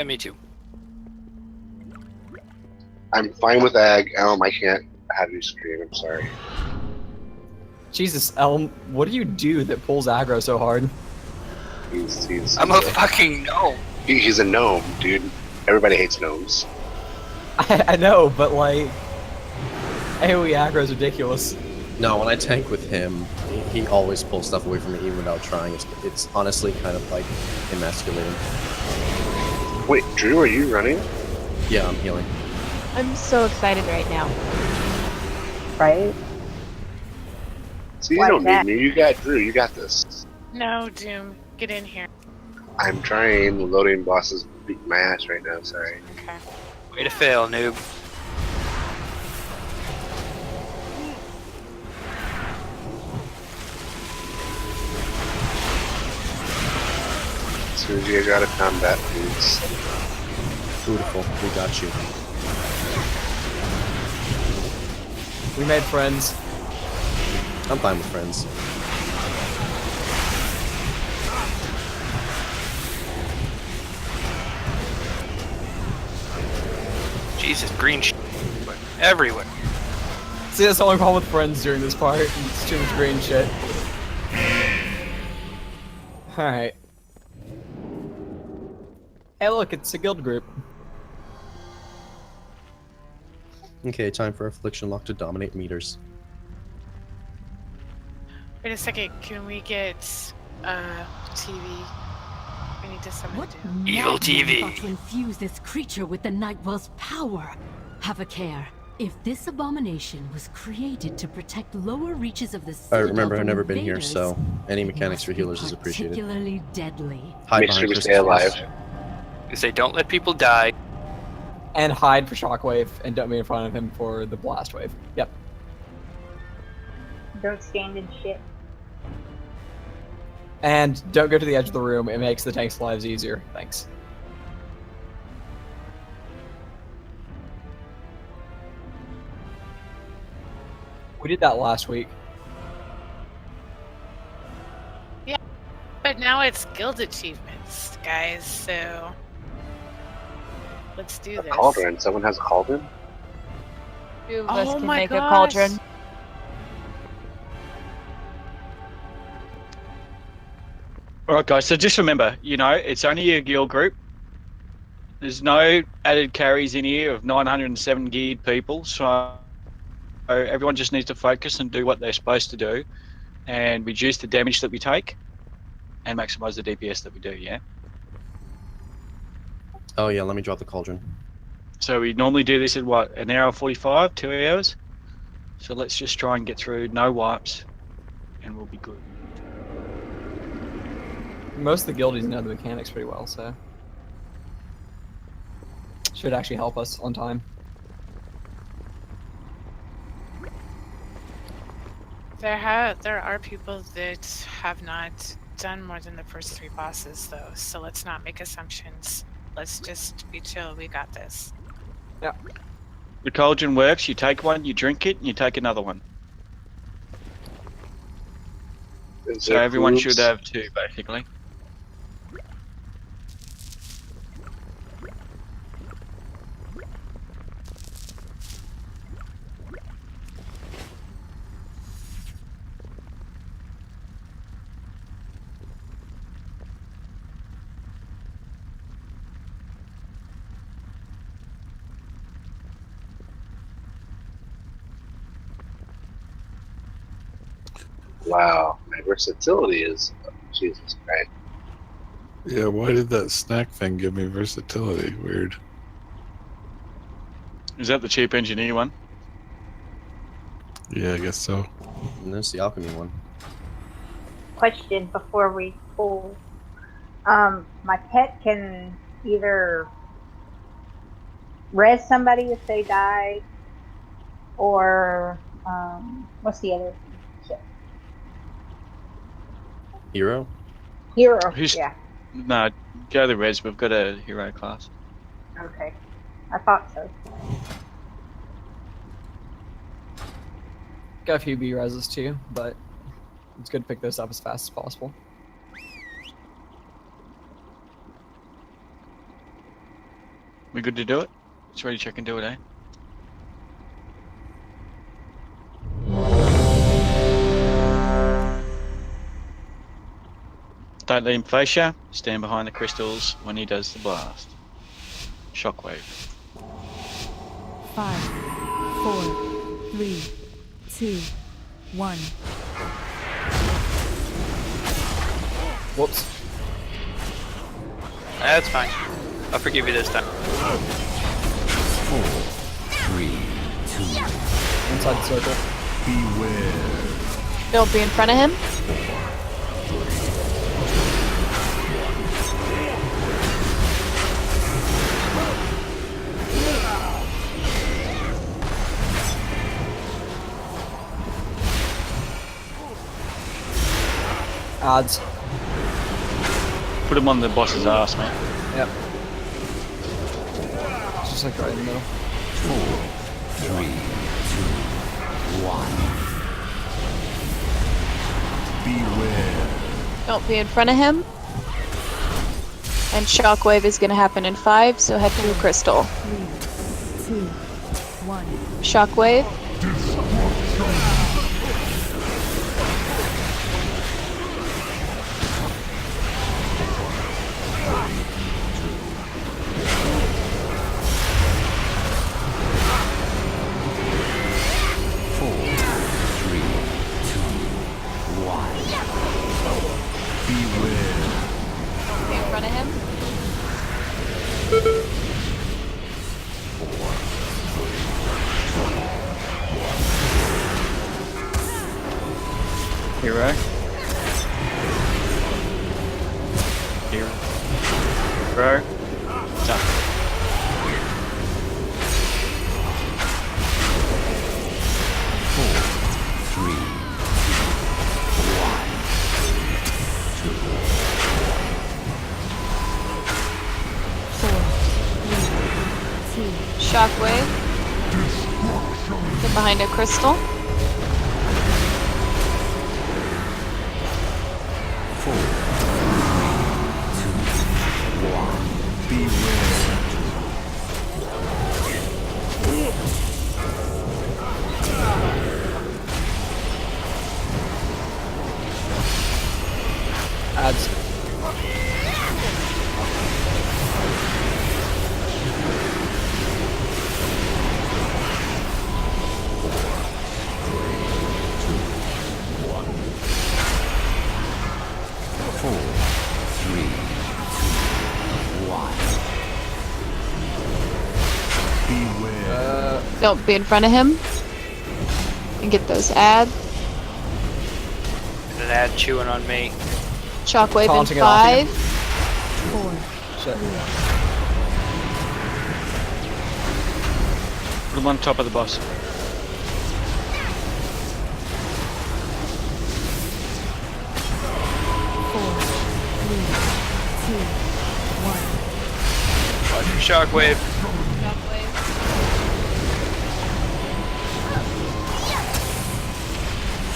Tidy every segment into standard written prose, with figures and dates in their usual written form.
Me too. I'm fine with Ag. Elm, I can't have you scream. I'm sorry. Jesus, Elm, what do you do that pulls aggro so hard? I'm a fucking gnome. He's a gnome, dude. Everybody hates gnomes. I know, but like, AoE aggro is ridiculous. No, when I tank with him, he always pulls stuff away from me even without trying. It's honestly kind of like emasculating. Wait, Drew, are you running? Yeah, I'm healing. I'm so excited right now. Right? See, you don't need me. You got Drew. You got this. No, Doom. Get in here. I'm trying. The loading boss is beating my ass right now. Sorry. Okay. Way to fail, noob. As soon as you guys are out of combat, please. Beautiful. We got you. We made friends. I'm fine with friends. Jesus, green shit everywhere. See, that's the only problem with friends during this part. It's too much green shit. Alright. Hey look, it's a guild group. Okay, time for Affliction Lock to dominate meters. Wait a second. Can we get TV? We need to summon What Doom. Evil TV. thought to infuse this creature with the Nightwell's power? Have a care. If this abomination was created to protect lower reaches of the I citadel remember I've from never been here, invaders, so any it mechanics must for be healers is appreciated. particularly deadly. Hide Make sure behind we Chris's stay alive. face. You say don't let people die. And hide for Shockwave, and don't be in front of him for the Blast Wave. Yep. Don't stand in shit. And don't go to the edge of the room, it makes the tanks' lives easier. Thanks. We did that last week. But now it's guild achievements, guys. So let's do A this. cauldron. Someone has a cauldron? Two of us Oh can my make gosh. a cauldron. Alright guys, so just remember, you know, it's only a guild group. There's no added carries in here of 907 geared people, so everyone just needs to focus and do what they're supposed to do and reduce the damage that we take and maximize the DPS that we do, yeah? Oh yeah, let me drop the cauldron. So we normally do this in what, an hour 45, 2 hours? So let's just try and get through, no wipes, and we'll be good. Most of the guildies know the mechanics pretty well, so should actually help us on time. There are people that have not done more than the first 3 bosses, though. So let's not make assumptions. Let's just be chill. We got this. Yeah. The cauldron works, you take one, you drink it, and you take another one. Is So there everyone foods? should have 2, basically. Wow, my versatility is Jesus Christ. Yeah, why did that snack thing give me versatility? Weird. Is that the cheap engineer one? Yeah, I guess so. And there's the alchemy one. Question before we pull. My pet can either res somebody if they die, or what's the other shit? Hero? Hero. Who's- Yeah. No, go the res, we've got a hero class. Okay. I thought so. Got a few B reses too, but it's good to pick those up as fast as possible. We good to do it? It's ready to check and do it, eh? Don't let him face you. Stand behind the crystals when he does the blast. Shockwave. 5, 4, 3, 2, 1. Whoops. That's fine. I'll forgive you this time. 4, 3, 2. Inside the circle. Beware. Don't be in front of him. Odds. Put him on the boss's ass, man. Yep. It's just like right in the middle. 4, 3, 2, 1. Beware. Don't be in front of him. And shockwave is going to happen in 5, so head to a crystal. 3, 2, 1. Shockwave. Be in front of him. Hero. Hero. Hero. Done. Shockwave. Get behind a crystal. 4, 3, 2, 1. Beware. Odds. Don't be in front of him. And get those ads. And an ad chewing on me. Shockwave in Taunting it off 5. 4. Shit. Put him on top of the boss. 4, 3, 2, 1. Watch your shockwave. Shockwave.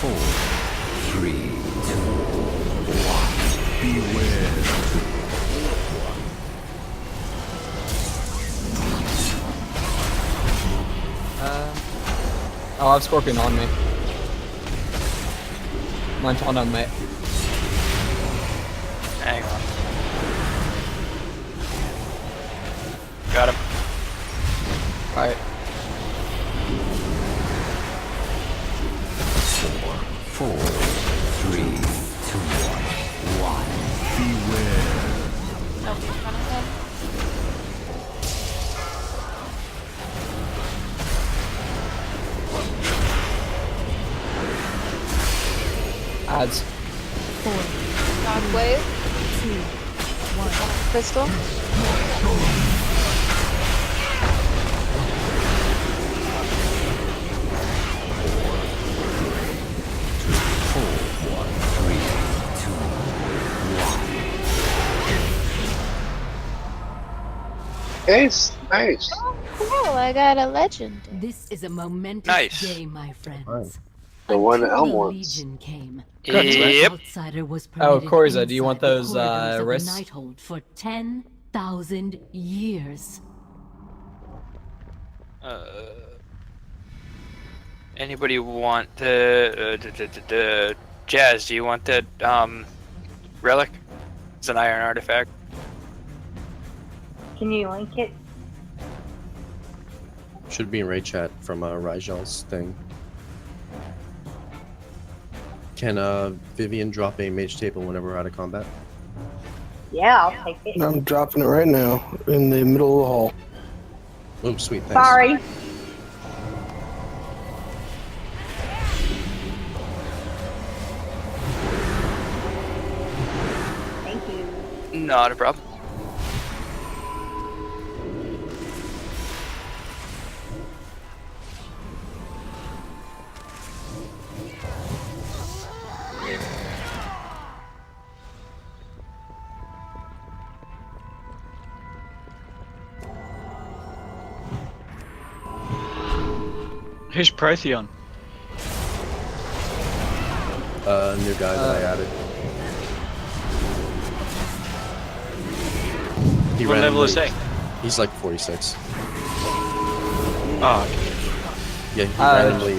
4, 3, 2, 1. Beware. Oh, I have Scorpion on me. Mine's on me. Hang on. Got him. Alright. 4, 3, 2, 1. Beware. Don't be in front of him. Odds. 4, Shockwave. 2, 1. Crystal. Nice, nice. Oh, cool. I got a legend. This is a momentous Nice. day, my friends. The one Until Elm the wants. Legion came. Yep. Outsider was Oh, permitted Korza, do you want inside the those, corridors of the wrists? Nighthold for 10,000 years. Anybody want the Jazz? Do you want the relic? It's an iron artifact. Can you link it? Should be in raid chat from Rijal's thing. Can Vivian drop a mage table whenever we're out of combat? Yeah, I'll take it. I'm dropping it right now in the middle of the hall. Oh, sweet, thanks. Sorry. Thank you. Not a problem. Who's Protheon? New guy that I added. He What level is he? He's like 46. Oh, okay. Yeah, he randomly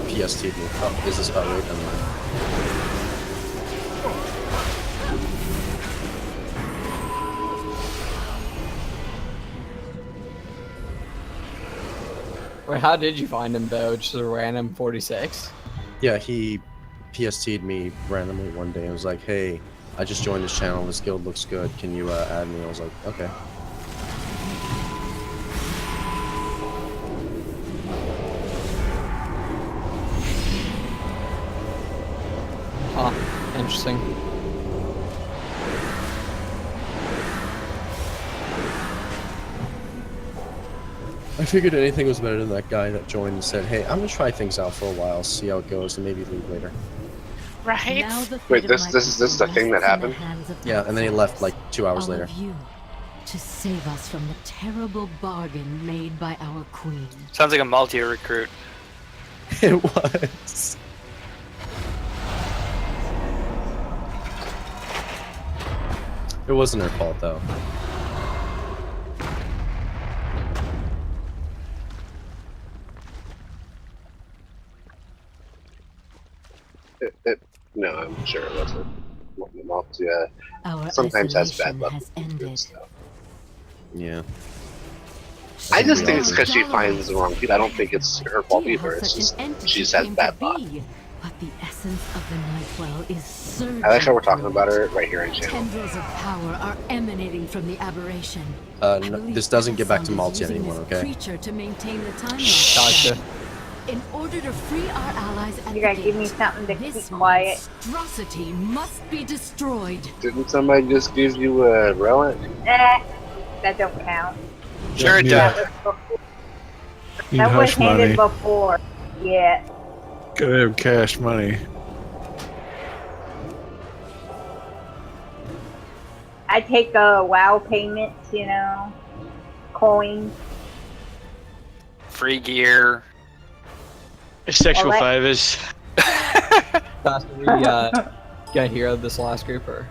PST'd me. Oh, is this about right? Wait, how did you find him though? Just a random 46? Yeah, he PST'd me randomly one day and was like, hey, I just joined this channel, this guild looks good, can you add me? I was like, okay. Huh, interesting. I figured anything was better than that guy that joined and said, hey, I'm gonna try things out for a while, see how it goes, and maybe leave later. Right? Wait, this is the thing that happened? Yeah, and then he left like 2 hours later. You, to save us from the terrible bargain made by our queen. Sounds like a Maltia recruit. It was. It wasn't her fault though. No, I'm sure it wasn't. Maltia Our sometimes has bad isolation luck. has ended. Yeah. I just think it's because she finds the wrong people. I don't think it's her fault either. It's just she just has bad luck. But the essence of the Nightwell is surging. I like how we're talking about her right here in channel. Tendrils of power are emanating from the aberration. No, this doesn't get back to Maltia anymore, okay? Creature to maintain the time Gotcha. In order to free our allies at You gotta the give me gate, something to this keep quiet. monstrosity must be destroyed. Didn't somebody just give you a relic? That don't count. Sure it Yeah. does. That was Hush handed money. before. Yeah. Gotta have cash money. I take WoW payments, you know, coins. Free gear. Sexual Well, favors. Did we get a hero this last group or?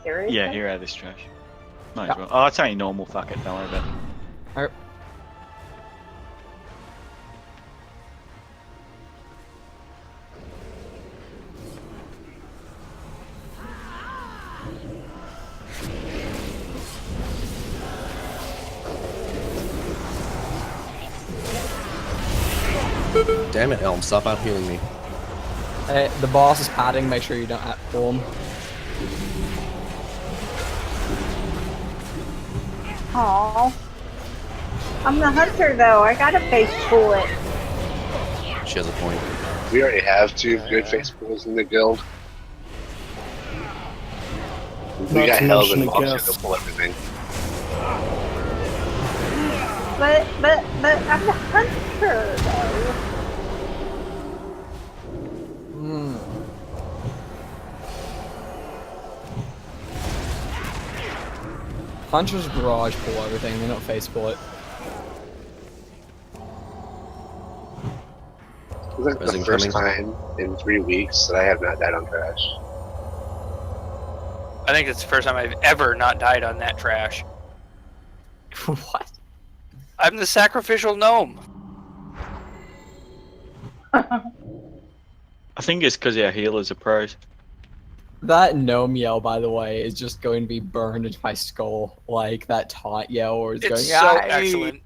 Seriously? Yeah, hero this trash. Might as well. Oh, it's only normal. Fuck it. Don't worry about it. Alright. Damn it, Elm, stop out healing me. Hey, the boss is padding, make sure you don't pull him. Aww. I'm the hunter though, I gotta face pull it. She has a point. We already have 2 good face pools in the guild. We Not got to held mention and the Maltia guests. to pull everything. But I'm the hunter though. Hunters barrage pull everything, they don't face pull it. It's like the Resin first coming. time in 3 weeks that I have not died on trash. I I think it's the first time I've ever not died on that trash. What? I'm the sacrificial gnome. I think it's because our healers are pros. That gnome yell, by the way, is just going to be burned into my skull. Like that taunt yell where it's It's going, so "Aye!" excellent.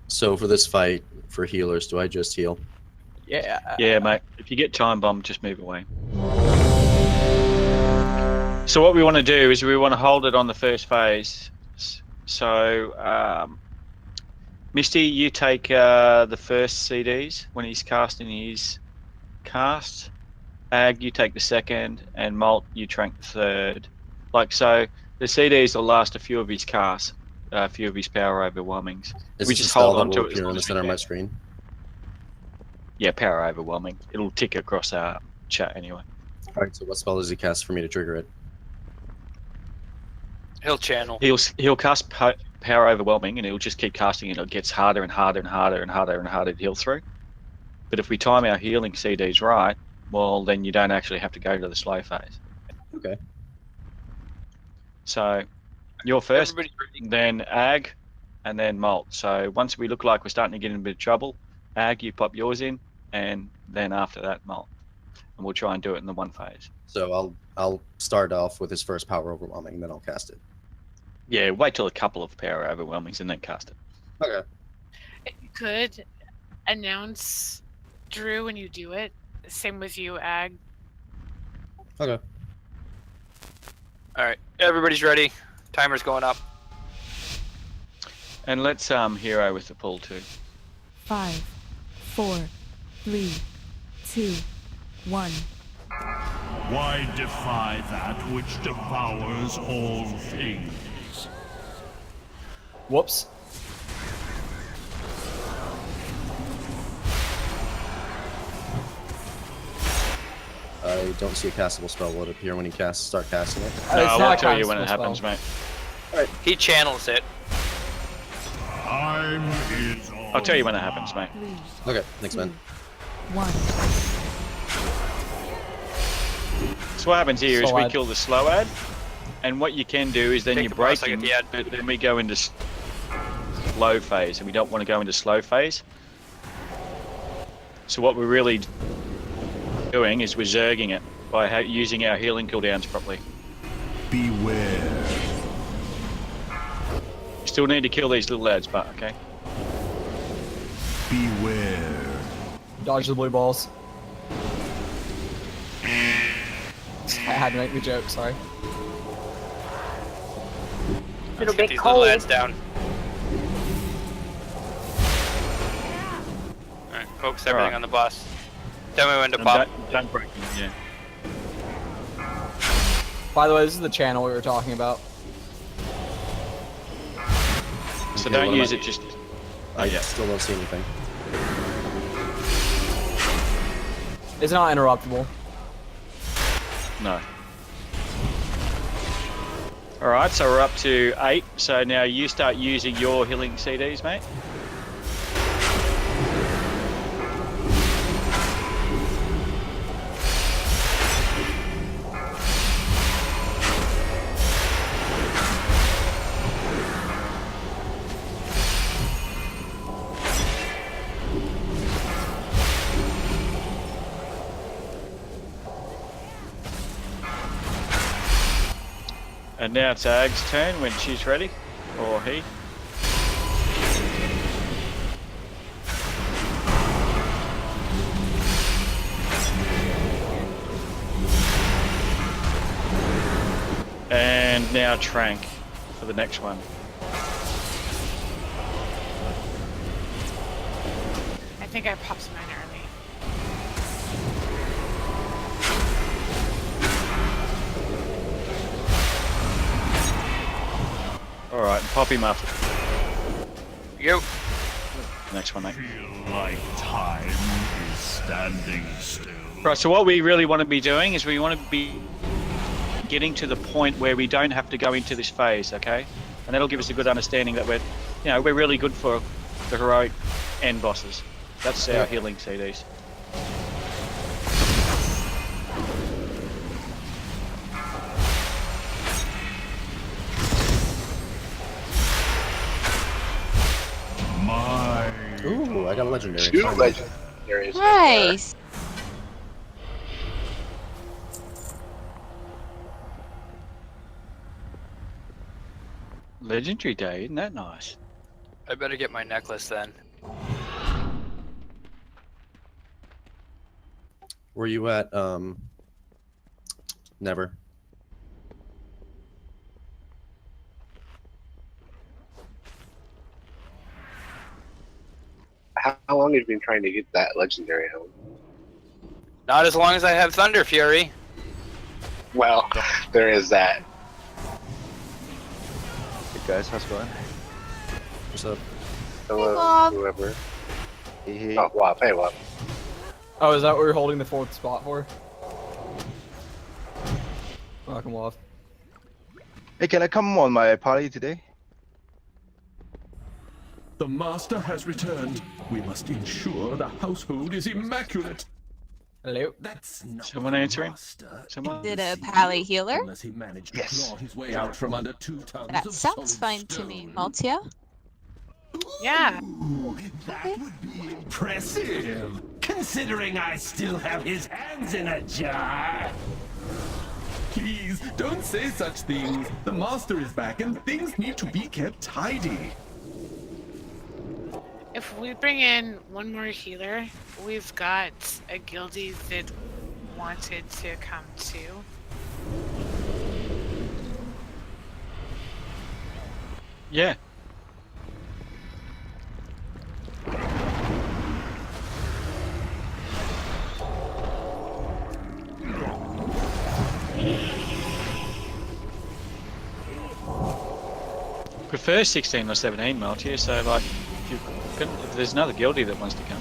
So for this fight, for healers, do I just heal? Yeah. Yeah, mate. If you get time bomb, just move away. So what we want to do is we want to hold it on the first phase. So, Misty, you take the first CDs when he's casting his cast. Ag, you take the second, and Malt, you trank the third. Like so, the CDs will last a few of his casts, a few of his power overwhelmings. Is We this just a spell hold that on to will it as appear long in the as we center of my can. screen? Yeah, power overwhelming. It'll tick across our chat anyway. Alright, so what spell does he cast for me to trigger it? He'll channel. He'll cast power overwhelming, and he'll just keep casting it. It gets harder and harder and harder and harder and harder to heal through. But if we time our healing CDs right, well, then you don't actually have to go to the slow phase. Okay. So you're first, Everybody ready? then Ag, and then Malt. So once we look like we're starting to get in a bit of trouble, Ag, you pop yours in, and then after that, Malt. And we'll try and do it in the one phase. So I'll start off with his first power overwhelming, then I'll cast it. Yeah, wait till a couple of power overwhelmings and then cast it. Okay. You could announce Drew when you do it. Same with you, Ag. Okay. All right, everybody's ready. Timer's going up. And let's hero with the pull too. 5, 4, 3, 2, 1. Why defy that which devours all things? Whoops. I don't see a castable spell. Will it appear when you start casting it? No, It's I not won't a tell you when it castable happens, spell. mate. He channels it. Time is all. I'll tell you when it happens, mate. 3, Okay, thanks, man. 1. So what happens here is Slow we ad. kill the slow ad, and what you can do is then Take you the break boss, I him, get the ad. but then we go into slow phase, and we don't want to go into slow phase. So what we're really doing is we're zerging it by using our healing cooldowns properly. Beware. You still need to kill these little ads, but okay. Beware. Dodge the blue balls. I had to make the joke, sorry. It'll Get be these cold. little ads down. All right, focus everything Alright. on the boss. Tell me when to And pop. don't break him, yeah. By the way, this is the channel we were talking about. So Okay, don't what am use I- it just... I yeah. still don't see anything. It's not interruptible. No. Alright, so we're up to 8. So now you start using your healing CDs, mate. And now it's Ag's turn when she's ready, or he. And now Trank for the next one. I think I popped mine early. Alright, pop him up. Yo. Next one, mate. Feel like time is standing still. Right, so what we really want to be doing is we want to be getting to the point where we don't have to go into this phase, okay? And that'll give us a good understanding that we're really good for the heroic end bosses. That's our healing CDs. Ooh, I got a legendary. 2 Finally. legendaries. Nice. Legendary day, isn't that nice? I better get my necklace then. Were you at Never? How long have you been trying to get that legendary home? Not as long as I have Thunder Fury. Well, there is that. Hey guys, how's it going? What's up? Hello, Bob. whoever. Hey. Oh, Wop. Hey, Wop. Oh, is that what we're holding the 4th spot for? Welcome off. Hey, can I come on my party today? The master has returned. We must ensure the household is immaculate. Hello. That's not Someone answering? master. Someone? Did a pally healer? Unless he managed to claw his way out from under 2 tons That of sounds solid fine to me, stone. Maltia. Yeah. Ooh, that would be impressive, considering I still have his hands in a jar. Please, don't say such things. The master is back and things need to be kept tidy. If we bring in one more healer, we've got a guildie that wanted to come too. Yeah. Prefer 16 or 17 multi, so like if there's another guildie that wants to come.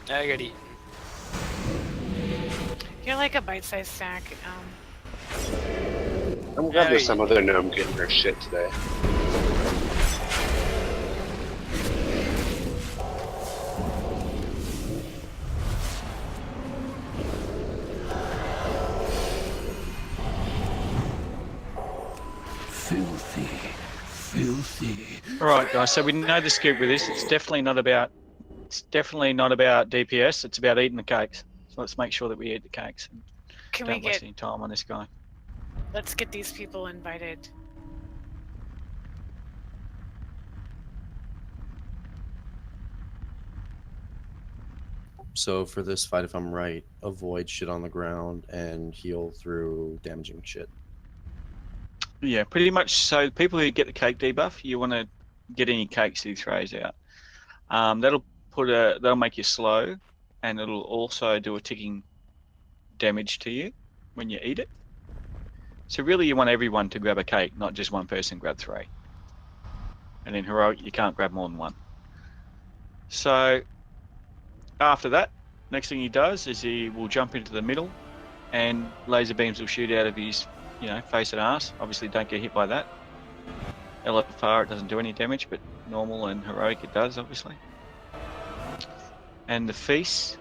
I got eaten. You're like a bite-sized snack. I'm glad there's some other gnome getting her shit today. Filthy. All right, guys. So we know the scoop with this. It's definitely not about DPS. It's about eating the cakes. So let's make sure that we eat the cakes and Can we don't waste get? any time on this guy. Let's get these people invited. So for this fight, if I'm right, avoid shit on the ground and heal through damaging shit. Yeah, pretty much. So people who get the cake debuff, you want to get any cakes he throws out. That'll make you slow, and it'll also do a ticking damage to you when you eat it. So really, you want everyone to grab a cake, not just one person grab 3. And in heroic, you can't grab more than 1. So after that, next thing he does is he will jump into the middle, and laser beams will shoot out of his, face and ass. Obviously, don't get hit by that. LFR, it doesn't do any damage, but normal and heroic it does, obviously. And the feast,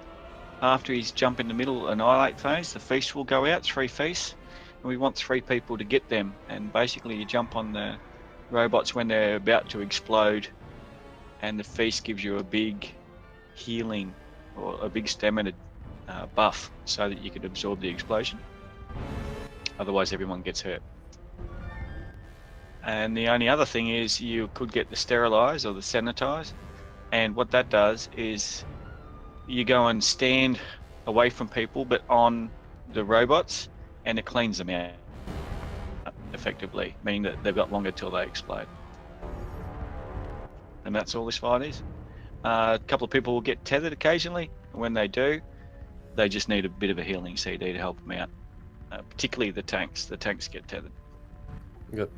after he's jump in the middle annihilate phase, the feast will go out, 3 feasts, and we want 3 people to get them. And basically, you jump on the robots when they're about to explode, and the feast gives you a big healing or a big stamina buff so that you could absorb the explosion. Otherwise, everyone gets hurt. And the only other thing is you could get the sterilize or the sanitize, and what that does is you go and stand away from people but on the robots, and it cleans them out effectively, meaning that they've got longer till they explode. And that's all this fight is. A couple of people will get tethered occasionally, and when they do, they just need a bit of a healing CD to help them out. Particularly the tanks. The tanks get tethered. Good.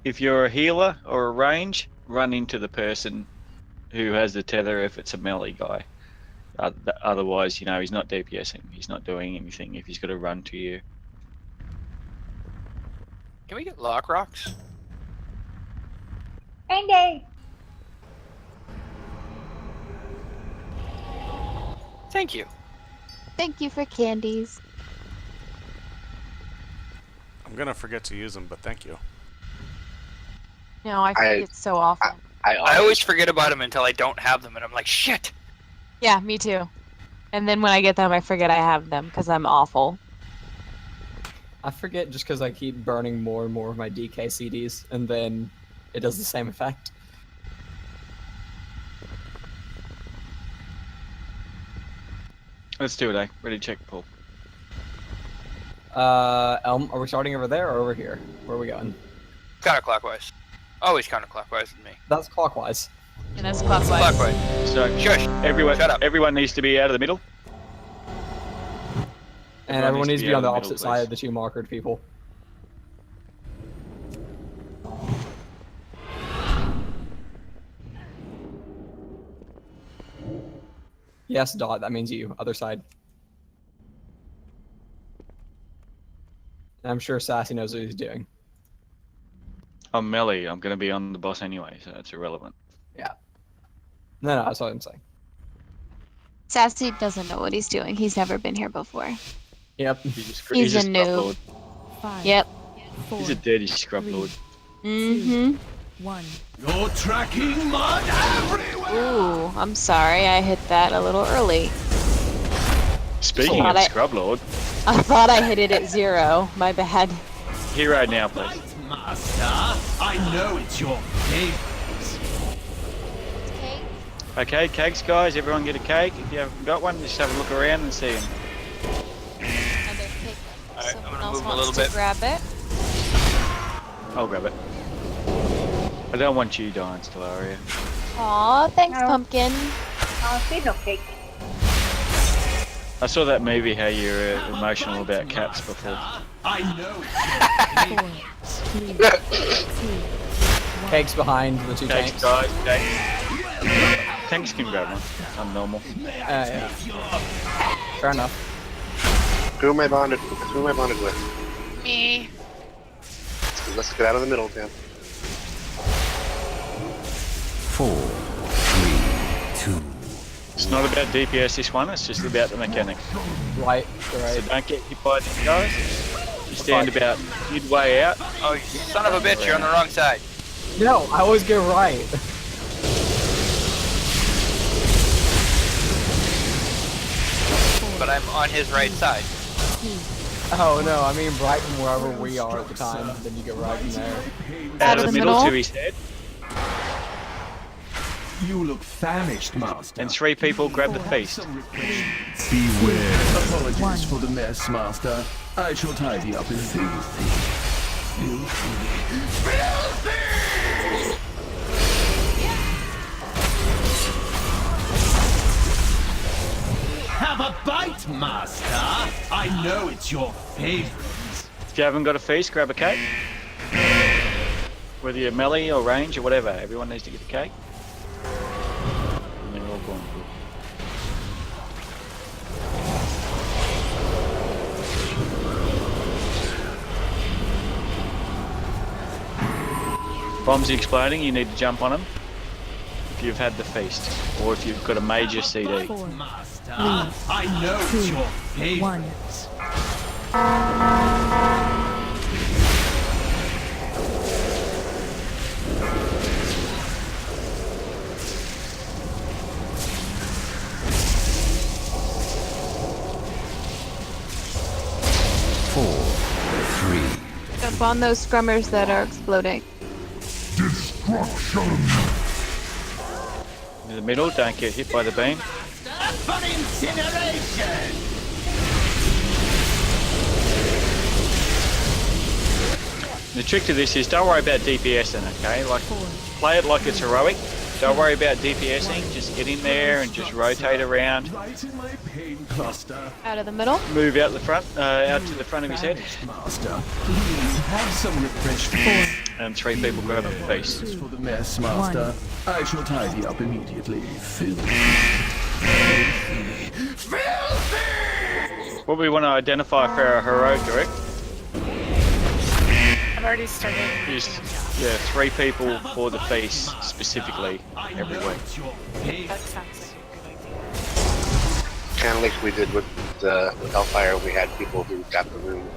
If you're a healer or a range, run into the person who has the tether if it's a melee guy. Otherwise, he's not DPSing. He's not doing anything if he's got to run to you. Can we get lock rocks? Rain day! Thank you. Thank you for candies. I'm gonna forget to use them, but thank you. No, I forget so often. I always forget about them until I don't have them, and I'm like, shit. Yeah, me too. And then when I get them, I forget I have them because I'm awful. I forget just because I keep burning more and more of my DK CDs, and then it does the same effect. Let's do it, eh? Ready, check, pull. Elm, are we starting over there or over here? Where are we going? Counterclockwise. Always counterclockwise with me. That's clockwise. And that's clockwise. Clockwise. So, Shush. Everyone, Shut up. Everyone needs to be out of the middle. And everyone needs to be on the out of opposite middle, side please. of the 2 markered people. Yes, Dot, that means you. Other side. I'm sure Sassy knows what he's doing. I'm melee. I'm going to be on the boss anyway, so it's irrelevant. Yeah. No, that's what I'm saying. Sassy doesn't know what he's doing. He's never been here before. Yep. He's a scrub noob. lord. 5, Yep. 4, He's a dirty scrub lord. Mm-hmm. 1. You're tracking mud everywhere! Ooh, I'm sorry. I hit that a little early. Speaking of scrub lord, I thought I hit it at 0. My bad. hero now, please. Master, I know it's your favorite. Okay, cakes, guys. Everyone get a cake. If you haven't got one, just have a look around and see them. Alright, I'm gonna Else move a wants little to bit. grab it. I'll grab it. I don't want you dying, Stellaria. Aw, thanks, No. Pumpkin. Oh, see no cake. I saw that movie how you're emotional about cats before. I know it's 4, 3, 2, Cakes behind the 2 Cakes, tanks. guys. Cakes. Tanks can grab one. I'm normal. Yeah. Fair enough. Who am I bonded with? Me. Let's get out of the middle, Dan. 4, 3, 2. It's not about DPS this one, it's just about the mechanics. Right, So right. don't get hit by these guys. You stand about midway out. Oh, you son of a bitch, you're on the wrong side. No, I always get right. But I'm on his right side. Oh no, I mean right from wherever we are at the time, then you get right from there. Out of the middle to his head. You look famished, Master. And 3 people grab the feast. Beware. Apologies for the mess, Master. I shall tidy up in filthy. Have a bite, Master. I know it's your favorite. If you haven't got a feast, grab a cake. Whether you're melee or range or whatever, everyone needs to get a cake. And they're all going good. Bombs exploding, you need to jump on them. If you've had the feast, or if you've got a major CD. 4, 3, I know it's your favorite. 1. Jump on those scrummers that are exploding. In the middle, don't get hit by the beam. For incineration! The trick to this is don't worry about DPSing, okay? Like, play it like it's heroic. Don't worry about DPSing. Just get in there and just rotate around. Right in my pain cluster. Out of the middle. Move out the front, out to the front of his head. Master, please have some refreshment. And 3 people grab a feast. For the mess, Master. I shall tidy up immediately. Filthy. What we want to identify for our heroic direct I've already started. is 3 people for the feast specifically every week. That sounds like a good idea. Kind of like we did with Hellfire, we had people who got the room.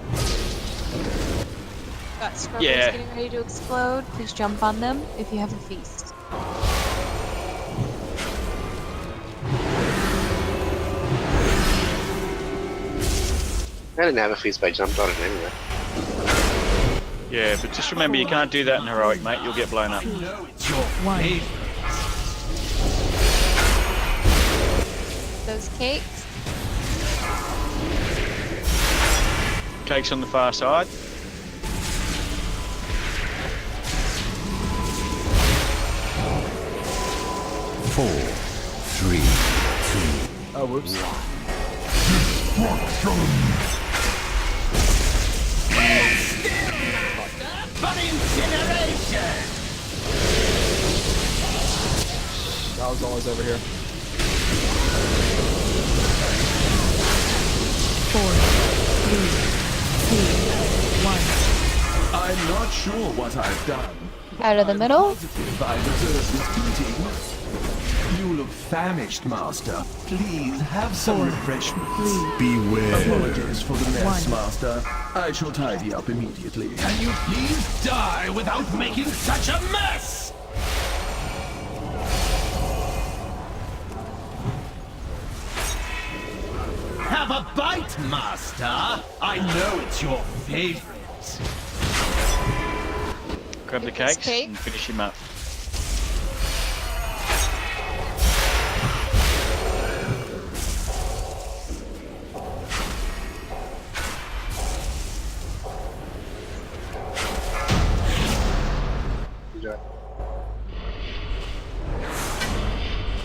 Got scrubbers Yeah. getting ready to explode. Please jump on them if you have a feast. I didn't have a feast, but I jumped on it anyway. Yeah, but just remember you can't do that in heroic, mate. You'll get blown up. Those cakes. Cakes on the far side. Four, three, two. Oh, whoops. But incineration! That was always over here. 4, 3, 2, 1. I'm not sure what I've done. Out of the middle. Positive I deserve this beating. You look famished, Master. Please have some refreshments. Beware. Apologies for the mess, Master. I shall tidy up immediately. Can you please die without making such a mess? Have a bite, Master. I know it's your favorite. Grab the cakes and finish him up.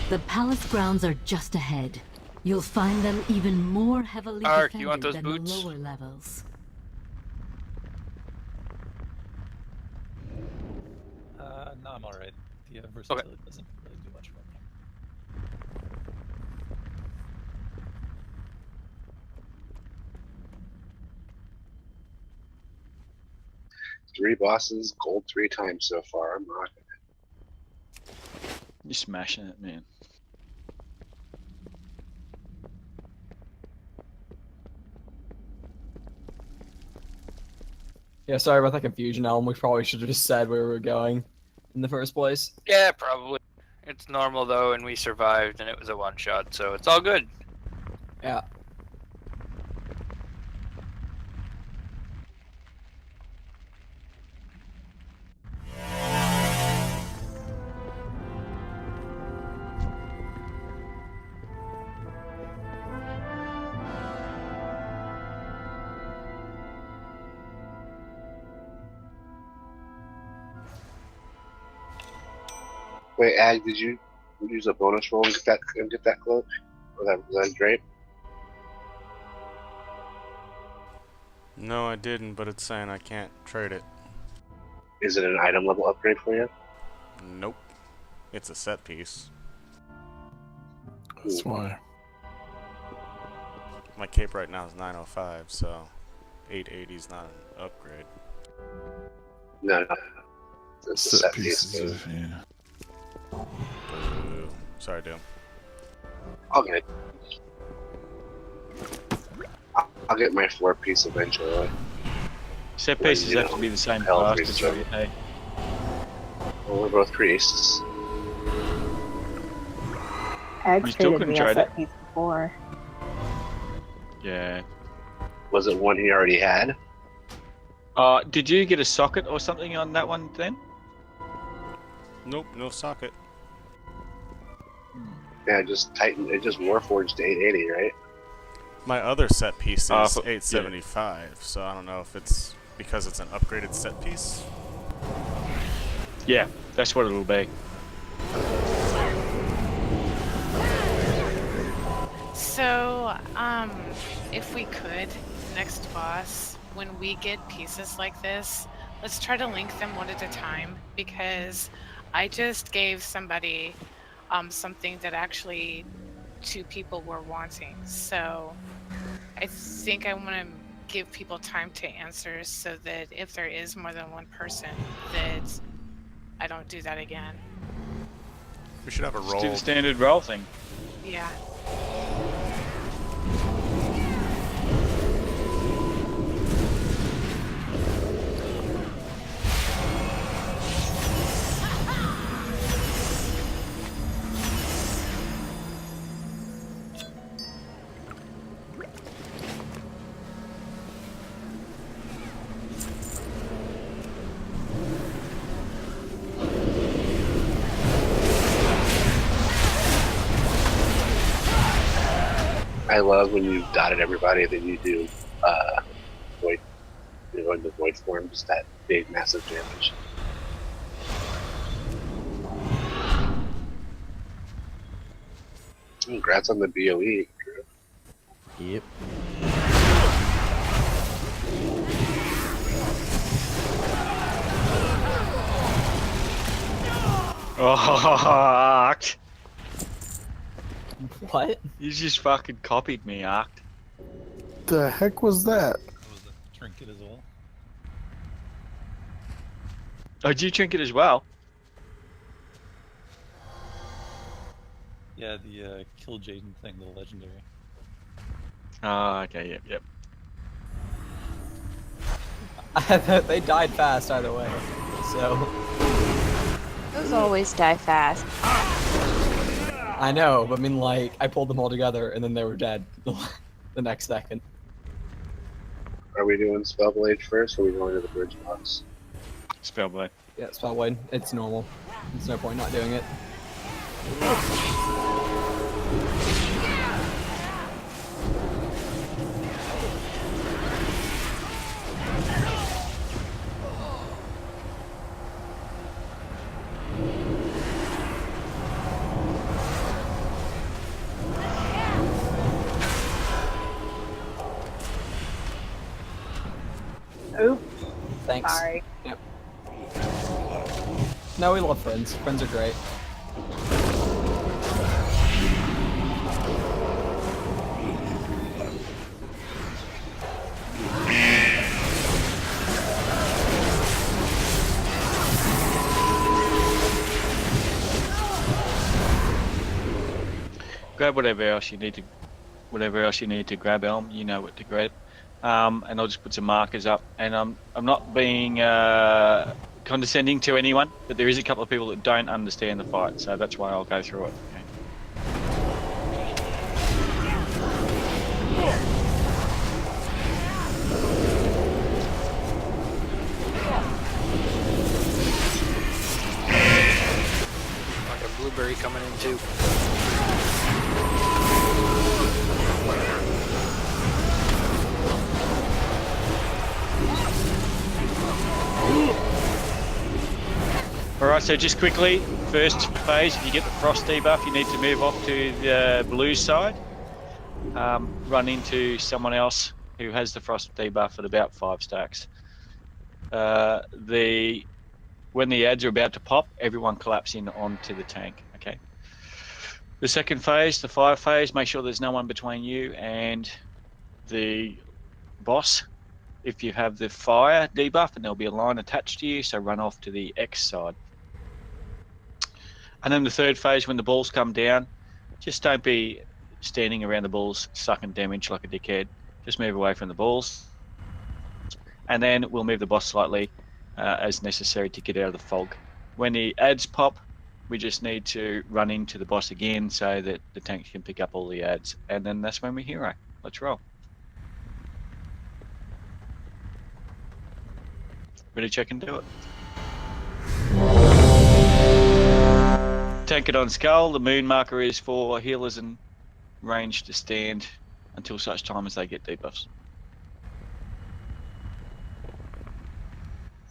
The palace grounds are just ahead. You'll find them even more heavily Ark, defended you want those than boots? the lower levels. No, I'm alright. The versatility doesn't really do much for me. 3 bosses, gold 3 times so far. I'm rocking it. You're smashing it, man. Yeah, sorry about that confusion, Elm. We probably should have just said where we were going in the first place. Yeah, probably. It's normal though, and we survived, and it was a one-shot, so it's all good. Yeah. Wait, Ag, did you use a bonus roll and get that cloak? Or that drape? No, I didn't, but it's saying I can't trade it. Is it an item level upgrade for you? Nope. It's a set piece. That's why. My cape right now is 905, so 880 is not an upgrade. No. It's a set piece. Yeah. Boo. Sorry, Doom. Okay. I'll get my 4-piece eventually. Set pieces have to be the same hell class priest, to trade, hey? Well, we're both priests. I've You still traded couldn't the trade asset piece before. Yeah. Was it one he already had? Did you get a socket or something on that one then? Nope, no socket. Yeah, just Titan. It just Warforged to 880, right? My other set piece is Yeah. 875, so I don't know if it's because it's an upgraded set piece. Yeah, that's what it'll be. So, if we could, next boss, when we get pieces like this, let's try to link them one at a time, because I just gave somebody something that actually 2 people were wanting. So I think I want to give people time to answer so that if there is more than one person, that I don't do that again. We should have a Just roll. do the standard roll thing. Yeah. I love when you dotted everybody, then you do void, you go into void form, just that big, massive damage. Congrats on the BOE. Yep. Oh, Arced. What? You just fucking copied me, Arced. The heck was that? That was a trinket as well. Oh, did you trinket as well? Yeah, the kill Jaden thing, the legendary. Oh, okay, yep. They died fast either way, so. Those always die fast. I know, but I mean, like, I pulled them all together and then they were dead the next second. Are we doing Spellblade first, or are we going to the bridge box? Spellblade. Yeah, Spellblade. It's normal. There's no point not doing it. Oops. Thanks. Sorry. Yep. No, we love friends. Friends are great. Grab whatever else you need to grab, Elm. You know what to grab. And I'll just put some markers up. And I'm not being condescending to anyone, but there is a couple of people that don't understand the fight, so that's why I'll go through it. Okay. Like a blueberry coming in too. Alright, so just quickly, first phase, if you get the frost debuff, you need to move off to the blue side. Run into someone else who has the frost debuff at about 5 stacks. When the ads are about to pop, everyone collapse in onto the tank, okay? The second phase, the fire phase, make sure there's no one between you and the boss. If you have the fire debuff, and there'll be a line attached to you, so run off to the X side. And then the third phase, when the balls come down, just don't be standing around the balls sucking damage like a dickhead. Just move away from the balls. And then we'll move the boss slightly as necessary to get out of the fog. When the ads pop, we just need to run into the boss again so that the tank can pick up all the ads. And then that's when we hero. Let's roll. Ready, check and do it. Tank it on skull. The moon marker is for healers and range to stand until such time as they get debuffs.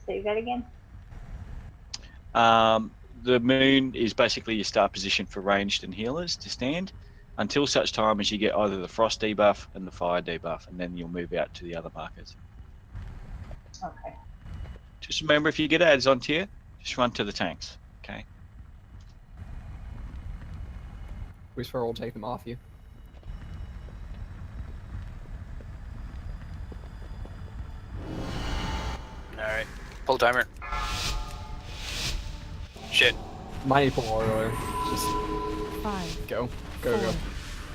Say that again. The moon is basically your start position for ranged and healers to stand until such time as you get either the frost debuff and the fire debuff, and then you'll move out to the other markers. Okay. Just remember, if you get ads onto you, just run to the tanks, okay? Whisper will take them off you. Alright. Pull timer. Shit. Might need to pull earlier. Just 5, go. 4,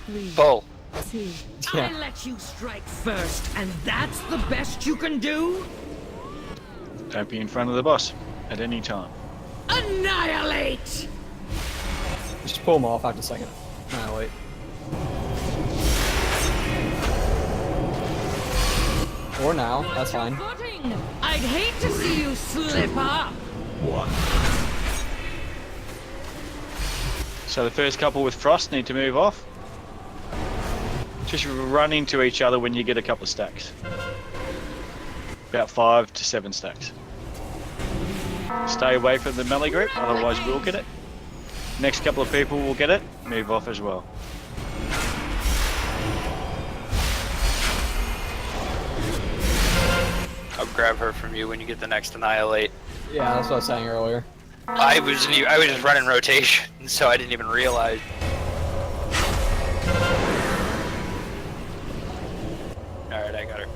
3, Pull. 2. Yeah. I let you strike first, and that's the best you can do? Don't be in front of the boss at any time. Annihilate! Just pull them off after a second. Annihilate. Or now, that's fine. Footing. I'd hate to see you slip up. So the first couple with frost need to move off. Just run into each other when you get a couple of stacks. About 5 to 7 stacks. Stay away from the melee group, otherwise we'll get it. Next couple of people will get it. Move off as well. I'll grab her from you when you get the next annihilate. Yeah, that's what I was saying earlier. I was just running rotation, so I didn't even realize. Alright, I got her.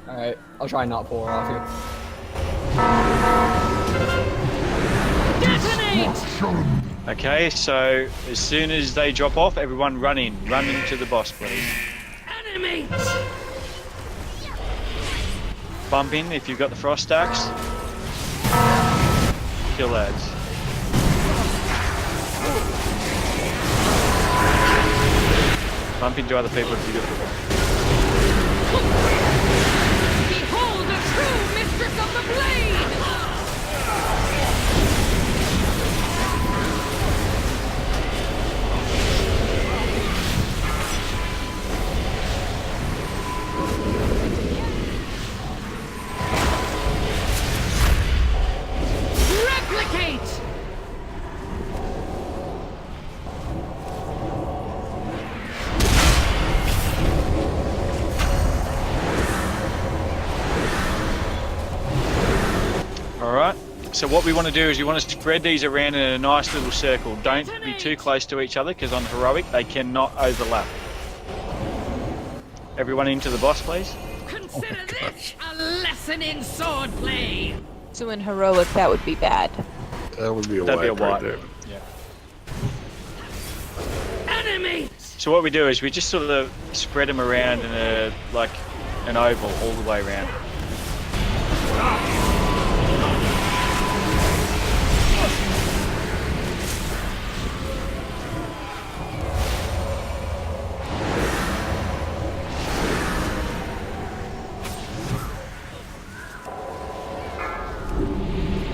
Alright, I'll try and not pull her off here. Detonate! Okay, so as soon as they drop off, everyone run in. Run into the boss, please. Animate! Bump in if you've got the frost stacks. Kill ads. Bump into other people if you've got the Behold the true mistress of the blade! Replicate! Alright, so what we want to do is we want to spread these around in a nice little circle. Don't be too close to each other because on heroic they cannot overlap. Everyone into the boss, please. Consider this a lesson in swordplay! So in heroic, that would be bad. That would be a That'd be a wipe right wipe. there. Yeah. Animate! So what we do is we just sort of spread them around in a like an oval all the way around.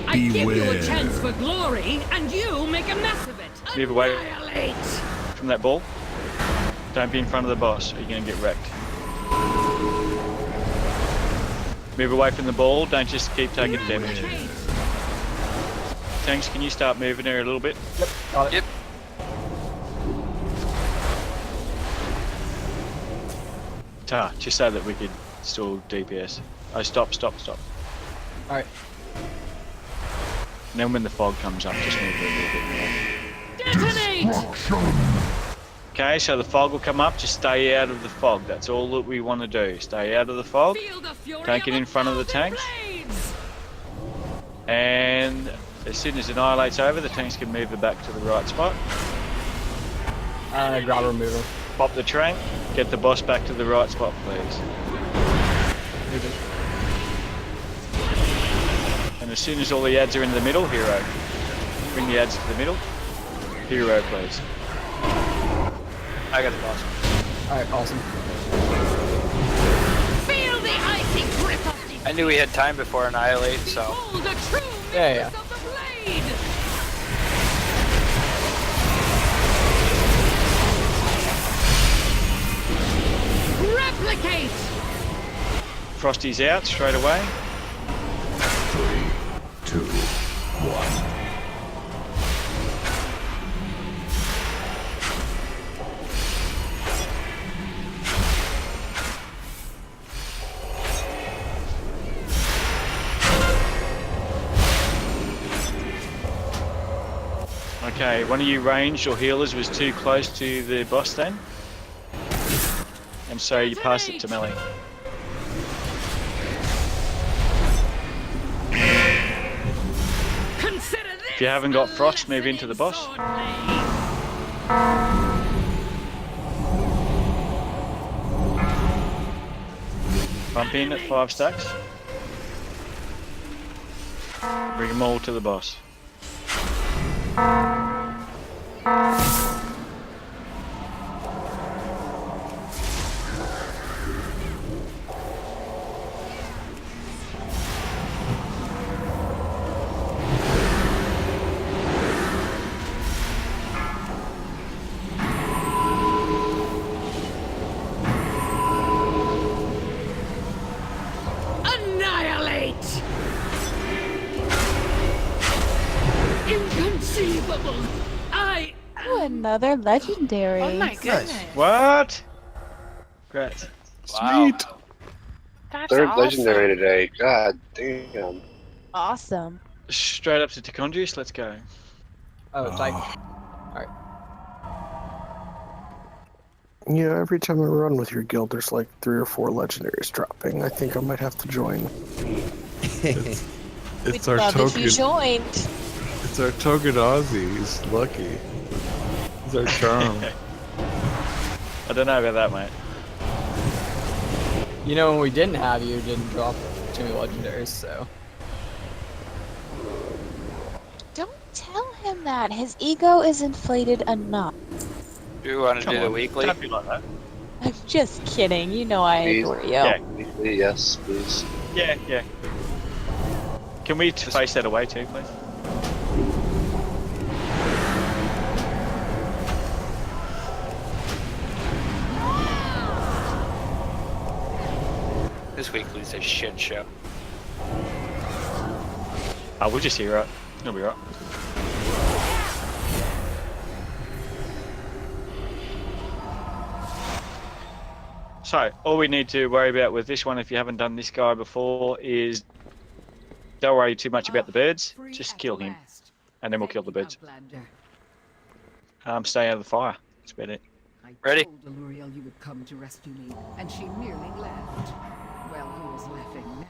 I give you a chance for glory, and you make a mess of it. Move away Annihilate! from that ball. Don't be in front of the boss or you're going to get wrecked. Move away from the ball, don't just keep taking damage. Tanks, can you start moving there a little bit? Yep, got it. Yep. Ta, just so that we could still DPS. Oh, stop. Alright. And then when the fog comes up, just move it a little bit more. Detonate! Okay, so the fog will come up, just stay out of the fog. That's all that we want to do. Stay out of the fog. Feel the fury Don't get in front of the tanks. blades! And as soon as Annihilate's over, the tanks can move it back to the right spot. Grab her, move her. Pop the train. Get the boss back to the right spot, please. Move it. And as soon as all the ads are in the middle, hero. Bring the ads to the middle. Hero, please. I got the boss. Alright, awesome. Feel the icy grip of the I knew we had time before annihilate, so. Behold the true Yeah. mistress of the blade! Replicate! Frosty's out straight away. 3, 2, 1. Okay, one of you ranged or healers was too close to the boss then. And so you passed it to melee. Consider this If you haven't got frost, move into the boss. Bump in at 5 stacks. Bring them all to the boss. Inconceivable! Oh, another legendary. Oh my goodness. What? Great. Sweet. That's Third awesome. legendary today. God damn. Awesome. Straight up to Ticondius, let's go. Oh, it's like. Alright. Yeah, every time I run with your guild, there's like 3 or 4 legendaries dropping. I think I might have to join. It's our Love if you token. joined. It's our token Aussie. He's lucky. He's our charm. I don't know about that, mate. You know, when we didn't have you, didn't drop too many legendaries, so. Don't tell him that. His ego is inflated enough. Do you want to Come do the on, weekly? don't be like that. I'm just kidding. You know I Please. adore you. Yeah. Weekly, yes, please. Yeah, yeah. Can we face that away too, please? This weekly's a shit show. Oh, we'll just hear it. It'll be right. So, all we need to worry about with this one, if you haven't done this guy before, is don't worry too much about the birds. Just kill him, and then we'll kill the birds. Stay out of the fire. That's about it. Ready? told Aluriel you would come to rescue me, and she merely left. Well, who is laughing now?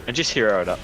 And just hero it up.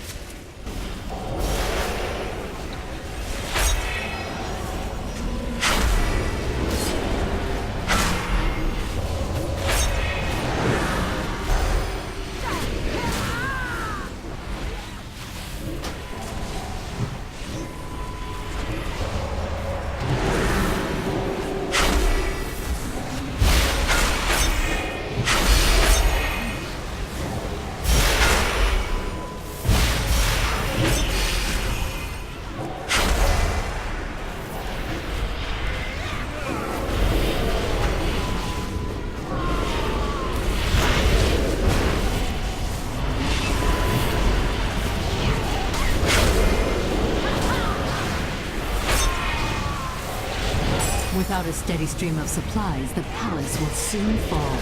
Without a steady stream of supplies, the palace will soon fall.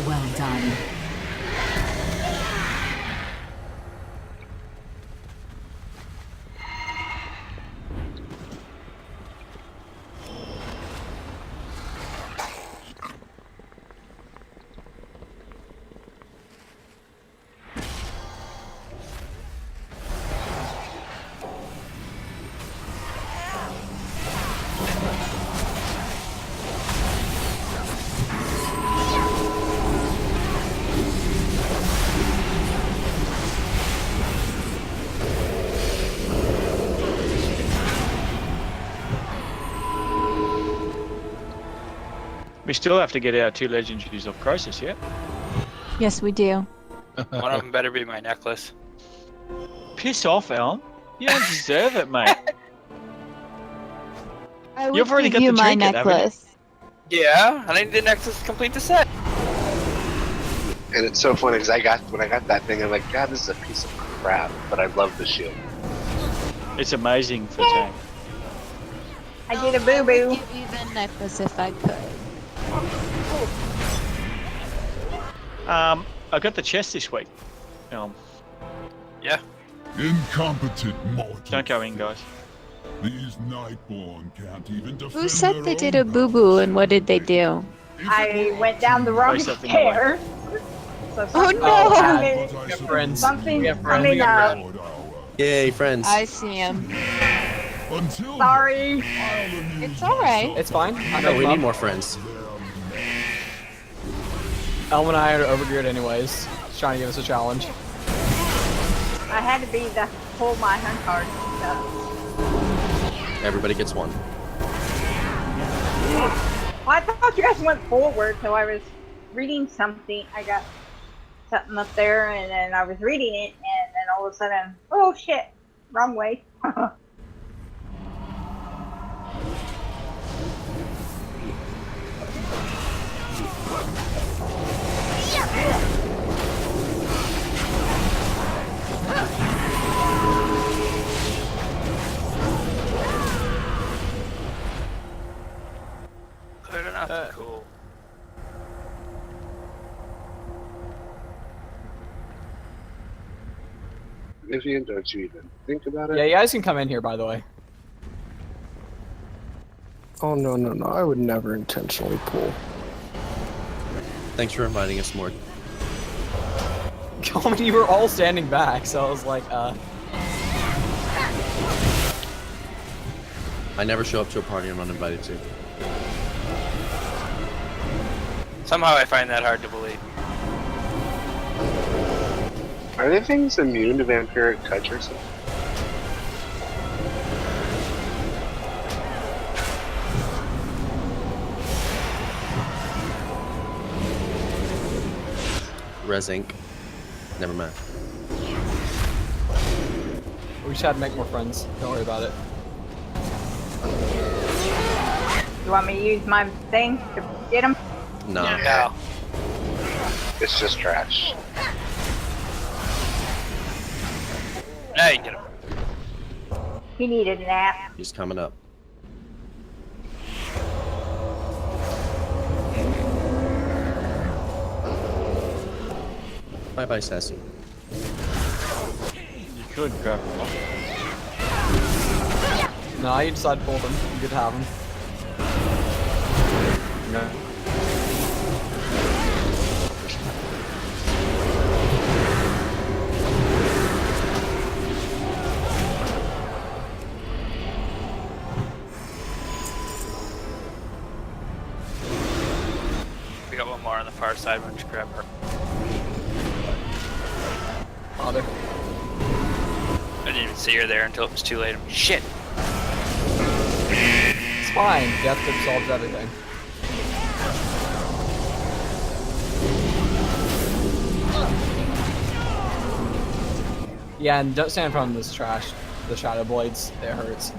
Well done. We still have to get our 2 legendaries of Croesus, yeah? Yes, we do. One of them better be my necklace. Piss off, Elm. You don't deserve it, mate. I would You've already give got you the my trinket, haven't you? necklace. Yeah, I need the necklace to complete the set. And it's so funny because when I got that thing, I'm like, God, this is a piece of crap, but I love the shield. It's amazing for tank. I did a I would boo-boo. give you the necklace if I could. I got the chest this week. Yeah. Incompetent mortal. Don't go in, guys. These Nightborn can't even defend Who said their they did own a boo-boo and what did they do? I went down the wrong Place that thing stairs. So Oh something- no! something- We got friends. Something, We got friends. something, We got friends. Yay, friends. I see him. Until sorry. It's alright. It's fine. I No, know we need more friends. Elm and I are overgeared anyways. He's trying to give us a challenge. I had to be the pull my hunt card stuff. Everybody gets one. Well, I thought you guys went forward, so I was reading something. I got something up there, and then I was reading it, and then all of a sudden, oh shit, wrong way. Vivian, don't you even think about it? Yeah, you guys can come in here, by the way. Oh, no, no, no. I would never intentionally pull. Thanks for inviting us, Mort. I mean, you were all standing back, so I was like, I never show up to a party I'm uninvited to. Somehow I find that hard to believe. Are there things immune to vampiric touch or something? Res Inc. Never mind. we just had to make more friends. Don't worry about it. You want me to use my thing to get him? No. No. It's just trash. Hey, get him. He needed a nap. He's coming up. Bye bye, Sassy. You could grab him off. No, you decided to pull them. You could have them. No. We got one more on the far side. Why don't you grab her? Father. I didn't even see her there until it was too late. Shit. It's fine. Death grip solves everything. Yeah, and don't stand in front of this trash. The shadow blades. It hurts.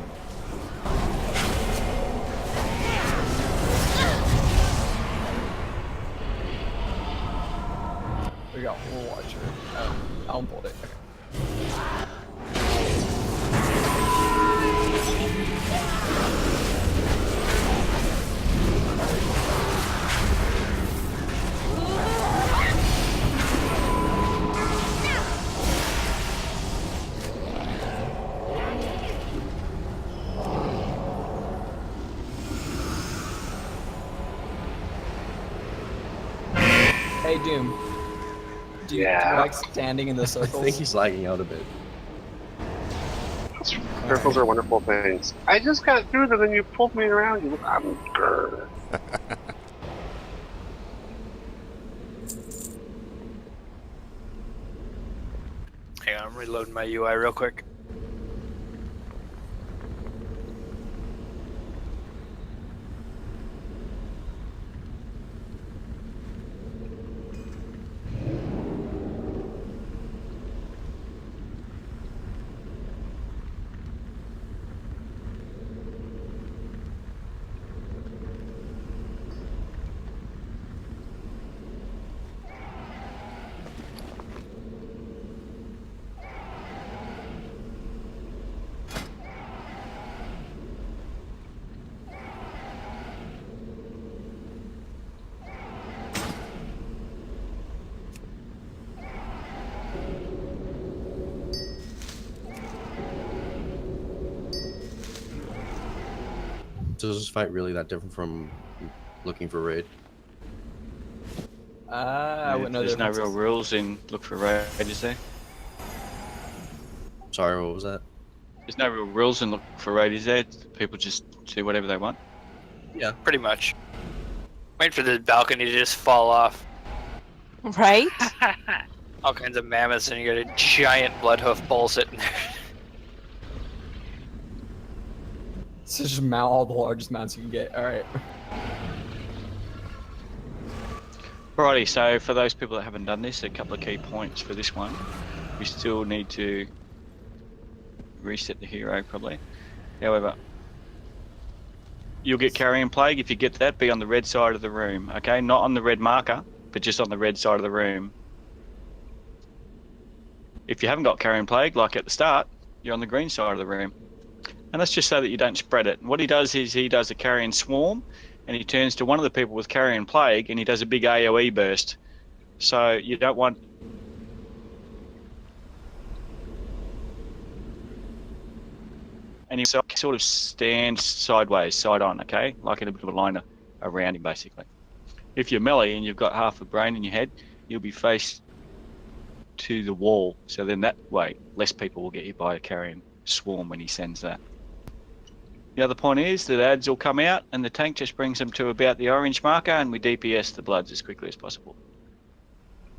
We got Watcher. Oh, Elm pulled it. Okay. Hey, Doom. Do you like standing in the circles? I think he's lagging out a bit. Circles are wonderful things. I just got through them and you pulled me around. I'm grr. Hang on, I'm reloading my UI real quick. So is this fight really that different from looking for raid? I wouldn't know. There's no real rules in look for raid, is there? Sorry, what was that? There's no real rules in look for raid, is there? People just do whatever they want. Yeah, pretty much. Wait for the balcony to just fall off. Right? All kinds of mammoths, and you got a giant bloodhoof bull sitting there. So just mount all the largest mounts you can get. Alright. Alrighty, so for those people that haven't done this, a couple of key points for this one. We still need to reset the hero, probably. However, you'll get Carrion Plague. If you get that, be on the red side of the room, okay? Not on the red marker, but just on the red side of the room. If you haven't got Carrion Plague, like at the start, you're on the green side of the room. And that's just so that you don't spread it. And what he does is he does a Carrion Swarm, and he turns to one of the people with Carrion Plague, and he does a big AoE burst. So you don't want... and you sort of stand sideways, side on, okay? Like in a bit of a line around him, basically. If you're melee and you've got half a brain in your head, you'll be faced to the wall. So then that way, less people will get hit by a carrion swarm when he sends that. The other point is that ads will come out and the tank just brings them to about the orange marker and we DPS the bloods as quickly as possible.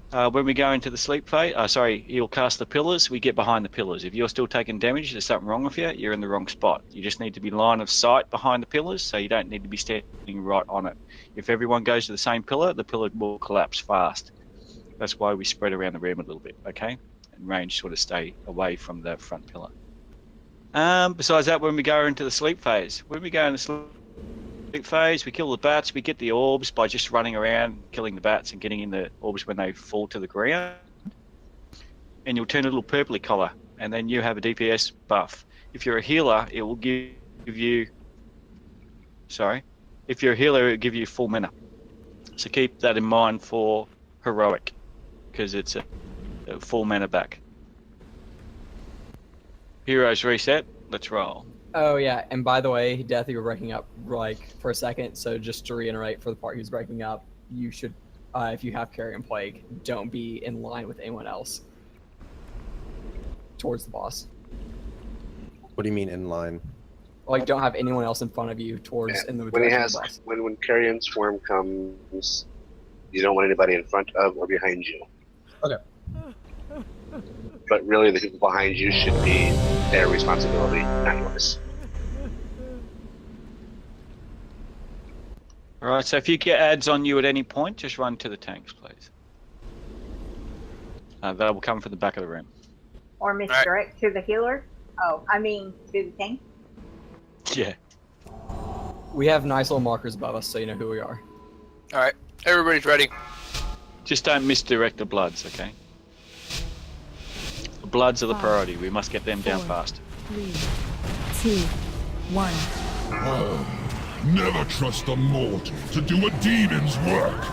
When we go into the sleep phase, he'll cast the pillars, we get behind the pillars. If you're still taking damage, there's something wrong with you, you're in the wrong spot. You just need to be line of sight behind the pillars, so you don't need to be standing right on it. If everyone goes to the same pillar, the pillar will collapse fast. That's why we spread around the room a little bit, okay? And range sort of stay away from the front pillar. Besides that, when we go into the sleep phase, sleep phase, we kill the bats, we get the orbs by just running around, killing the bats and getting in the orbs when they fall to the ground. And you'll turn a little purpley color, and then you have a DPS buff. If you're a healer, it will give you... If you're a healer, it will give you full mana. So keep that in mind for heroic, because it's a full mana back. Heroes reset, let's roll. Oh yeah, and by the way, Death, you were breaking up like for a second, so just to reiterate for the part who's breaking up, you should, if you have Carrion Plague, don't be in line with anyone else towards the boss. What do you mean in line? Like, don't have anyone else in front of you towards in the direction of the boss. When Carrion Swarm comes, you don't want anybody in front of or behind you. Okay. But really, the people behind you should be their responsibility, not yours. Alright, so if you get ads on you at any point, just run to the tanks, please. That will come from the back of the room. Or misdirect to the healer. Oh, I mean to the tank. Yeah. We have nice little markers above us, so you know who we are. Alright, everybody's ready. Just don't misdirect the bloods, okay? The bloods are the priority. We must get them down fast. 3, 2, 1. Never trust a mortal to do a demon's work.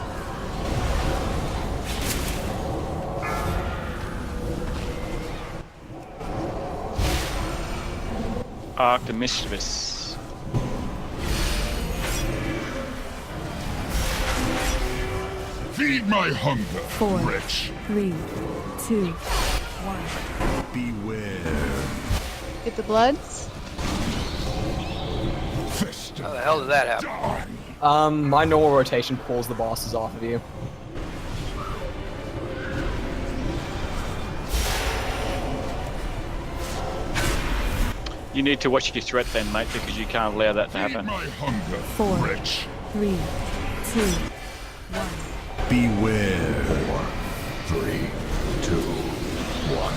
Arc the Mischievous. Feed my hunger, 4, wretch. 3, 2, 1. Beware. Get the bloods. How the hell did that happen? My normal rotation pulls the bosses off of you. You need to watch your threat then, mate, because you can't allow that to happen. 4, 3, 2, 1. Beware. 4, 3, 2, 1.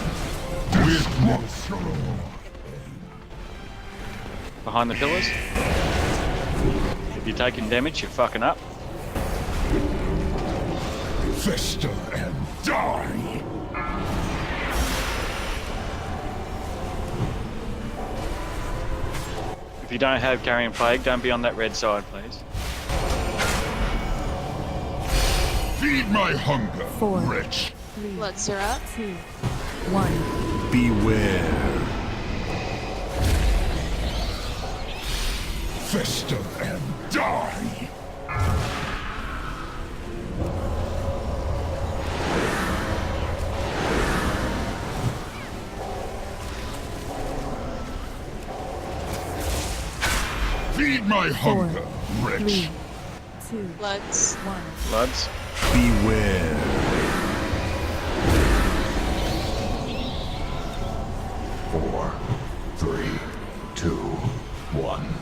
Witness. Behind the pillars. If you're taking damage, you're fucking up. Fester and die. If you don't have Carrion Plague, don't be on that red side, please. Feed my hunger, 4, wretch. 3, Bloods are up. 2, 1. Beware. Fester and die. Feed my 4, hunger, wretch. 3, 2, Bloods. 1. Bloods. Beware. Four, 3, 2, 1.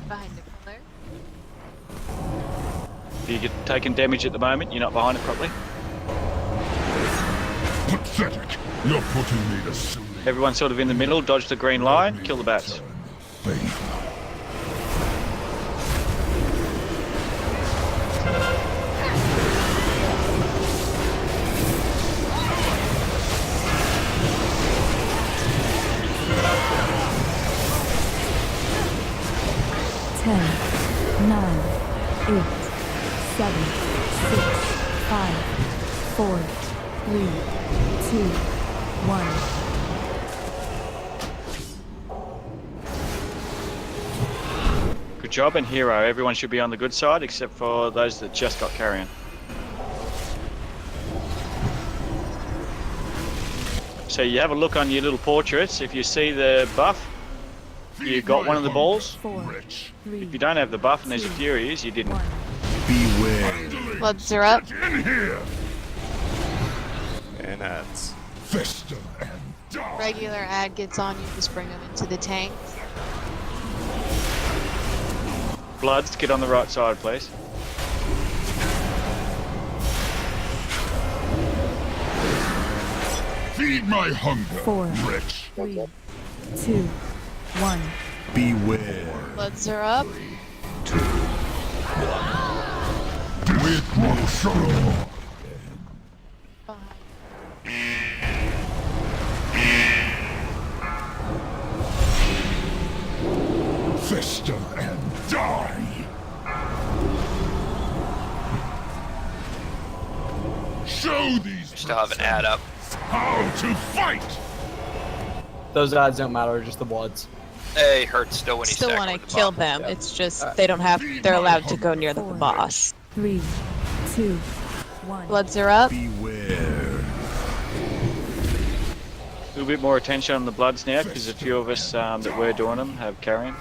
Behind the pillar. If you get taking damage at the moment, you're not behind it properly. Pathetic. You're putting me to sleep. Everyone sort of in the middle, dodge the green line, kill the bats. Ten, 9, 8, 7, 6, 5, 4, 3, 2, 1. job, and hero. Everyone should be on the good side, except for those that just got carrion. So you have a look on your little portraits. If you see the buff, you got one of the balls. 4, 3, If you don't have the buff and there's a Furious, you didn't. Beware. Bloods are up. In here. And ads. Fester and die. Regular ad gets on you, just bring them into the tank. Bloods, get on the right side, please. Feed my hunger, 4, wretch. 3, 2, 1. Beware. Bloods are up. With no sorrow. Fester and die. Show these Still have an ad up. how to fight. Those odds don't matter, just the bloods. Hey, hurts still when he's Still stacking want with to the kill buff. them. It's just they don't have. They're allowed to go near the boss. 3, 2, 1. Bloods are up. Beware. A little bit more attention on the Bloods now, because a few of us that were doing them have carrion.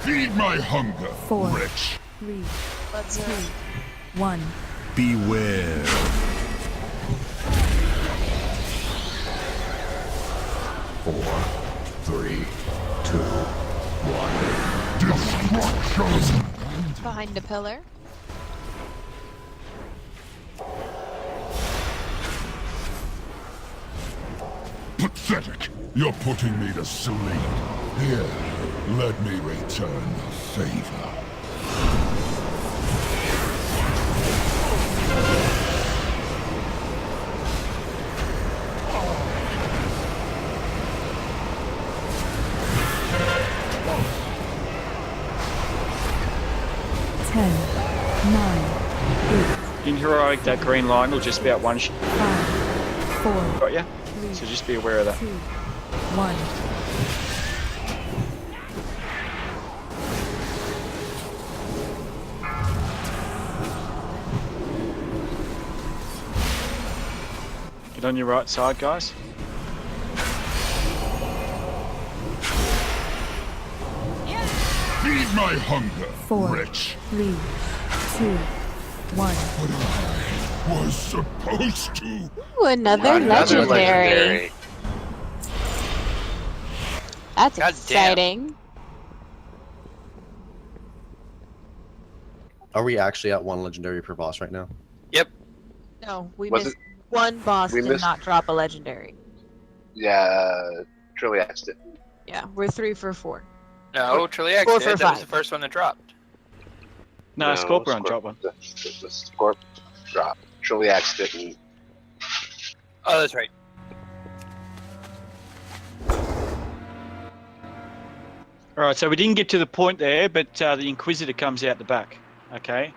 Feed my hunger, 4, wretch. 3, Bloods 2, are up. 1. Beware. Four, 3, 2, 1. Destruction. Behind the pillar. Pathetic. You're putting me to sleep. Here, let me return the favor. Ten, 9, 8, In heroic, that green line will just be out one. 5, 4, Got ya? 3, So just be aware of that. 2, 1. Get on your right side, guys. Feed my hunger, 4, wretch. 3, 2, 1. What I was supposed to. Ooh, another legendary. That's God damn. exciting. Are we actually at one legendary per boss right now? Yep. No, we Was missed one boss we did missed- not drop a legendary. Yeah, Trilliax did. Yeah, we're 3 for 4. No, Trilliax 4 did. for That was 5. the first one that dropped. No, Scorpion dropped one. The Scorp dropped. Trilliax didn't. Oh, that's right. Alright, so we didn't get to the point there, but the Inquisitor comes out the back, okay?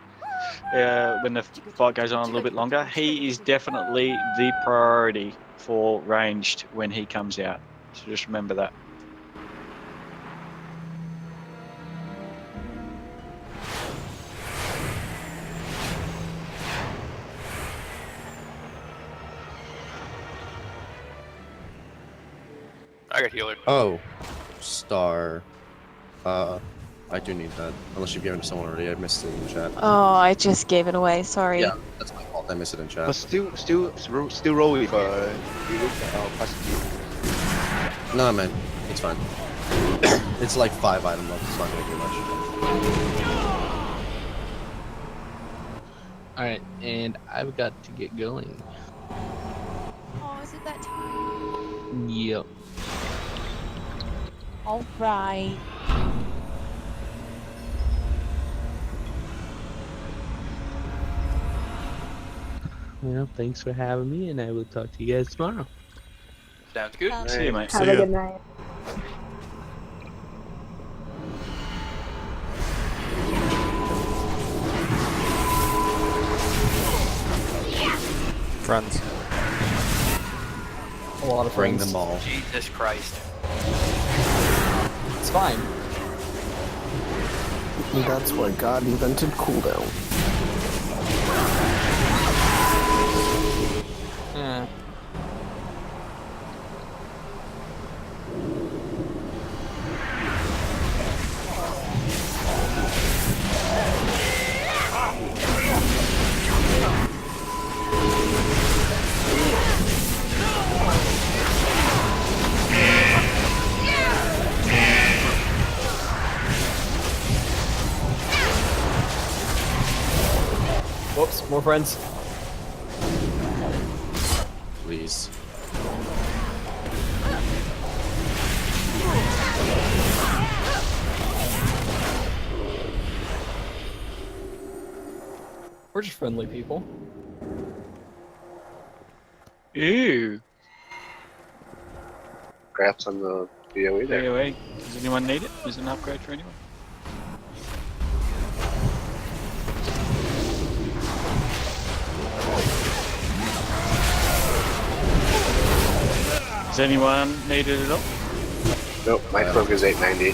When the fight goes on a little bit longer. He is definitely the priority for ranged when he comes out. So just remember that. I got healer. Oh, star. I do need that. Unless you've given it to someone already. I missed it in chat. Oh, I just gave it away. Sorry. Yeah, that's my fault. I missed it in chat. But still roll with No, man. It's fine. It's like 5 item left. It's not gonna do much. Alright, and I've got to get going. Oh, is it that time? Yep. All right. Well, thanks for having me, and I will talk to you guys tomorrow. Sounds good. See you, mate. Have a good night. friends? A lot of Bring friends. them all. Jesus Christ. It's fine. That's why God invented cooldown. Yeah. Whoops, more friends. Please. We're just friendly people. Ew. Congrats on the BOE there. BOE. Does anyone need it? Is it an upgrade for anyone? Does anyone need it at all? Nope, my focus is 890.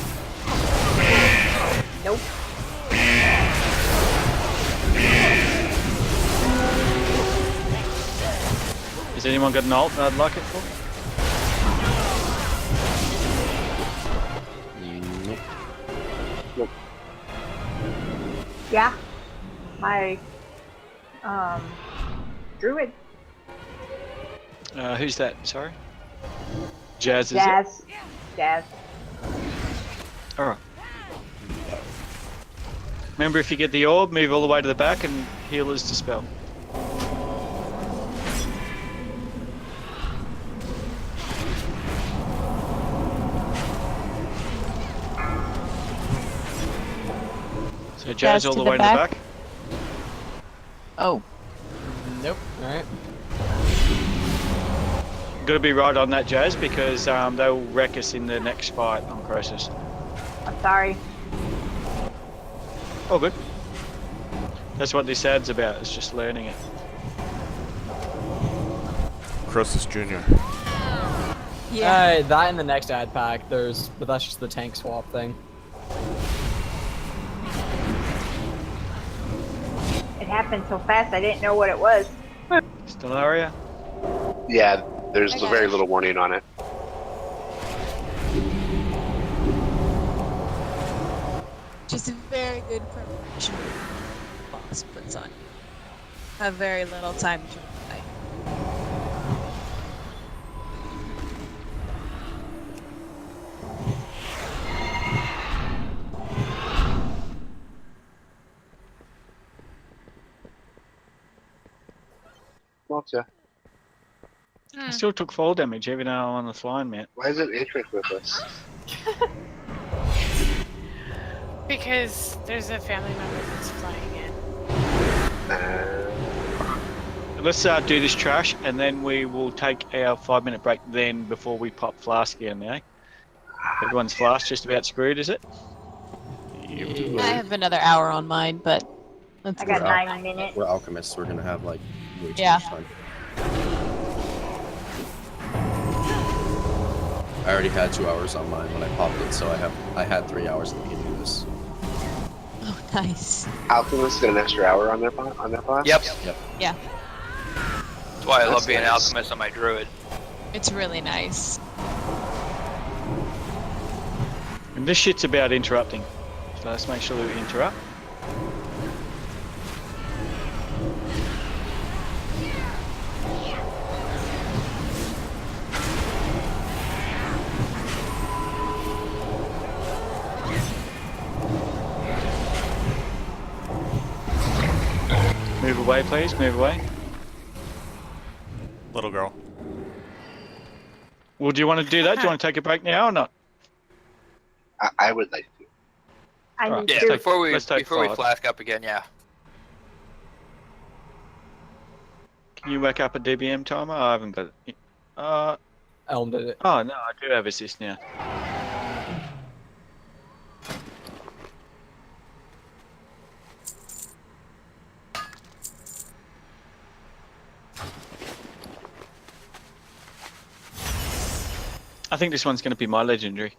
Nope. Has anyone got an alt that I'd like it for? Nope. Yeah. My druid. Who's that? Sorry? Jazz, is it? Jazz. Jazz. Alright. Remember, if you get the orb, move all the way to the back and healers dispel. So Jazz all to the the way back? to the back. Oh. Nope. Alright. Gotta be right on that, Jazz, because they'll wreck us in the next fight on Croesus. I'm sorry. Oh, good. That's what this ad's about, it's just learning it. Croesus Jr. Yeah. That in the next ad pack, but that's just the tank swap thing. It happened so fast I didn't know what it was. Stellaria? Yeah, there's I got very it. little warning on it. Just a very good preparation boss puts on. Have very little time to reply. Gotcha. I still took fall damage even though I'm on the flying mount. Why isn't Atric with us? Because there's a family member that's flying in. Let's do this trash and then we will take our 5-minute break then before we pop flask again, eh? Everyone's flask just about screwed, is it? I have another hour on mine, but let's I got go. 9 minutes. We're alchemists. We're gonna have like way too Yeah. much time. I already had 2 hours on mine when I popped it, so I had 3 hours at the beginning of this. Oh, nice. Alchemists get an extra hour on their class? Yep. Yeah, That's why I That's love being an nice. alchemist on my druid. it's really nice. And this shit's about interrupting. So let's make sure that we interrupt. Move away, please. Move away. Little girl. Well, do you want to do that? Do you want to take a break now or not? I would like to. I Alright, need Yeah, to. before we let's take we 5. flask up again, yeah. Can you whack up a DBM timer? I haven't got it. Elm did it. Oh no, I do have assist now. I think this one's going to be my legendary.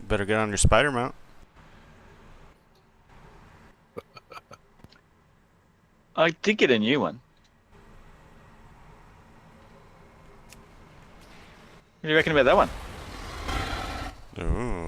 Better get on your spider mount. I did get a new one. What do you reckon about that one? Ooh.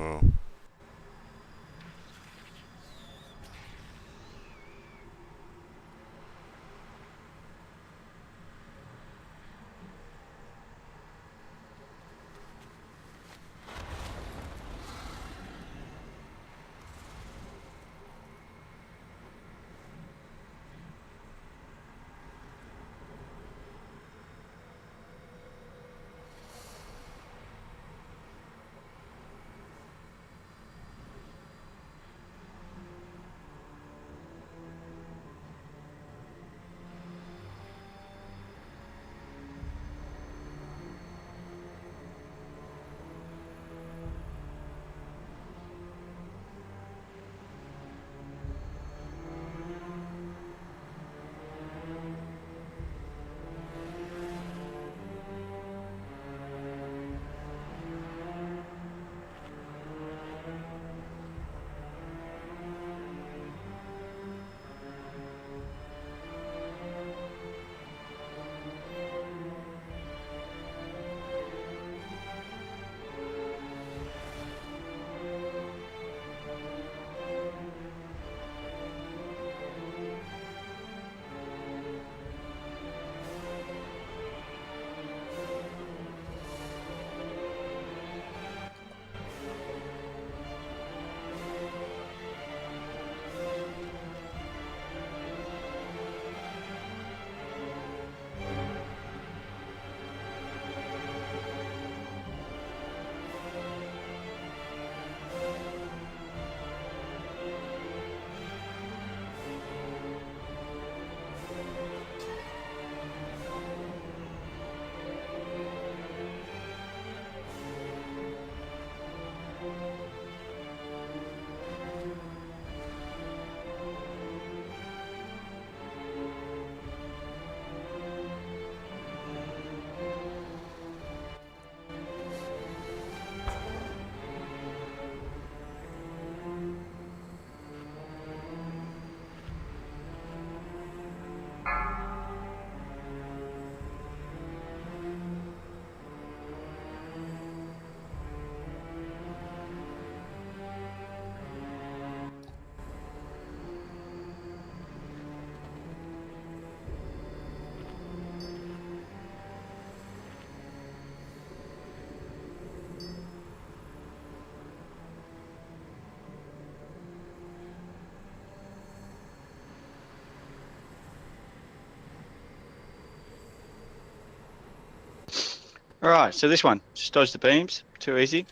Alright, so this one. Just dodge the beams. Too easy.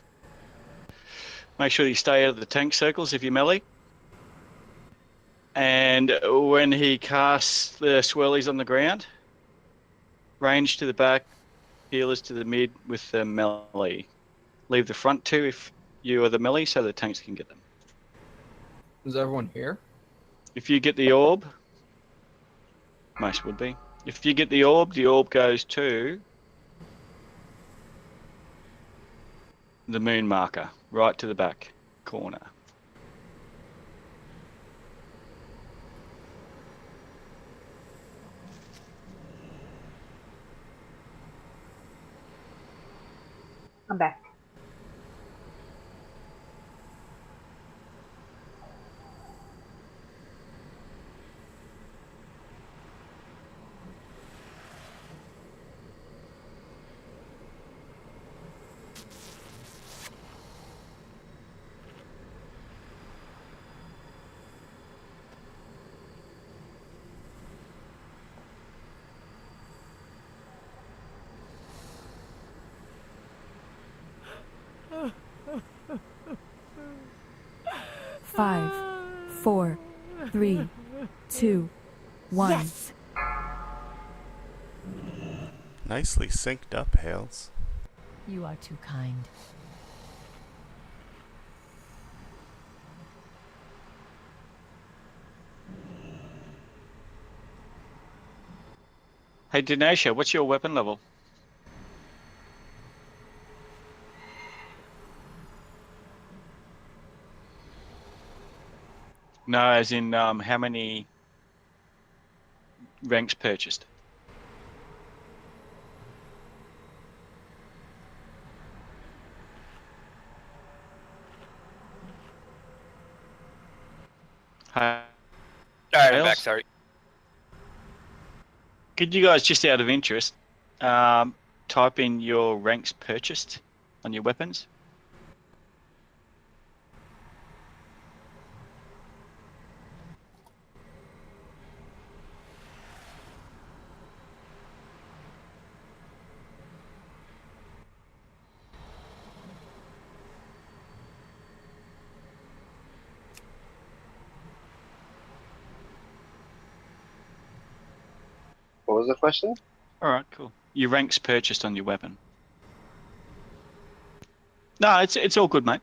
Make sure you stay out of the tank circles if you're melee. And when he casts the swirlies on the ground, range to the back, healers to the mid with the melee. Leave the front two if you are the melee so the tanks can get them. Is everyone here? If you get the orb, most would be. If you get the orb goes to the moon marker, right to the back corner. I'm back. Five, 4, 3, 2, 1. Yes. Nicely synced up, Hales. You are too kind. Hey Dinesha, what's your weapon level? No, as in how many ranks purchased? Alright, I'm back, Hales? sorry. Could you guys, just out of interest, type in your ranks purchased on your weapons? What was the question? All right, cool. Your ranks purchased on your weapon. No, it's all good, mate.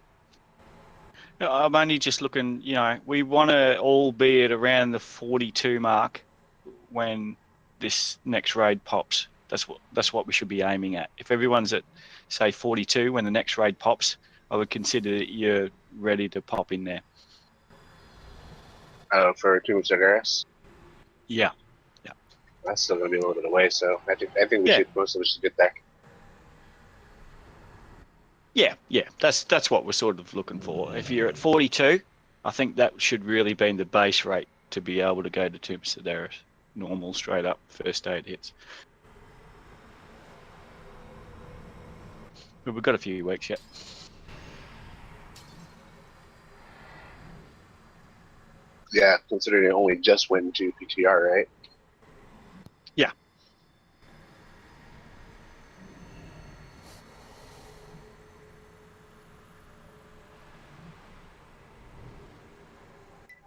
No, I'm only just looking, we want to all be at around the 42 mark when this next raid pops. That's what we should be aiming at. If everyone's at, say, 42 when the next raid pops, I would consider that you're ready to pop in there. For Tomb of Cenarius? Yeah. That's still going to be a little bit away, so I think we should, most of us should get that. Yeah, that's what we're sort of looking for. If you're at 42, I think that should really be the base rate to be able to go to Tomb of Cenarius. Normal, straight up, first aid hits. But we've got a few weeks yet. Yeah, considering it only just went into PTR, right? Yeah.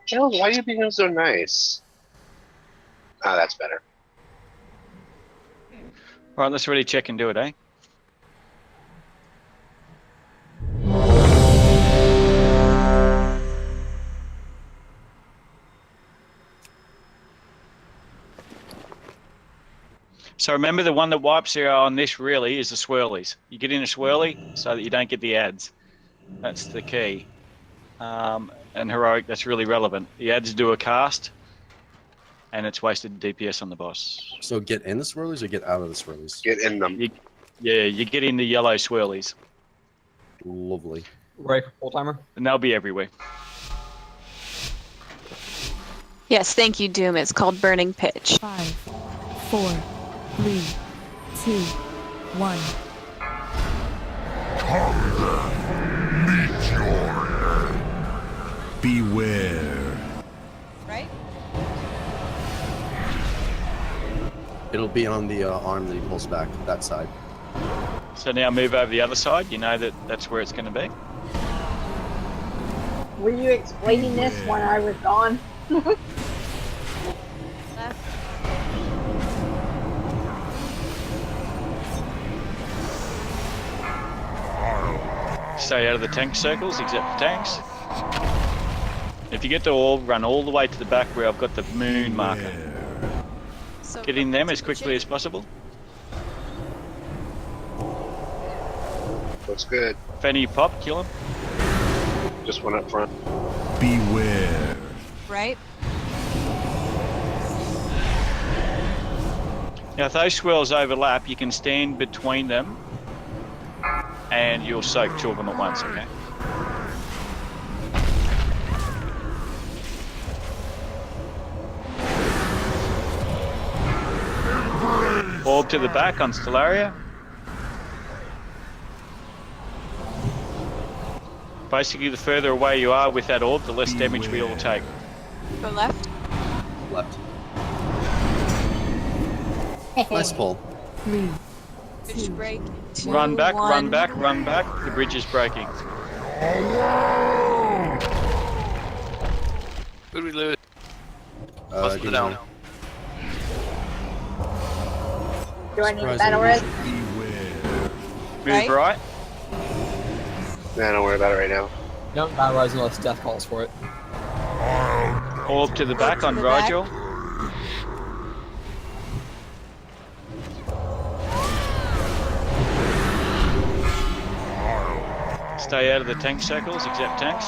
Charles, why are you being so nice? Ah, that's better. All right, let's really check and do it, eh? So remember, the one that wipes you on this really is the swirlies. You get in a swirly so that you don't get the ads. That's the key. And heroic, that's really relevant. The ads do a cast, and it's wasted DPS on the boss. So get in the swirlies or get out of the swirlies? Get in them. You get in the yellow swirlies. Lovely. Ready for full timer? And they'll be everywhere. Yes, thank you, Doom. It's called Burning Pitch. 5, 4, 3, 2, 1. Meet your end. Beware. Right? It'll be on the arm that he pulls back, that side. So now move over the other side. You know that's where it's going to be. Were you explaining this when I was gone? Stay out of the tank circles, except for tanks. If you get to orb, run all the way to the back where I've got the moon marker. So Get in them as quickly as possible. Looks good. If any pop, kill them. Just one up front. Beware. Right? Now, if those swirls overlap, you can stand between them and you'll soak two of them at once, okay? Orb to the back on Stellaria. Basically, the further away you are with that orb, the less damage we all take. Go left. Left. Nice pull. 3, Bridge break. 2, Run back, 1. run back, run back. The bridge is breaking. Who did we lose? Most of the give down. me- Do I need a Surprisingly. battle res? Move right. Nah, don't worry about it right now. Don't battle rise unless death calls for it. Orb to the back on the back. Rigel. Stay out of the tank circles, except tanks.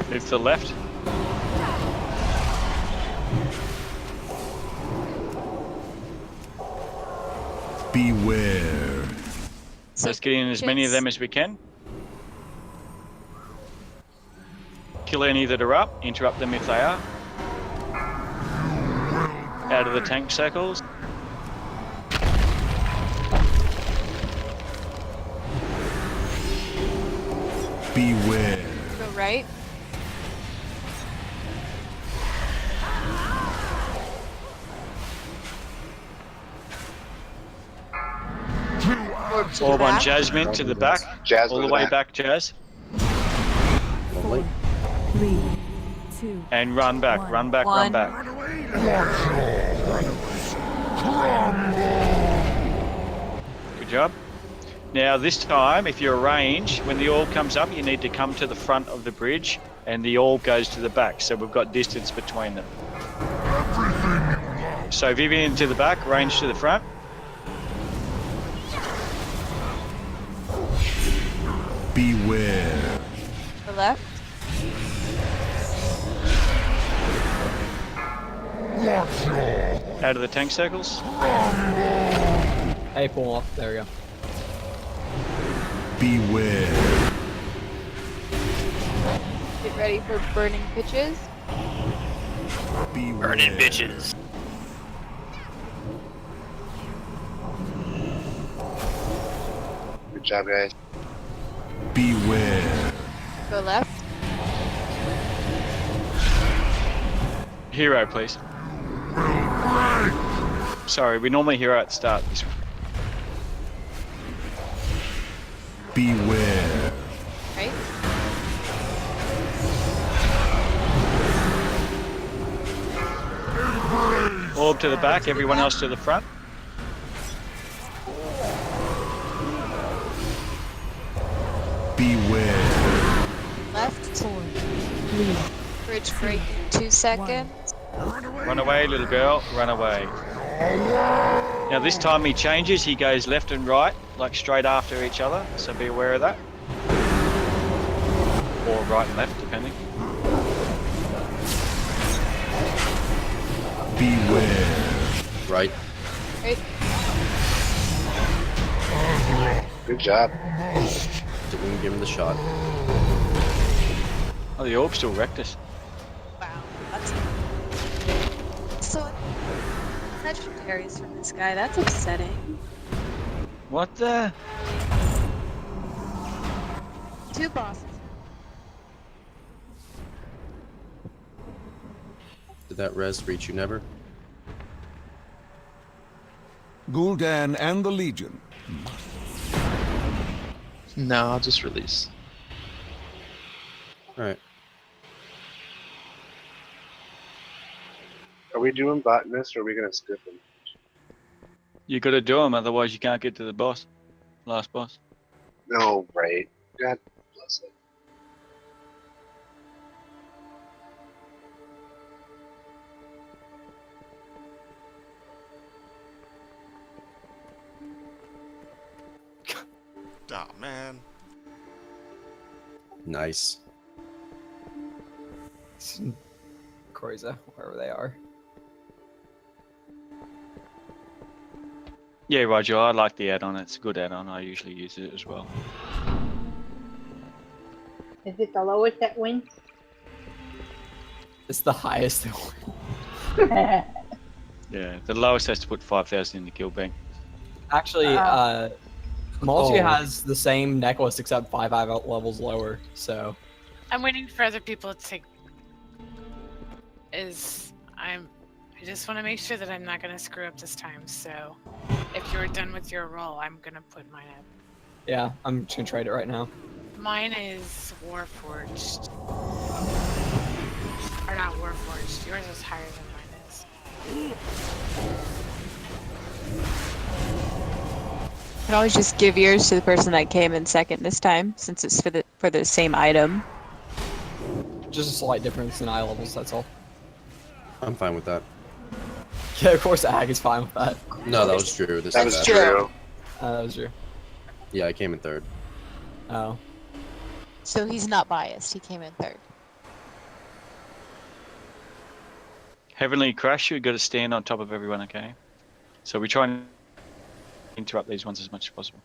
Move to the left. Beware. Let's get in as many of them as we can. Kill any that are up, interrupt them if they are. Out of the tank circles. Beware. Go right. Orb on Jasmine to the back. Jazz All to the the way back. back, Jazz. 4, 3, 2. And run back, run back, run back. Good job. Now this time, if you're range, when the orb comes up, you need to come to the front of the bridge and the orb goes to the back. So we've got distance between them. So Vivian to the back, range to the front. Beware. The left. Out of the tank circles. Hey, pull off. There we go. Beware. Get ready for burning pitches. Beware. Burning bitches. Good job, guys. Beware. Go left. Hero, please. Sorry, we normally hero at the start. This one. Beware. Right. Orb to the back, everyone else to the front. Beware. Left. 4, 3. Bridge break in 2 seconds. Run away, little girl, run away. Now this time he changes, he goes left and right, like straight after each other, so be aware of that. Or right and left, depending. Beware. Right. Right. Good job. Didn't give him the shot. Oh, the orb still wrecked us. Wow. That's so legendaries from this guy. That's upsetting. What the? 2 bosses. Did that res reach you never? Gul'dan and the Legion. No, I'll just release. Alright. Are we doing botanist or are we gonna skip them? You gotta do them, otherwise you can't get to the boss. Last boss. No, right. God bless it. Oh, man. Nice. Croiza, wherever they are. Yeah, Roger, I like the add-on. It's a good add-on. I usually use it as well. Is it the lowest that wins? It's the highest. Yeah, the lowest has to put 5,000 in the kill bank. Actually, Malty has the same necklace except 5 levels lower, so... I'm waiting for other people to take. I just want to make sure that I'm not going to screw up this time. So, if you're done with your roll, I'm going to put mine up. Yeah, I'm just gonna trade it right now. Mine is Warforged. Or not Warforged. Yours is higher than mine is. You can always just give yours to the person that came in second this time, since it's for the same item. Just a slight difference in eye levels, that's all. I'm fine with that. Yeah, of course Ag is fine with that. No, that was true. That was true. That was true. Yeah, I came in third. Oh. So he's not biased. He came in third. Heavenly Crash, you've got to stand on top of everyone, okay? So we try and interrupt these ones as much as possible.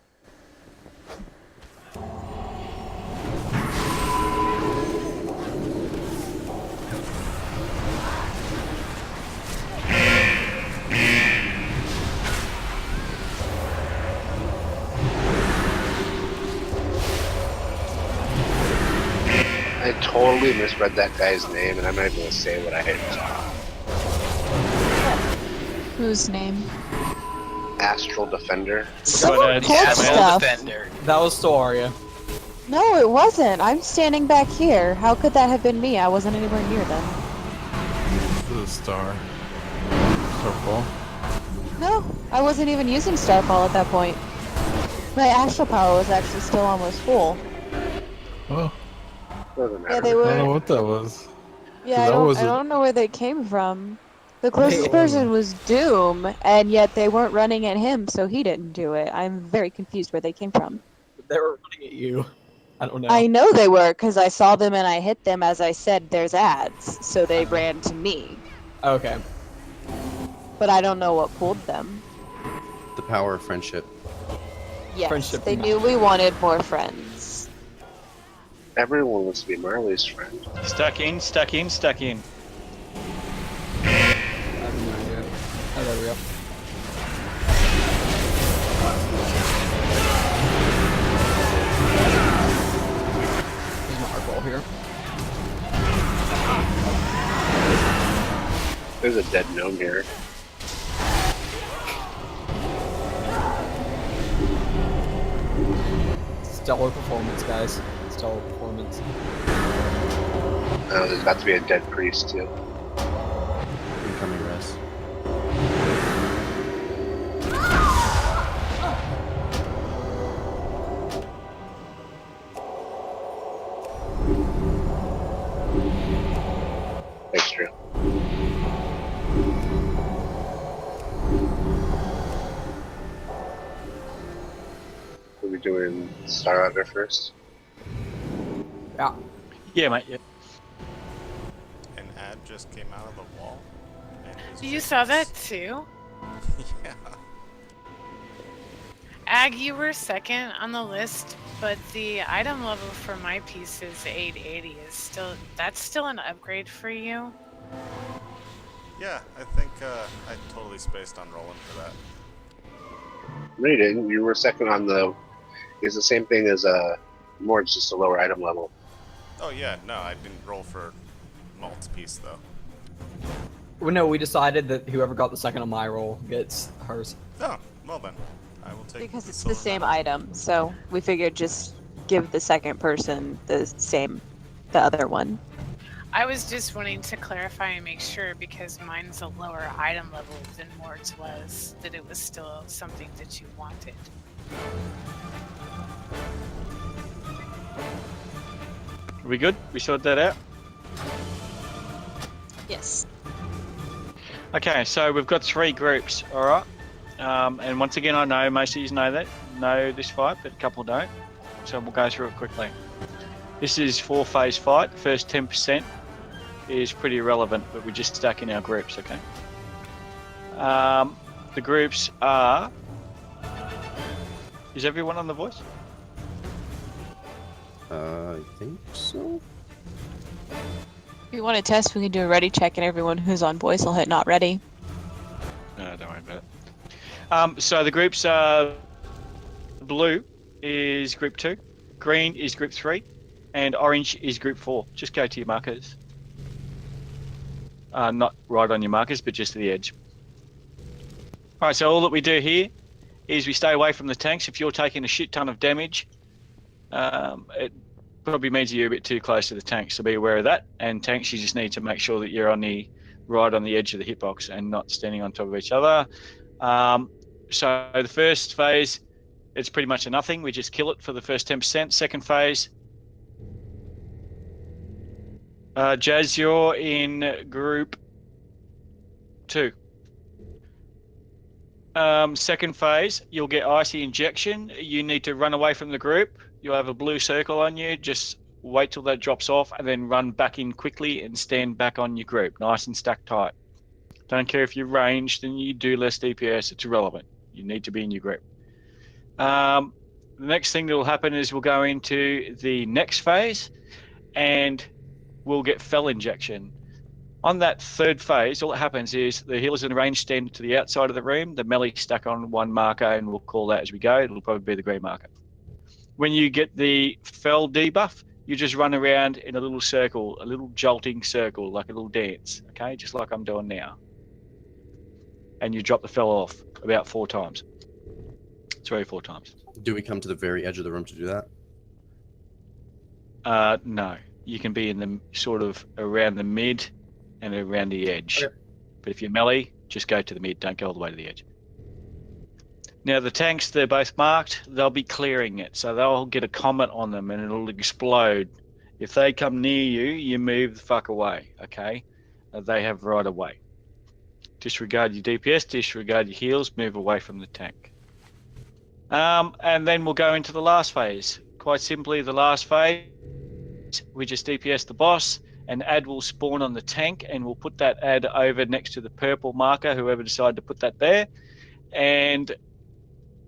I totally misread that guy's name, and I'm not even going to say what I saw. Whose name? Astral Defender. Someone pulled stuff. Defender. That was Storia. No, it wasn't. I'm standing back here. How could that have been me? I wasn't anywhere near them. The star. Starfall. No, I wasn't even using Starfall at that point. My astral power was actually still almost full. Oh. Yeah, they I were. don't know what that was. Yeah, I don't know where they came from. The closest person was Doom, and yet they weren't running at him, so he didn't do it. I'm very confused where they came from. They were running at you. I don't know. I know they were, because I saw them and I hit them as I said there's ads, so they ran to me. Okay. But I don't know what pulled them. The power of friendship. Yes, Friendship they and knew we wanted more friends. Everyone wants to be Marley's friend. Stuck in, stuck in, stuck in. I have no idea. Oh, there we go. There's my eyeball here. There's a dead gnome here. Stellar performance, guys. Stellar performance. There's about to be a dead priest too. Incoming rest. Thanks, Drew. Are we doing Star Hunter first? Yeah. Yeah, mate, yeah. An ad just came out of the wall. And it was You just- saw that too? Yeah. Ag, you were second on the list, but the item level for my piece is 880. That's still an upgrade for you? Yeah, I think I totally spaced on rolling for that. No, you didn't. You were second on the. It's the same thing as more. It's just a lower item level. Oh yeah, no, I didn't roll for Malt's piece though. Well, no, we decided that whoever got the second on my roll gets hers. Oh, well then, I will take. Because it's silver the same medal. item, so we figured just give the second person the other one. I was just wanting to clarify and make sure because mine's a lower item level than Mord's was, that it was still something that you wanted. Are we good? We sorted that out? Yes. Okay, so we've got 3 groups, alright? And once again, I know most of you know this fight, but a couple don't. So we'll go through it quickly. This is 4-phase fight. The first 10% is pretty irrelevant, but we're just stuck in our groups, okay? The groups are... Is everyone on the voice? I think so. If you want to test, we can do a ready check, and everyone who's on voice will hit not ready. No, don't worry about it. So the groups are... Blue is group 2, green is group 3, and orange is group 4. Just go to your markers. Not right on your markers, but just to the edge. Alright, so all that we do here is we stay away from the tanks. If you're taking a shit ton of damage, it probably means you're a bit too close to the tanks, so be aware of that. And tanks, you just need to make sure that you're right on the edge of the hitbox and not standing on top of each other. So the first phase, it's pretty much a nothing. We just kill it for the first 10%. Second phase, Jazz, you're in group 2. Second phase, you'll get icy injection. You need to run away from the group. You'll have a blue circle on you. Just wait till that drops off and then run back in quickly and stand back on your group. Nice and stacked tight. Don't care if you're ranged and you do less DPS. It's irrelevant. You need to be in your group. The next thing that will happen is we'll go into the next phase, and we'll get fel injection. On that third phase, all that happens is the healers in range stand to the outside of the room. The melee stuck on one marker, and we'll call that as we go. It'll probably be the green marker. When you get the fel debuff, you just run around in a little circle, a little jolting circle, like a little dance, okay? Just like I'm doing now. And you drop the fel off about 4 times. 3 or 4 times. Do we come to the very edge of the room to do that? No. You can be in the sort of around the mid and around the edge. Okay. But if you're melee, just go to the mid. Don't go all the way to the edge. Now, the tanks, they're both marked. They'll be clearing it. So they'll get a comet on them and it'll explode. If they come near you, you move the fuck away, okay? They have right away. Disregard your DPS, disregard your heals, move away from the tank. And then we'll go into the last phase. Quite simply, the last phase, we just DPS the boss. An ad will spawn on the tank, and we'll put that ad over next to the purple marker, whoever decided to put that there. And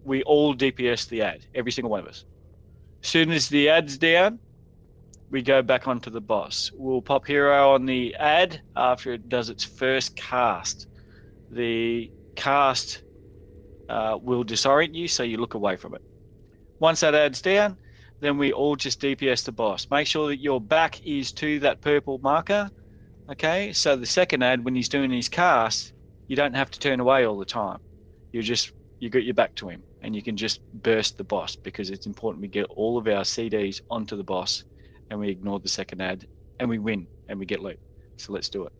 we all DPS the ad, every single one of us. As soon as the ad's down, we go back onto the boss. We'll pop hero on the ad after it does its first cast. The cast will disorient you, so you look away from it. Once that ad's down, then we all just DPS the boss. Make sure that your back is to that purple marker, okay? So the second ad, when he's doing his cast, you don't have to turn away all the time. You got your back to him, and you can just burst the boss, because it's important we get all of our CDs onto the boss, and we ignore the second ad, and we win, and we get loot. So let's do it.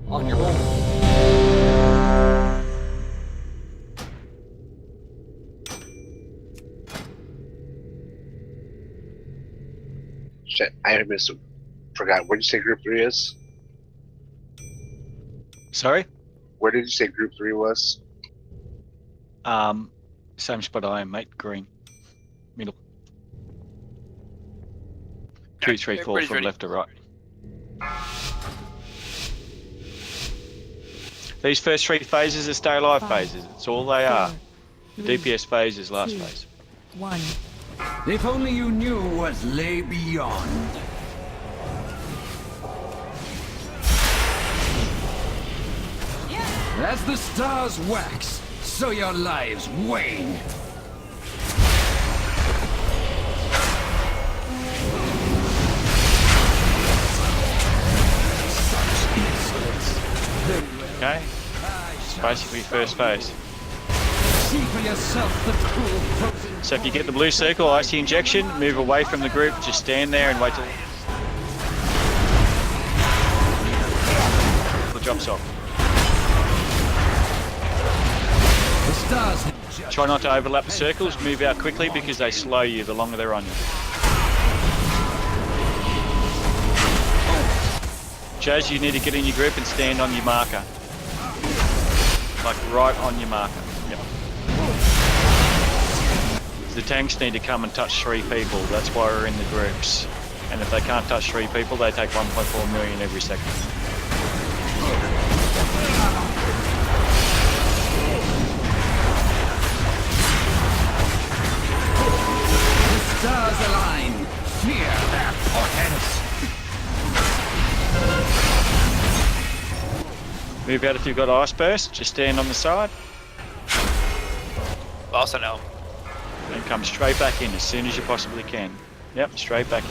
On your roll. Shit, I forgot. Where did you say group 3 is? Sorry? Where did you say group 3 was? Same spot I am, mate. Green. Middle. 2, 3, 4 Everybody's from ready. left to right. These first 3 phases are stay alive phases. It's all they are. The DPS phase is last phase. 1. If only you knew what lay beyond. As the stars wax, so your lives wane. Okay? It's basically first phase. See for yourself the cruel frozen. So if you get the blue circle, icy injection, move away from the group, just stand there and wait till it drops off. The stars. Try not to overlap the circles, move out quickly because they slow you the longer they're on you. Jazz, you need to get in your group and stand on your marker. Like right on your marker. Yep. The tanks need to come and touch 3 people. That's why we're in the groups. And if they can't touch 3 people, they take 1.4 million every second. The stars align. Fear their portents. Move out if you've got ice burst. Just stand on the side. Also no. And come straight back in as soon as you possibly can. Yep, straight back in.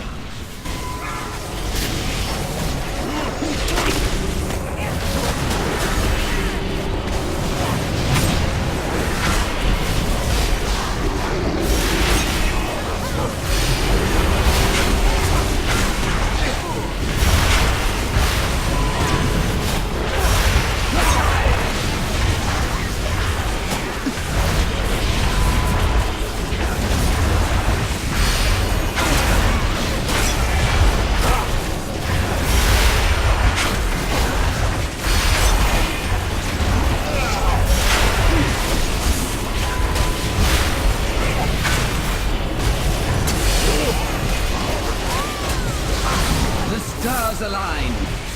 stars align.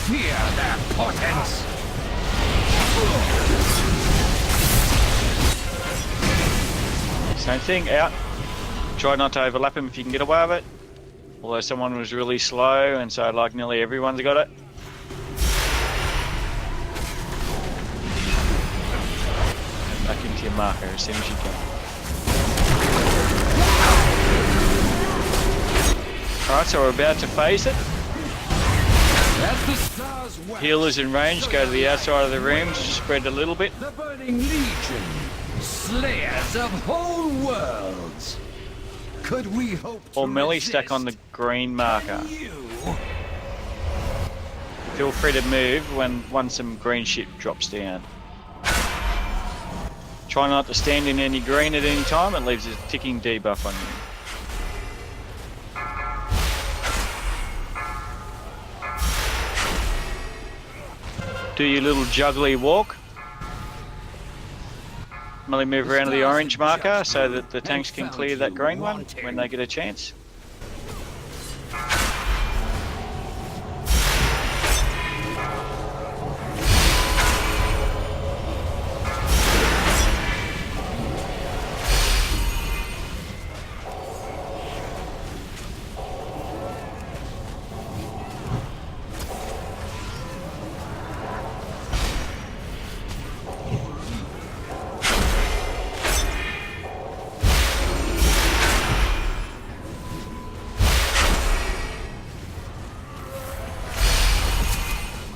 Fear their portents. Same thing, out. Try not to overlap him if you can get away with it. Although someone was really slow, and so like nearly everyone's got it. And back into your marker as soon as you can. Alright, so we're about to phase it. Healers in range, go to the outside of the room, just spread a little bit. The Burning Legion, slayers of whole worlds. Could we hope Or melee stack on the green marker. Feel free to move when some green shit drops down. Try not to stand in any green at any time, it leaves a ticking debuff on you. Do your little juggly walk. Melee move around to the orange marker so that the tanks can clear that green one when they get a chance.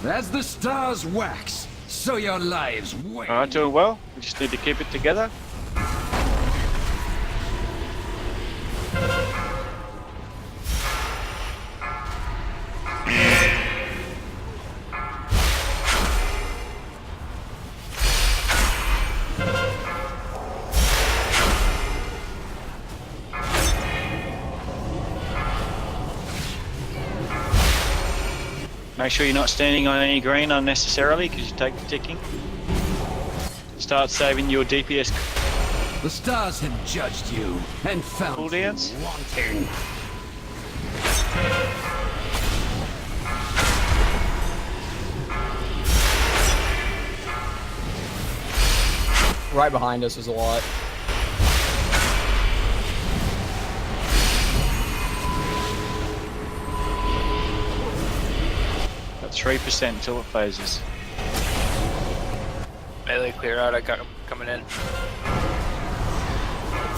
As the stars wax, so your lives wane. Alright, doing well. We just need to keep it together. Make sure you're not standing on any green unnecessarily because you take the ticking. Start saving your DPS. The stars have judged you and found cooldowns. you wanting. Right behind us is a lot. Got 3% until it phases. Melee clear out, I got him coming in.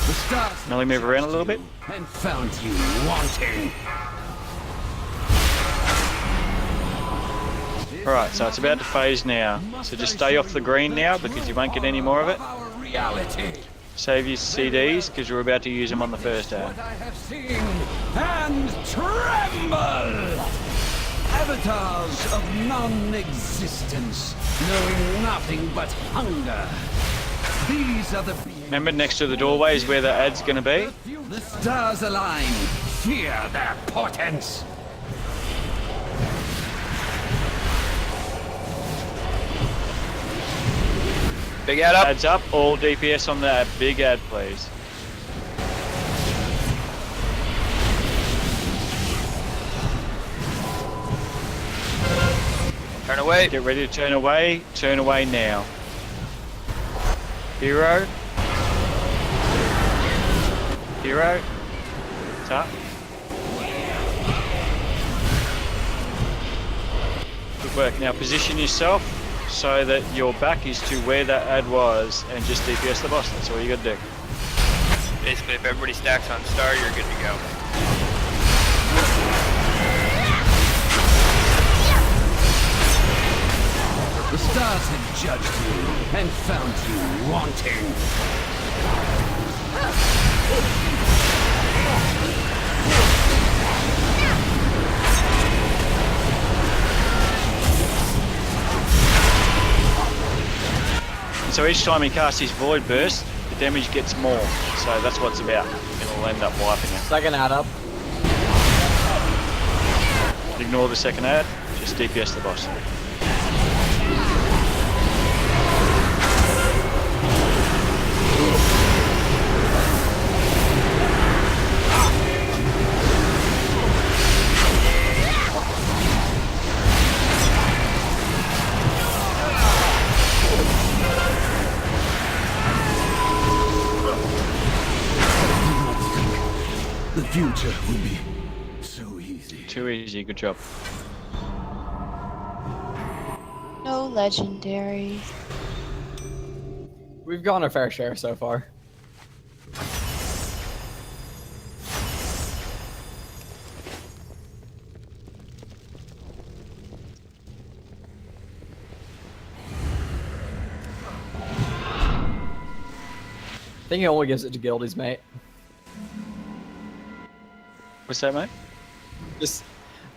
The stars Melee move around a little bit. and found you wanting. Alright, so it's about to phase now. So just stay off the green now because you won't get any more of it. Reality. Save your CDs because you're about to use them on the first ad. I have seen and tremble. Avatars of non-existence, knowing nothing but hunger. These are the beings. Remember, next to the doorway is where the ad's going to be. The stars align. Fear their portents. Big ad up. Ad's up. All DPS on the big ad, please. Turn away. Get ready to turn away. Turn away now. Hero. Hero. It's up. Good work. Now position yourself so that your back is to where that ad was and just DPS the boss. That's all you got to do. Basically, if everybody stacks on star, you're good to go. The stars have judged you and found you wanting. And so each time he casts his Void Burst, the damage gets more. So that's what it's about. It'll end up wiping it. Second ad up. Ignore the second ad, just DPS the boss. would be so easy. Too easy. Good job. No legendary. We've gone our fair share so far. I think he only gives it to guildies, mate. What's that, mate?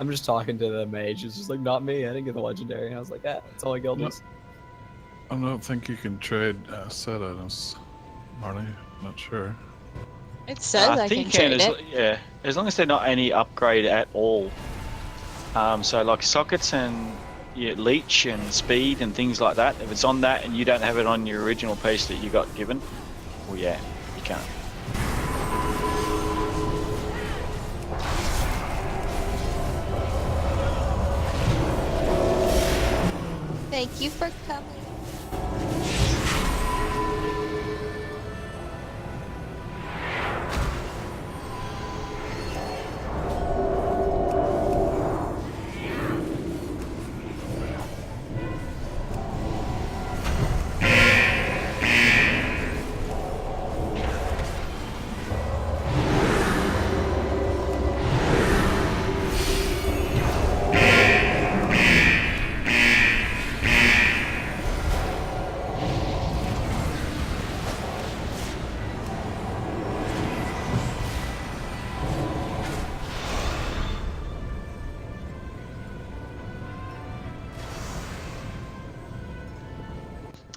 I'm just talking to the mage. It's just like, not me. I didn't get the legendary. And I was like, yeah, it's only guildies. I don't think you can trade set items, Marty. Not sure. It says I think can trade as, it. Yeah, as long as they're not any upgrade at all. So like sockets and leech and speed and things like that. If it's on that and you don't have it on your original piece that you got given, well, yeah, you can't. Thank you for coming.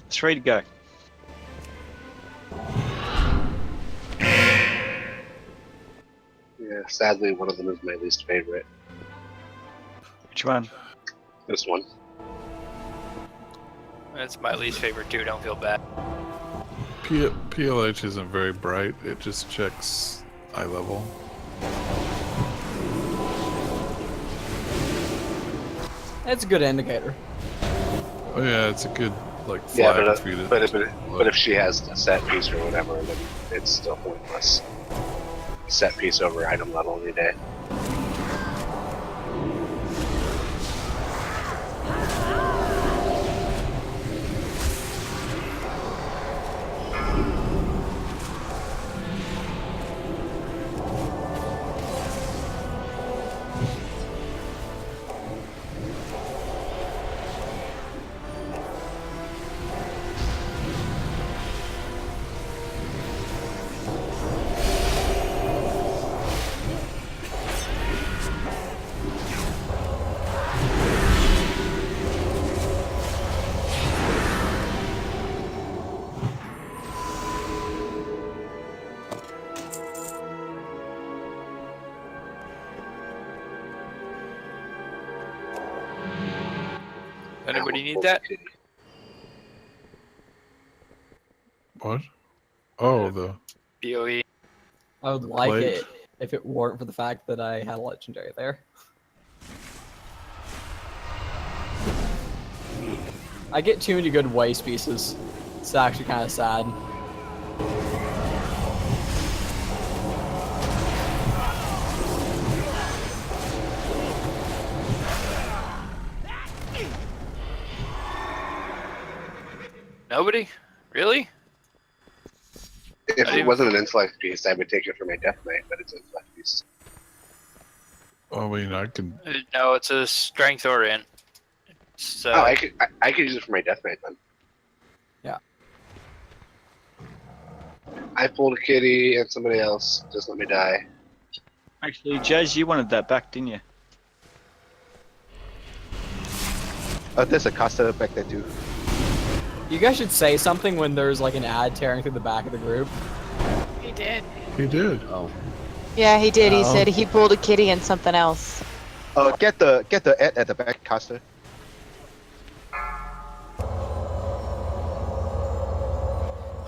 It's ready to go. Yeah, sadly, one of them is my least favorite. Which one? This one. That's my least favorite too. Don't feel bad. PLH isn't very bright. It just checks eye level. It's a good indicator. Oh yeah, it's a good flag for you to. But if she has a set piece or whatever, then it's still pointless. Set piece over item level any day. Anybody need that? What? Oh, the BOE. I would like Plate. it if it weren't for the fact that I had a legendary there. I get too many good waste pieces. It's actually kind of sad. Nobody? Really? If it wasn't an intellect piece, I would take it for my death knight, but it's an intellect piece. I mean, I can. No, it's a strength or int. So Oh, I could use it for my death knight then. Yeah. I pulled a kitty and somebody else just let me die. Actually, Jazz, you wanted that back, didn't you? Oh, there's a caster back there too. You guys should say something when there's like an ad tearing through the back of the group. He did. He did. Oh. Yeah, he did. He Oh. said he pulled a kitty and something else. Oh, get the ad at the back, caster.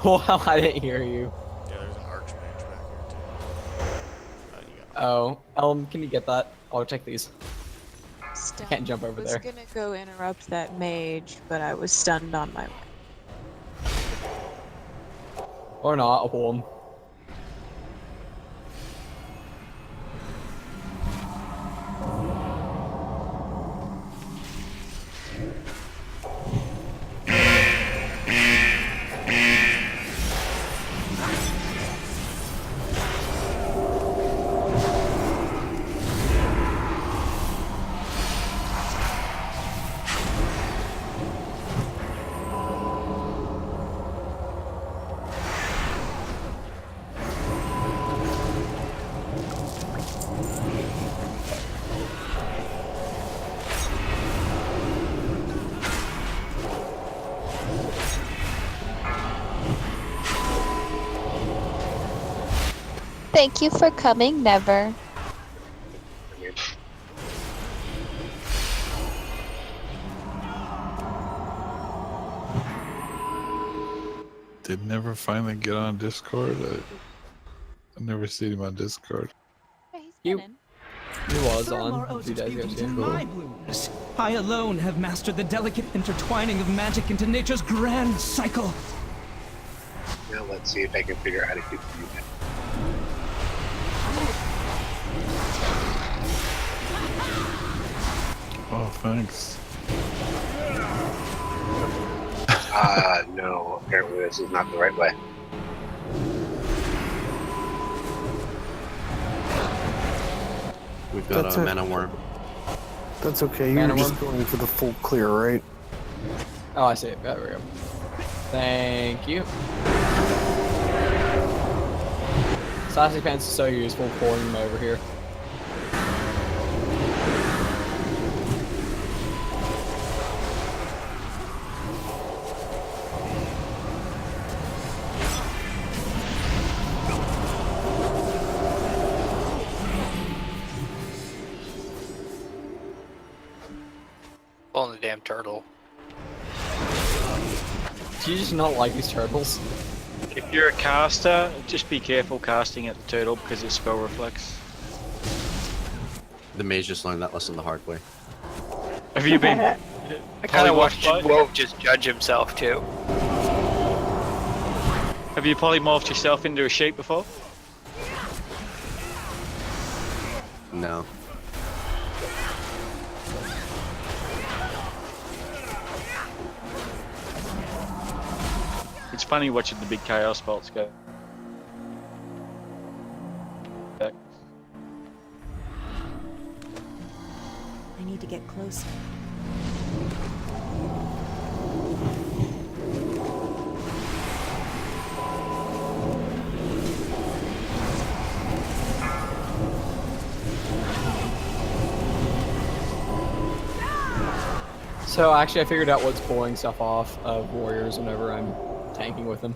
Wow, I didn't hear you. Yeah, there's an archmage back here too. Oh, Elm, can you get that? I'll check these. Stunned. Can't jump over I was there. gonna go interrupt that mage, but I was stunned on my way. Or not, I'll pull him. Thank you for coming, never. Did never finally get on Discord. I never seen him on Discord. He was on a few days ago too. My blooms. I alone have mastered the delicate intertwining of magic into nature's grand cycle. Now let's see if I can figure out how to keep the unit. Oh, thanks. No. Apparently this is not the right way. We've got That's a it. mana worm. That's okay. You Mana were just worm? going for the full clear, right? Oh, I see it. There we go. Thank you. Sassy Pants is so useful pulling them over here. Pulling the damn turtle. Do you just not like these turtles? If you're a caster, just be careful casting at the turtle because it spell reflects. The mage just learned that lesson the hard way. Have you been? I kind of watched polymorphed? Wove just judge himself too. Have you polymorphed yourself into a sheep before? No. It's funny watching the big chaos bolts go. I need to get closer. So actually, I figured out what's pulling stuff off of warriors whenever I'm tanking with them.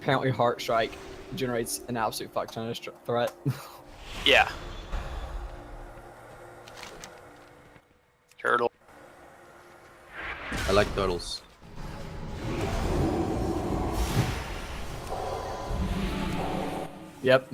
Apparently, Heart Strike generates an absolute fuck ton of threat. Yeah. Turtle. I like turtles. Yep.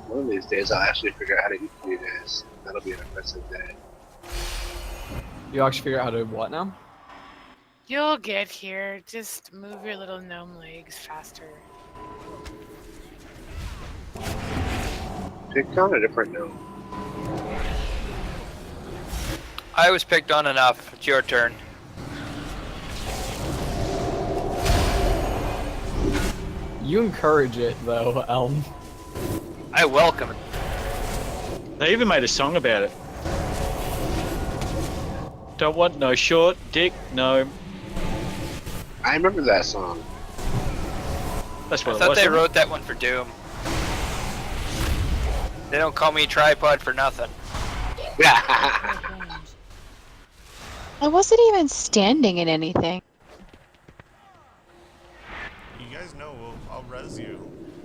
One of these days I'll actually figure out how to eat you guys. That'll be an impressive day. You actually figure out how to what now? You'll get here. Just move your little gnome legs faster. Pick on a different note. I was picked on enough. It's your turn. You encourage it though, Elm. I welcome it. They even made a song about it. Don't want no short dick, no. I remember that song. That's I what it thought was. they wasn't it? wrote that one for Doom. They don't call me tripod for nothing. I wasn't even standing in anything. You guys know I'll res you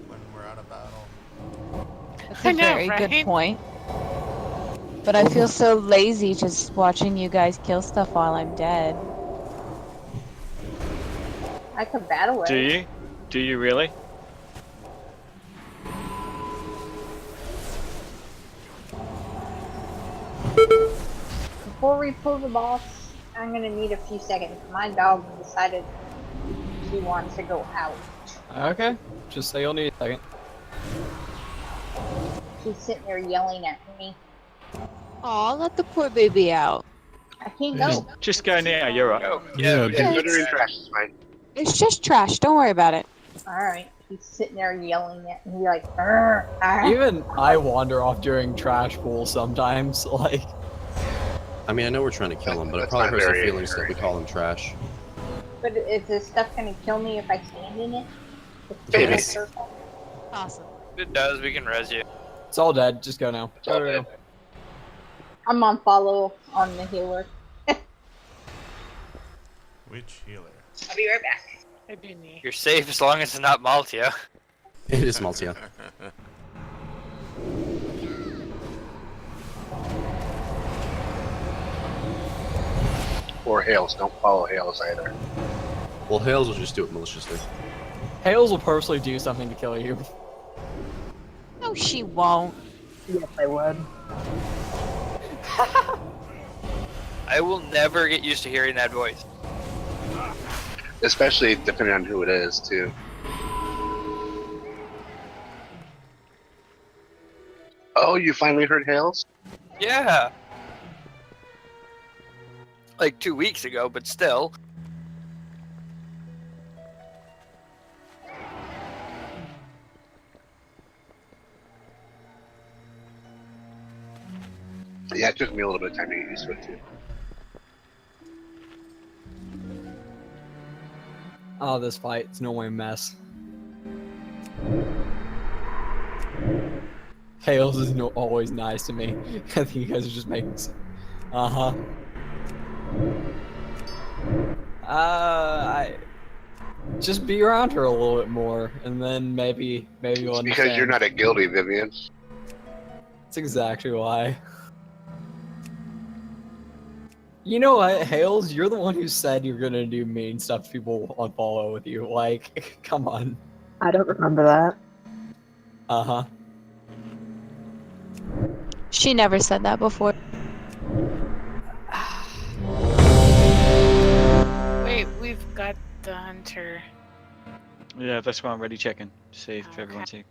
when we're out of battle. That's a very right? good point. But I feel so lazy just watching you guys kill stuff while I'm dead. I could battle it. Do you? Do you really? Before we pull the boss, I'm gonna need a few seconds. My dog decided she wants to go out. Okay. Just say you'll need a second. She's sitting there yelling at me. Aw, let the poor baby out. I can't go. Just go now, you're right. Yeah, Yeah, put her in trash, it's fine. It's just trash, don't worry about it. Alright. She's sitting there yelling at me like, "Arr, arr." Even I wander off during trash pools sometimes. Like, I mean, I know we're trying to kill him, but it That's probably not hurts their very feelings that we call him trash. But is this stuff gonna kill me if I stand in it? Maybe. Awesome. It does. We can res you. It's all dead. Just go now. It's all Go, go, dead. go. I'm on follow on the healer. Which healer? I'll be right back. It'd be me. You're safe as long as it's not Maltia. It is Maltia. Or Hales. Don't follow Hales either. Well, Hales will just do it maliciously. Hales will purposely do something to kill you. No, she won't. Yes, I would. I will never get used to hearing that voice. Especially depending on who it is, too. Oh, you finally heard Hales? Yeah. Like 2 weeks ago, but still. Yeah, it took me a little bit of time to get used to it, too. Oh, this fight. It's no way a mess. Hales is always nice to me. I think you guys are just making some... Uh-huh. I... Just be around her a little bit more, and then maybe you'll understand. Because you're not a guilty, Vivian. That's exactly why. You know what, Hales? You're the one who said you're gonna do mean stuff. People unfollow with you. Like, come on. I don't remember that. Uh-huh. She never said that before. Wait, we've got the hunter. Yeah, that's why I'm ready checking to see if everyone's here.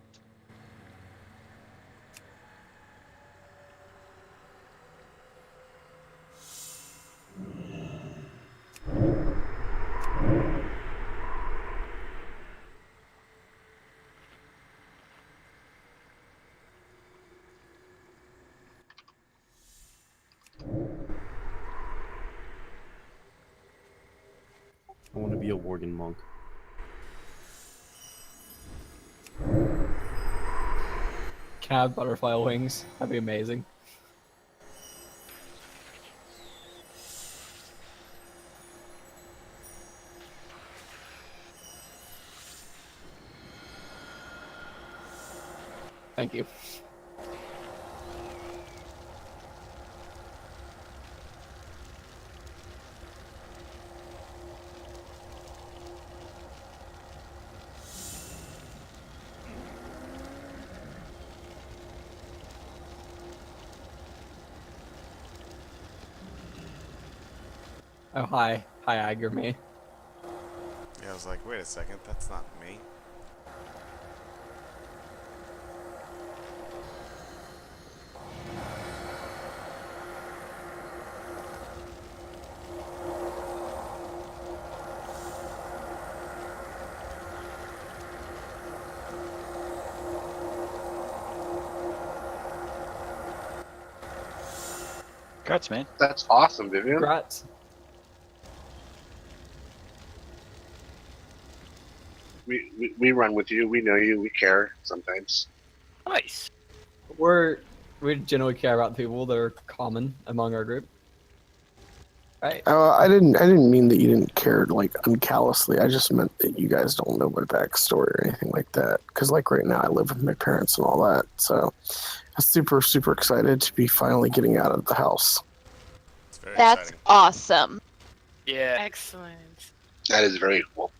I want to be a Worgen monk. Can I have butterfly wings? That'd be amazing. Thank you. Oh, hi. Hi, Iger me. Yeah, I was like, wait a second, that's not me. Congrats, man. That's awesome, Vivian. Congrats. We run with you. We know you. We care sometimes. Nice. We generally care about people that are common among our group. Right. I didn't mean that you didn't care like uncallously. I just meant that you guys don't know my backstory or anything like that. Because like right now I live with my parents and all that. So I'm super excited to be finally getting out of the house. That's awesome. Yeah. Excellent. That is very cool.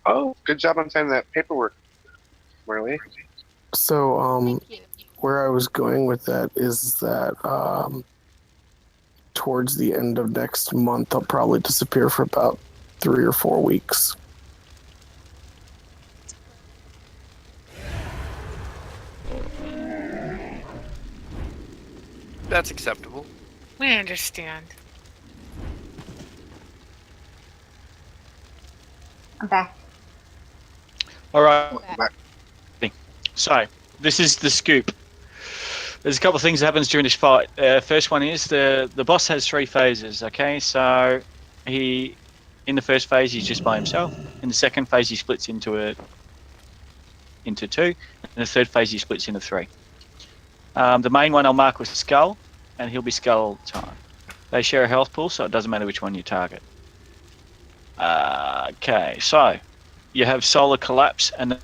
Oh, good job on signing that paperwork, Marley. So where I was going with that is that towards the end of next month I'll probably disappear for about 3 or 4 weeks. That's acceptable. We understand. I'm back. All right. So this is the scoop. There's a couple of things that happens during this fight. First one is the boss has 3 phases. Okay, so he In the first phase, he's just by himself. In the second phase, he splits into two. In the third phase, he splits into three. The main one I'll mark with Skull, and he'll be Skull time. They share a health pool, so it doesn't matter which one you target. Okay, so you have Solar Collapse, and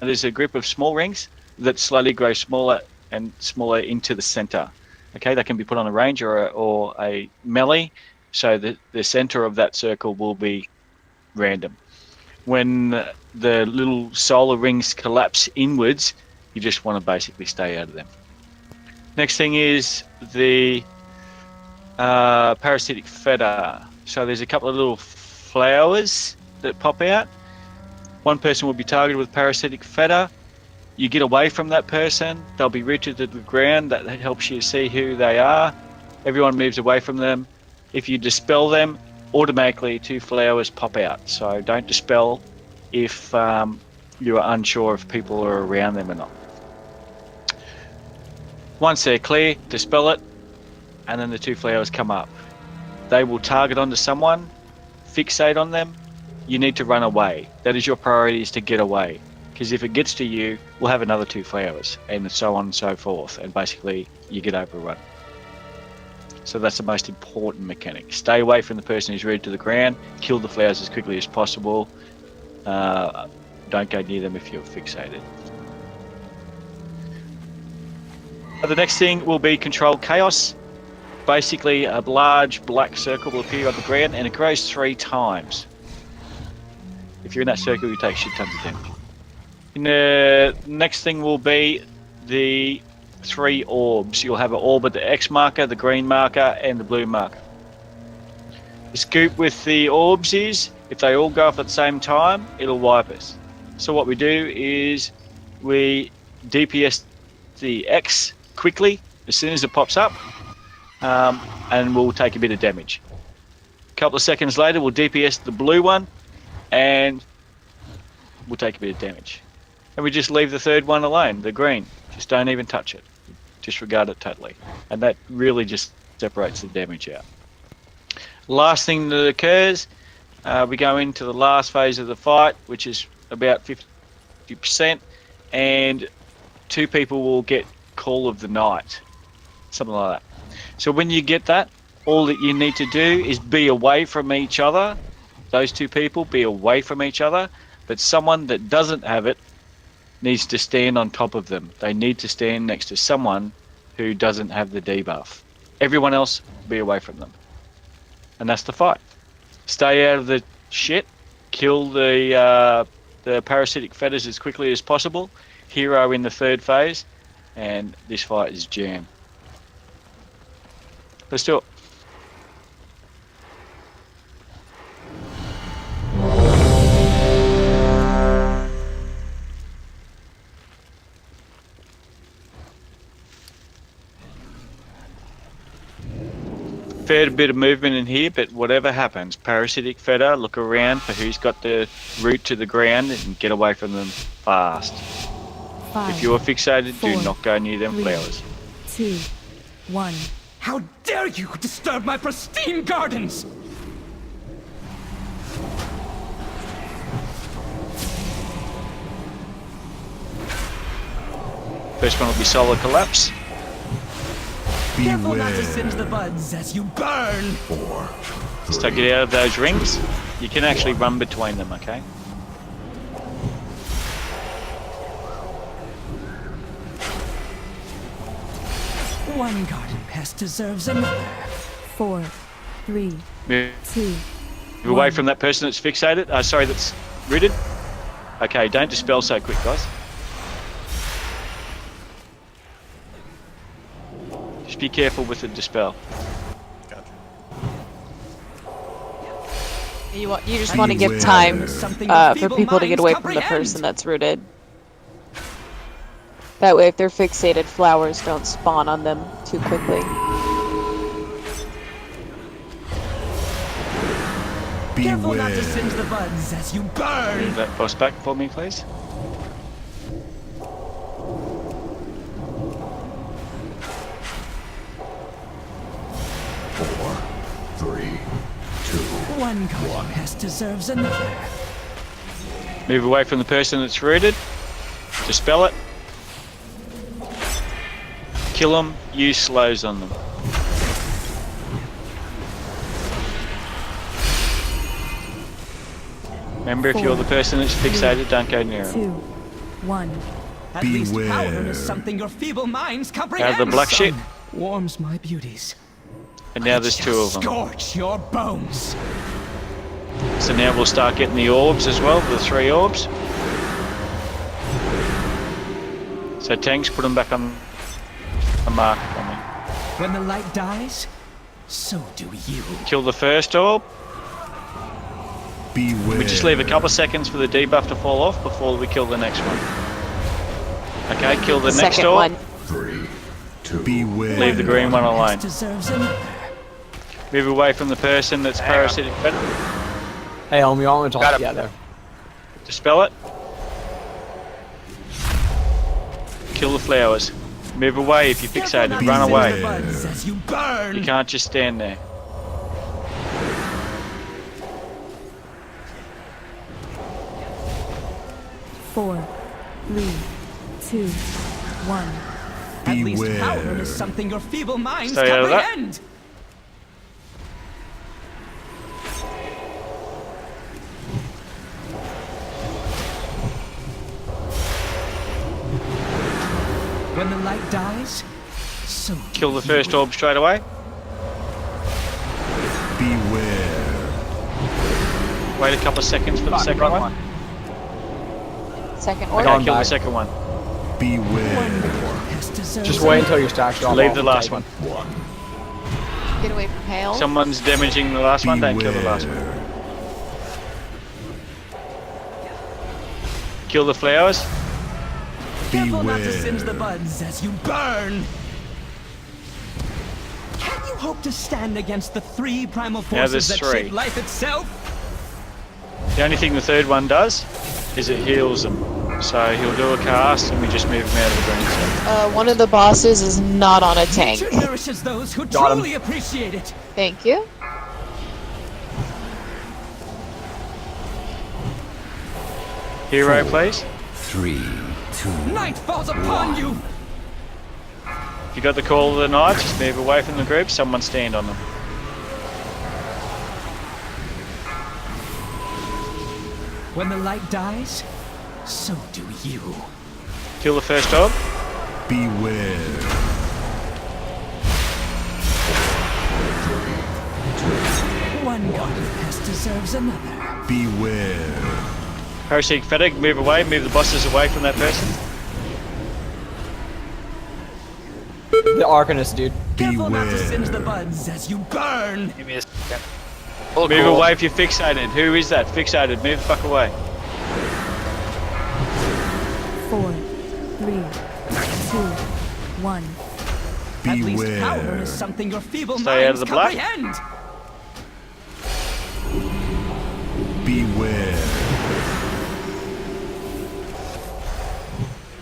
there's a group of small rings that slowly grow smaller and smaller into the center. Okay, that can be put on a range or a melee, so that the center of that circle will be random. When the little solar rings collapse inwards, you just want to basically stay out of them. Next thing is the parasitic fetter. So there's a couple of little flowers that pop out. One person will be targeted with parasitic fetter. You get away from that person, they'll be rooted to the ground. That helps you see who they are. Everyone moves away from them. If you dispel them, automatically 2 flowers pop out. So don't dispel if you are unsure if people are around them or not. Once they're clear, dispel it, and then the 2 flowers come up. They will target onto someone, fixate on them. You need to run away. That is your priority, is to get away. Because if it gets to you, we'll have another 2 flowers, and so on and so forth. And basically, you get overrun. So that's the most important mechanic. Stay away from the person who's rooted to the ground. Kill the flowers as quickly as possible. Don't go near them if you're fixated. The next thing will be Control Chaos. Basically, a large black circle will appear on the ground, and it grows 3 times. If you're in that circle, you take shit tons of damage. The next thing will be the 3 orbs. You'll have an orb at the X marker, the green marker, and the blue marker. The scoop with the orbs is, if they all go off at the same time, it'll wipe us. So what we do is we DPS the X quickly as soon as it pops up, and we'll take a bit of damage. A couple of seconds later, we'll DPS the blue one, and we'll take a bit of damage. And we just leave the third one alone, the green. Just don't even touch it. Disregard it totally. And that really just separates the damage out. Last thing that occurs, we go into the last phase of the fight, which is about 50%, and 2 people will get Call of the Night. Something like that. So when you get that, all that you need to do is be away from each other. Those 2 people be away from each other, but someone that doesn't have it needs to stand on top of them. They need to stand next to someone who doesn't have the debuff. Everyone else, be away from them. And that's the fight. Stay out of the shit. Kill the parasitic fetters as quickly as possible. Hero in the 3rd phase. And this fight is jam. Let's do it. Fair bit of movement in here, but whatever happens, parasitic fetter, look around for who's got the root to the ground and get away from them fast. 5, if you are fixated, 4, do not go near them 3, flowers. 2, 1. How dare you disturb my pristine gardens! First one will be Solar Collapse. Careful not to singe the buds as you burn! 4. Just take it out of those rings. You can actually run between them, okay? One garden pest deserves another. 4, 3, Move 2. away from that person that's fixated. Sorry, that's rooted. Okay, don't dispel so quick, guys. Just be careful with the dispel. You just want to give time for people to get away from the person that's rooted. That way, if they're fixated, flowers don't spawn on them too quickly. Careful not to singe the buds as you burn! Move that boss back for me, please. One goddess deserves another. Move away from the person that's rooted. Dispel it. Kill them. Use slows on them. Remember, if you're the person that's fixated, don't go near 2, them. 1. At least power is something your feeble minds comprehend. Now the black sheep. Warms my beauties. And now there's 2 of them. Scorch your bones. So now we'll start getting the orbs as well, the 3 orbs. So tanks, put them back on the mark for me. When the light dies, so do you. Kill the first orb. Beware. We just leave a couple of seconds for the debuff to fall off before we kill the next one. Okay, kill the next Second orb. one. 3, 2. Beware. Leave the green one alone. Deserves another. Move away from the person that's parasitic. Hey, Elm, you all want to talk together. Dispel it. Kill the flowers. Move away if you're fixated. Run away. As you burn. You can't just stand there. Four, 3, 2, 1. At least power is something your feeble minds Stay out of that. comprehend. When the light dies, so Kill the first orb straight away. Beware. Wait a couple of seconds for the second one. Second Okay, order. kill the second one. Beware. Just wait until your stack's all Leave off the and last take one. Get away from hail. Someone's damaging the last one, don't kill the last one. Kill the flowers. Careful not to singe the buds as you burn. Can you hope to stand against the 3 primal Now forces there's that 3. shape life itself? The only thing the third one does is it heals them. So he'll do a cast and we just move him out of the green zone. One of the bosses is not on a tank. Nature nourishes those who Got him. truly appreciate it. Thank you. Hero, please. 3, 2. Night falls upon you. If you got the call of the night, just move away from the group. Someone stand on them. When the light dies, so do you. Kill the first orb. Beware. One goddess deserves another. Beware. Parasitic fatigue, move away. Move the bosses away from that person. The Arcanist, dude. Careful not to singe the buds as you burn. Give me a second. Move away if you're fixated. Who is that? Fixated. Move the fuck away. 4, 3, 2, 1. At least power is something your feeble Stay out minds of the black. comprehend. Beware.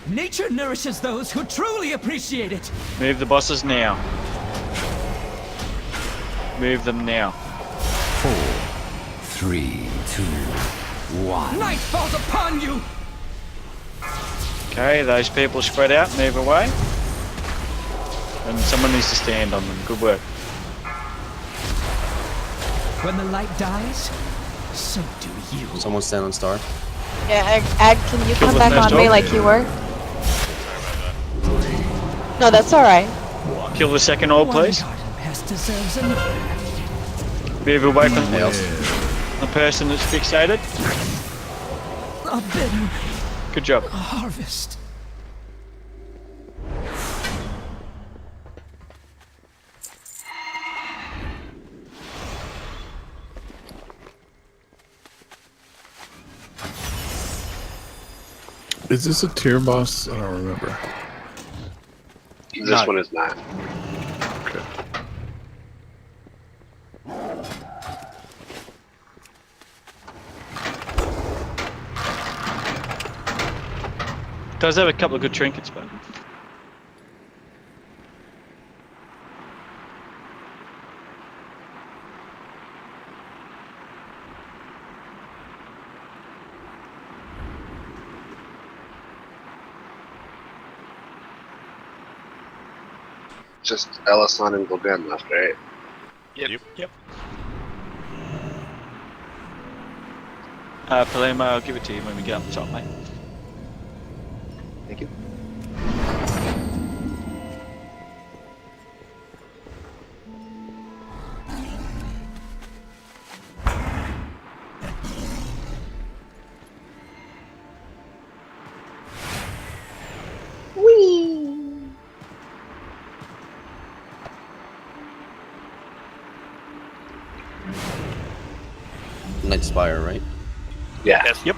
Nature nourishes those who truly appreciate it. Move the bosses now. Move them now. 4, 3, 2, 1. Night falls upon you. Okay, those people spread out. Move away. And someone needs to stand on them. Good work. When the light dies, so do you. Someone stand on star. Yeah, Ag, can you Kill come the back first on me orb. like you were? No, that's alright. Kill the second orb, please. Pest deserves another. Move away from the person that's fixated. A bitter Good job. harvest. Is this a tier boss? I don't remember. This one is not. Okay. Does have a couple of good trinkets, but just Elasan and Golden left, right? Yep. Paloma, I'll give it to you when we get up the top, mate. Thank you. Whee! Night Spire, right? Yeah. Yes. Yep.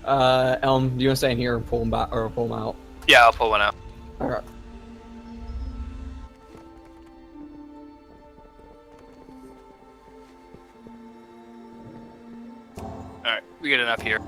Elm, do you want to stay in here and pull him back or pull him out? Yeah, I'll pull one out. Alright. Alright, we get enough here.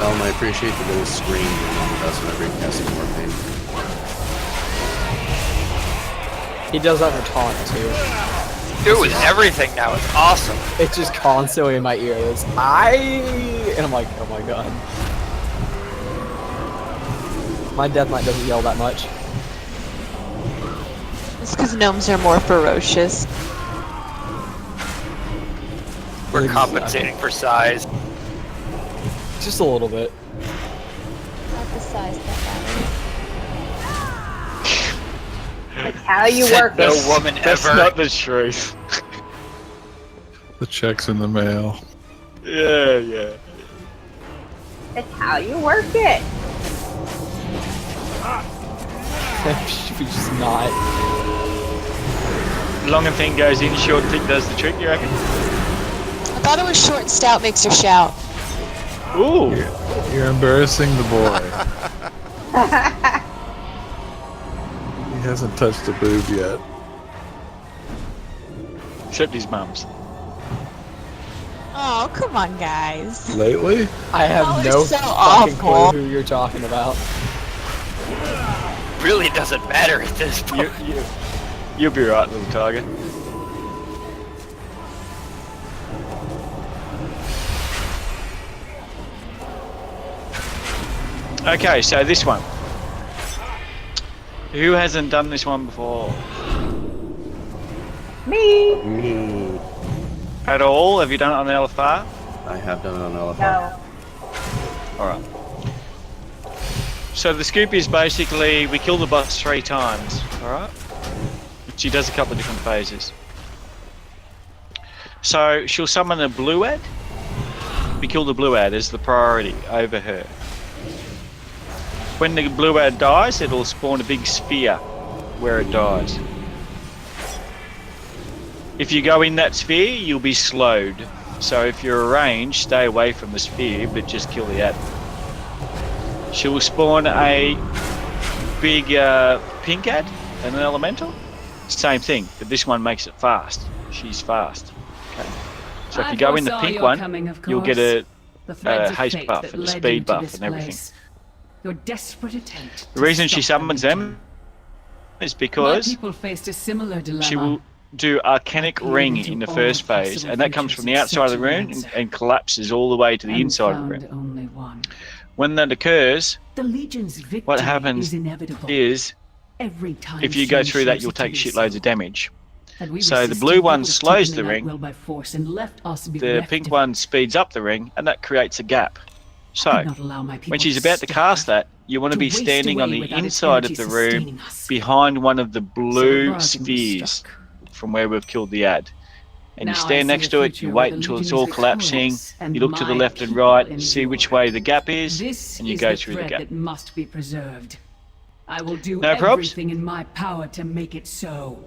I appreciate the little scream that does whenever he casts more pain. He does that for taunt too. Dude, with everything now, it's awesome. It's just constantly in my ears. And I'm like, oh my god. My Death Knight doesn't yell that much. It's because gnomes are more ferocious. We're compensating for size. Just a little bit. Not the size that That's how you Said work no it. woman That's ever. not the truth. The check's in the mail. Yeah. That's how you work it. Should be just not. Long and thin goes in, short and thick does the trick, you reckon? I thought it was short and stout makes her shout. Ooh. You're embarrassing the boy. He hasn't touched a boob yet. Except his mum's. Oh, come on, guys. Lately? I have Oh, no it's so fucking awful. clue who you're talking about. Really doesn't matter at this point. You'll be right, little tiger. Okay, so this one. Who hasn't done this one before? Me. Me. At all? Have you done it on LFR? I have done it on LFR. No. Alright. So the scoop is basically, we kill the boss 3 times, alright? She does a couple of different phases. So she'll summon a blue ad. We kill the blue ad as the priority over her. When the blue ad dies, it'll spawn a big sphere where it dies. If you go in that sphere, you'll be slowed. So if you're ranged, stay away from the sphere, but just kill the ad. She will spawn a big pink ad, an elemental. Same thing, but this one makes it fast. She's fast. Okay. So if you go in the pink one, you'll get a haste buff and a speed buff and everything. Your desperate attempt. The reason she summons them is because people faced a similar dilemma. she will do Arcanic Ring in the first phase, and that comes from the outside of the room and collapses all the way to the inside of the room. Only one. When that occurs, The Legion's victory what happens is inevitable. is Every time if you go Sin through that, shows you'll it to take be shitloads so. of damage. Had we So the resisted, blue they one would have slows taken the Night ring, Will by force and left us the bereft pink of one speeds up the ring, and that creates a gap. So, could not allow my people when she's to about to cast that, you want to to be waste standing on away the without its inside of energy the room, sustaining us. behind one of the blue bargain was spheres from where we've killed the ad. And Now you I stand see next a to it, future you where wait the until it's Legion all is collapsing, victorious and you look to the my left and people right, endure. see which way the gap is, This and you is go the through the thread gap. that must be preserved. I will do No probs? everything in my power to make it so.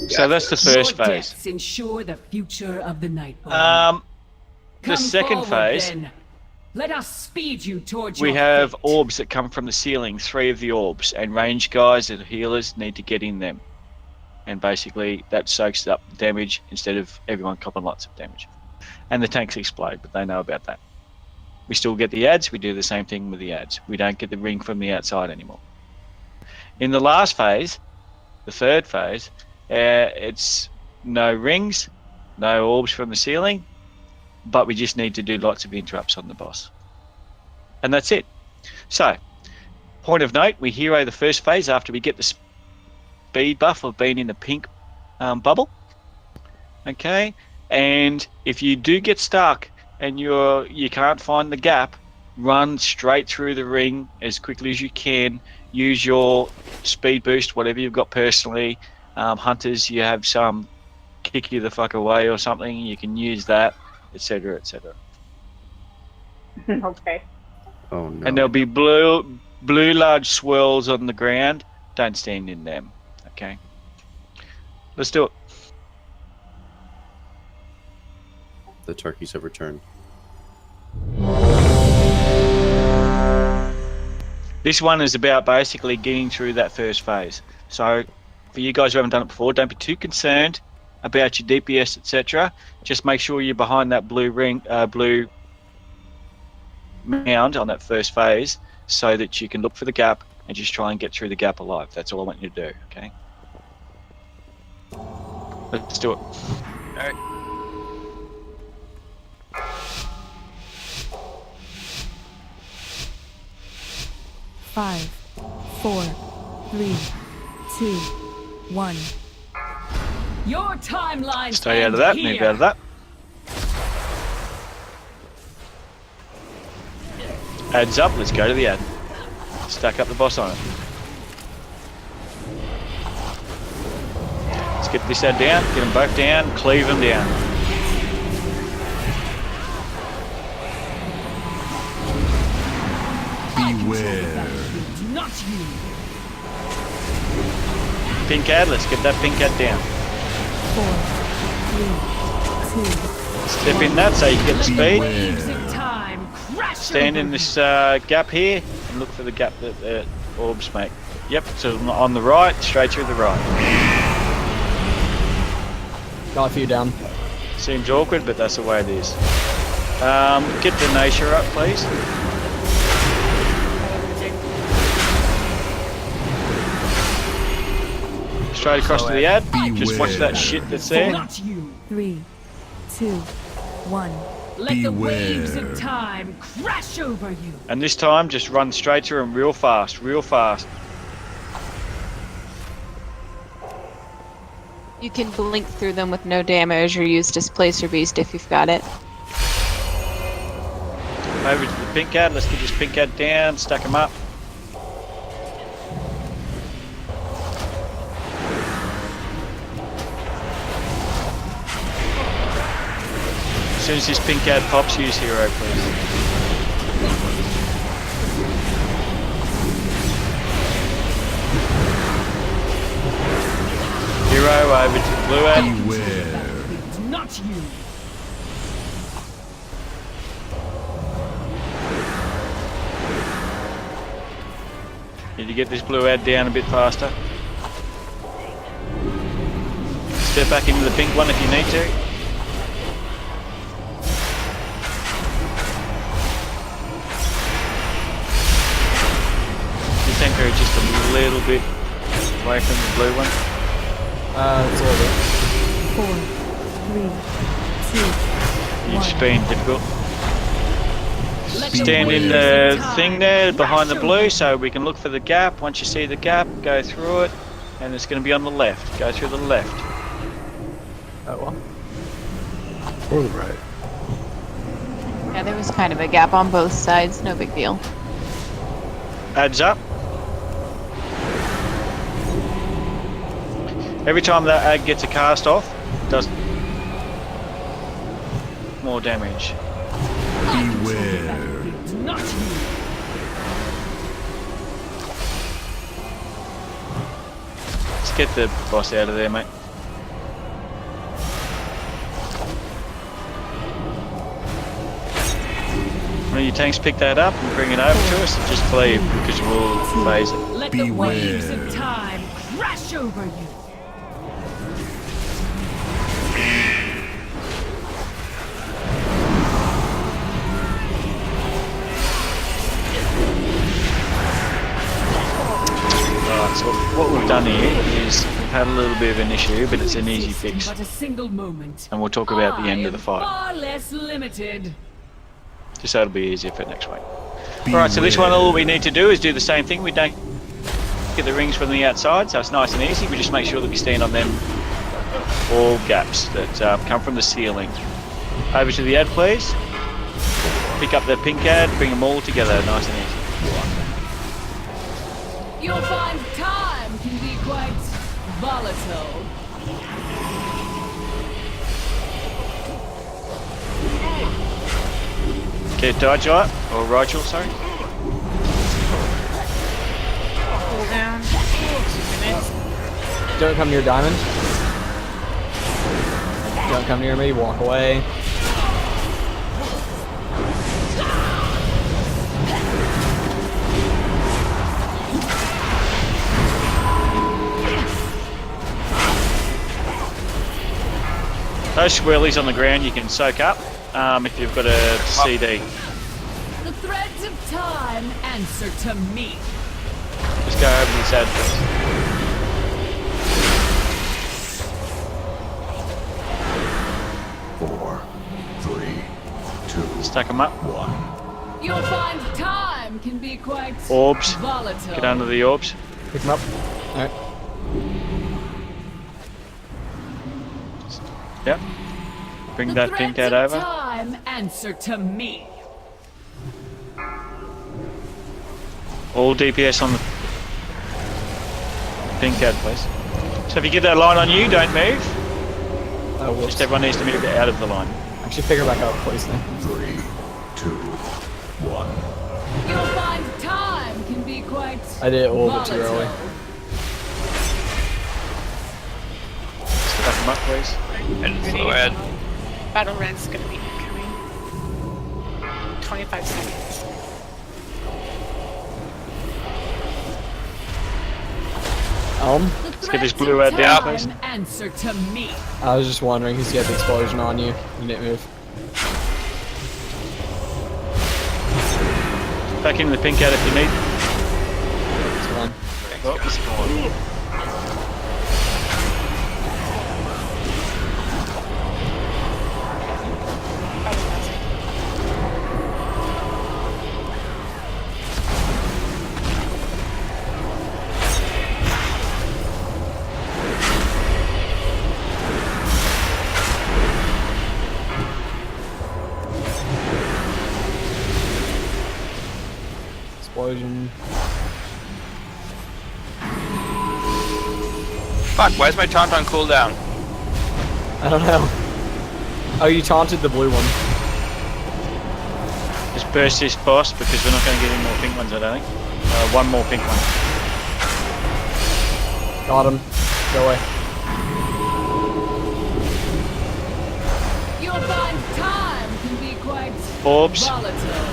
So that's the first Your phase. deaths ensure the future of the Nighthold. The Come second forward, phase then. Let us speed you towards We your have fate. orbs that come from the ceiling, 3 of the orbs, and range guys and healers need to get in them. And basically, that soaks up damage instead of everyone copping lots of damage. And the tanks explode, but they know about that. We still get the ads, we do the same thing with the ads. We don't get the ring from the outside anymore. In the last phase, the third phase, it's no rings, no orbs from the ceiling, but we just need to do lots of interrupts on the boss. And that's it. So, point of note, we hero the first phase after we get the speed buff of being in the pink bubble. Okay, and if you do get stuck and you can't find the gap, run straight through the ring as quickly as you can. Use your speed boost, whatever you've got personally. Hunters, you have some kick you the fuck away or something. You can use that, etc., etc. Okay. Oh no. And there'll be blue large swirls on the ground. Don't stand in them. Okay. Let's do it. The turkeys have returned. This one is about basically getting through that first phase. So for you guys who haven't done it before, don't be too concerned about your DPS, etc. Just make sure you're behind that blue mound on that first phase so that you can look for the gap and just try and get through the gap alive. That's all I want you to do, okay? Let's do it. All right. Five, 4, 3, 2, 1. Your timeline. Stay out of that, move out of that. Adds up, let's go to the ad. Stack up the boss on it. Let's get this ad down, get them both down, cleave them down. Beware. Not you. Pink ad, let's get that pink ad down. 4, 3, 2. Step in that so you can get the speed. Waves of time crash Stand in over this gap here and look for the gap that the orbs make. Yep, so on the right, straight through the right. Got a few down. Seems awkward, but that's the way it is. Get the Nature up, please. Straight across to the ad. Just watch that shit that's there. Not you. 3, 2, 1. Let the waves of time crash over you. And this time, just run straight through them real fast, real fast. You can blink through them with no damage or use Displacer Beast if you've got it. Over to the pink ad. Let's get this pink ad down, stack them up. As soon as this pink ad pops, use hero, please. Hero over to the blue ad. Beware. Not you. Need to get this blue ad down a bit faster. Step back into the pink one if you need to. Your tempo just a little bit away from the blue one. It's over. 4, 3, 2. You're just being difficult. Stand in the thing there behind the blue so we can look for the gap. Once you see the gap, go through it, and it's going to be on the left. Go through the left. Oh well. Or the right. Yeah, there was kind of a gap on both sides, no big deal. Adds up. Every time that ad gets a cast off, it does more damage. Beware. Not you. Let's get the boss out of there, mate. One of your tanks pick that up and bring it over to us, and just leave because we'll phase it. Let the waves of time crash over you. Alright, so what we've done here is we've had a little bit of an issue, but it's an easy fix. But a single moment. And we'll talk about the end of the fight. Far less limited. Just so it'll be easier for next week. Alright, so this one all we need to do is do the same thing. We don't get the rings from the outside, so it's nice and easy. We just make sure that we stand on them all gaps that come from the ceiling. Over to the ad, please. Pick up the pink ad, bring them all together, nice and easy. You'll find time can be quite volatile. Okay, Dodger, or Rigel, sorry. Cool down. 2 minutes. Don't come near Diamond. Don't come near me, walk away. Those swirlies on the ground you can soak up if you've got a CD. The threads of time answer to me. Just go over this ad, please. 4, 3, 2. Stack them up. 1. You'll find time can be quite Orbs. volatile. Get under the orbs. Pick them up. Alright. Yep. Bring The that pink threads ad of over. time answer to me. All DPS on the pink ad, please. So if you get that line on you, don't move. Just everyone needs to move out of the line. Actually, pick her back up, please. Then. 3, 2, 1. You'll find time can be quite I did it a little bit too volatile. early. Stack them up, please. And flow ad. Battle red's gonna be incoming. 25 seconds. Let's get this blue ad down, please. Answer to me. I was just wondering who's got the explosion on you. You didn't move. Back into the pink ad if you need. It's fine. Oh, it's gone. Explosion. Fuck, why is my taunt on cooldown? I don't know. Oh, you taunted the blue one. Just burst this boss because we're not going to get any more pink ones, I don't think. One more pink one. Got him. Go away. You'll find time can be quite Orbs. volatile.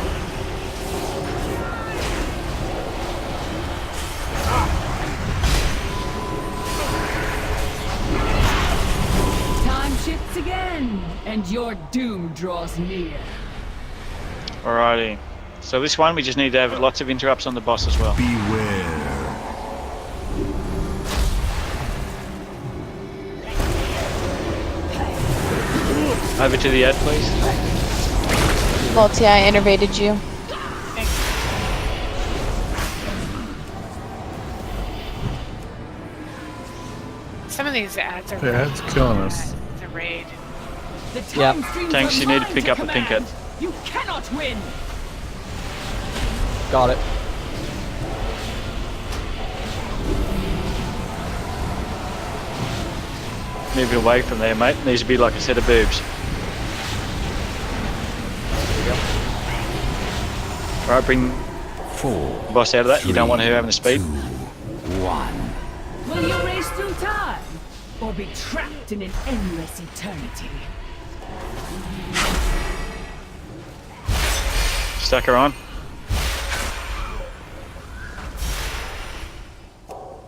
Time shifts again, and your doom draws near. Alrighty. So this one we just need to have lots of interrupts on the boss as well. Beware. Over to the ad, please. Multi, I innervated you. Some of these ads are The ad's killing us. the raid. The Yep. time streams Tanks, are you need to mine pick up the pink ad. command. You cannot win. Got it. Move it away from there, mate. Needs to be like a set of boobs. Alright, bring the boss out of that. You don't want her having the speed. 1. Will you race through time, or be trapped in an endless eternity? Sucker on.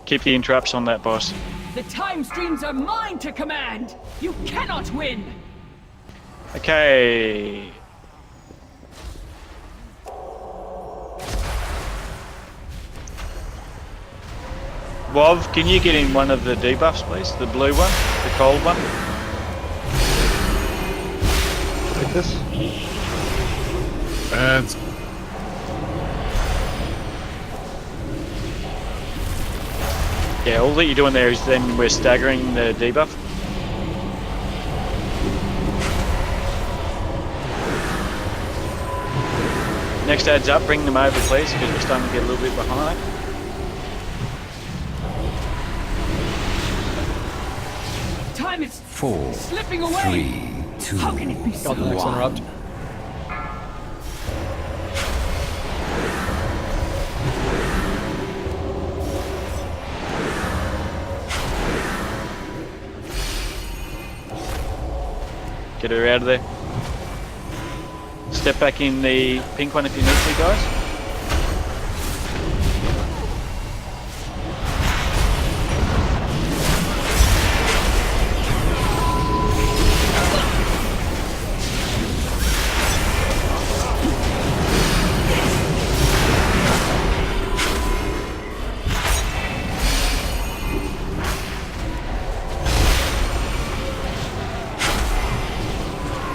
Keep the interrupts on that, boss. The time streams are mine to command. You cannot win. Okay. Wav, can you get in one of the debuffs, please? The blue one, the cold one. Like this? And Yeah, all that you're doing there is then we're staggering the debuff. Next adds up, bring them over please, because we're starting to get a little bit behind. Time is 4, slipping away. 3, 2, How can it be so? Got the next interrupt. Get her out of there. Step back in the pink one if you need to, guys.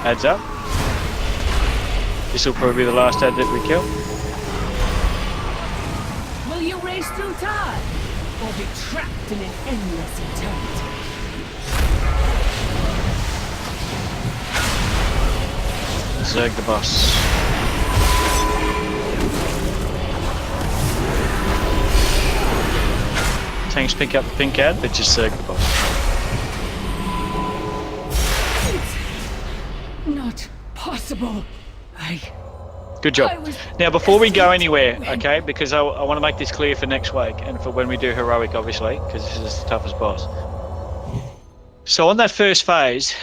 Adds up. This will probably be the last ad that we kill. Will you race through time, or be trapped in an endless eternity? Zerg the boss. Tanks pick up the pink ad, but just Zerg the boss. Not possible. Good job. Now, before we go anywhere, okay, because I want to make this clear for next week and for when we do heroic, obviously, because this is the toughest boss. So on that first phase,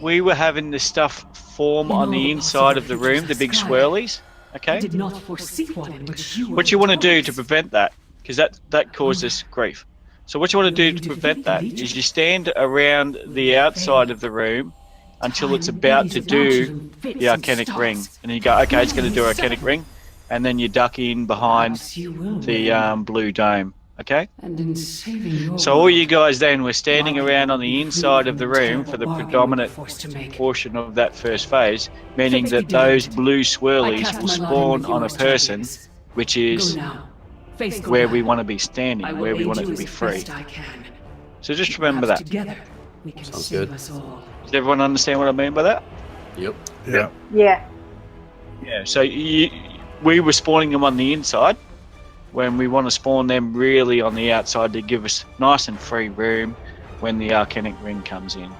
we were having this stuff form on the inside of the room, the big swirlies, okay? I did not foresee one in which you What you want to do to prevent that, because that caused us grief. So what you want to do to prevent that is you stand around the outside of the room until it's about to do the Arcanic Ring. And then you go, okay, it's going to do Arcanic Ring. And then you duck in behind the blue dome, okay? So all you guys then were standing around on the inside of the room for the predominant portion of that first phase, meaning that those blue swirlies will spawn on a person, which is where we want to be standing, where we want it to be free. So just remember that. Sounds good. Does everyone understand what I mean by that? Yep. Yeah. Yeah. Yeah, so we were spawning them on the inside when we want to spawn them really on the outside to give us nice and free room when the Arcanic Ring comes in.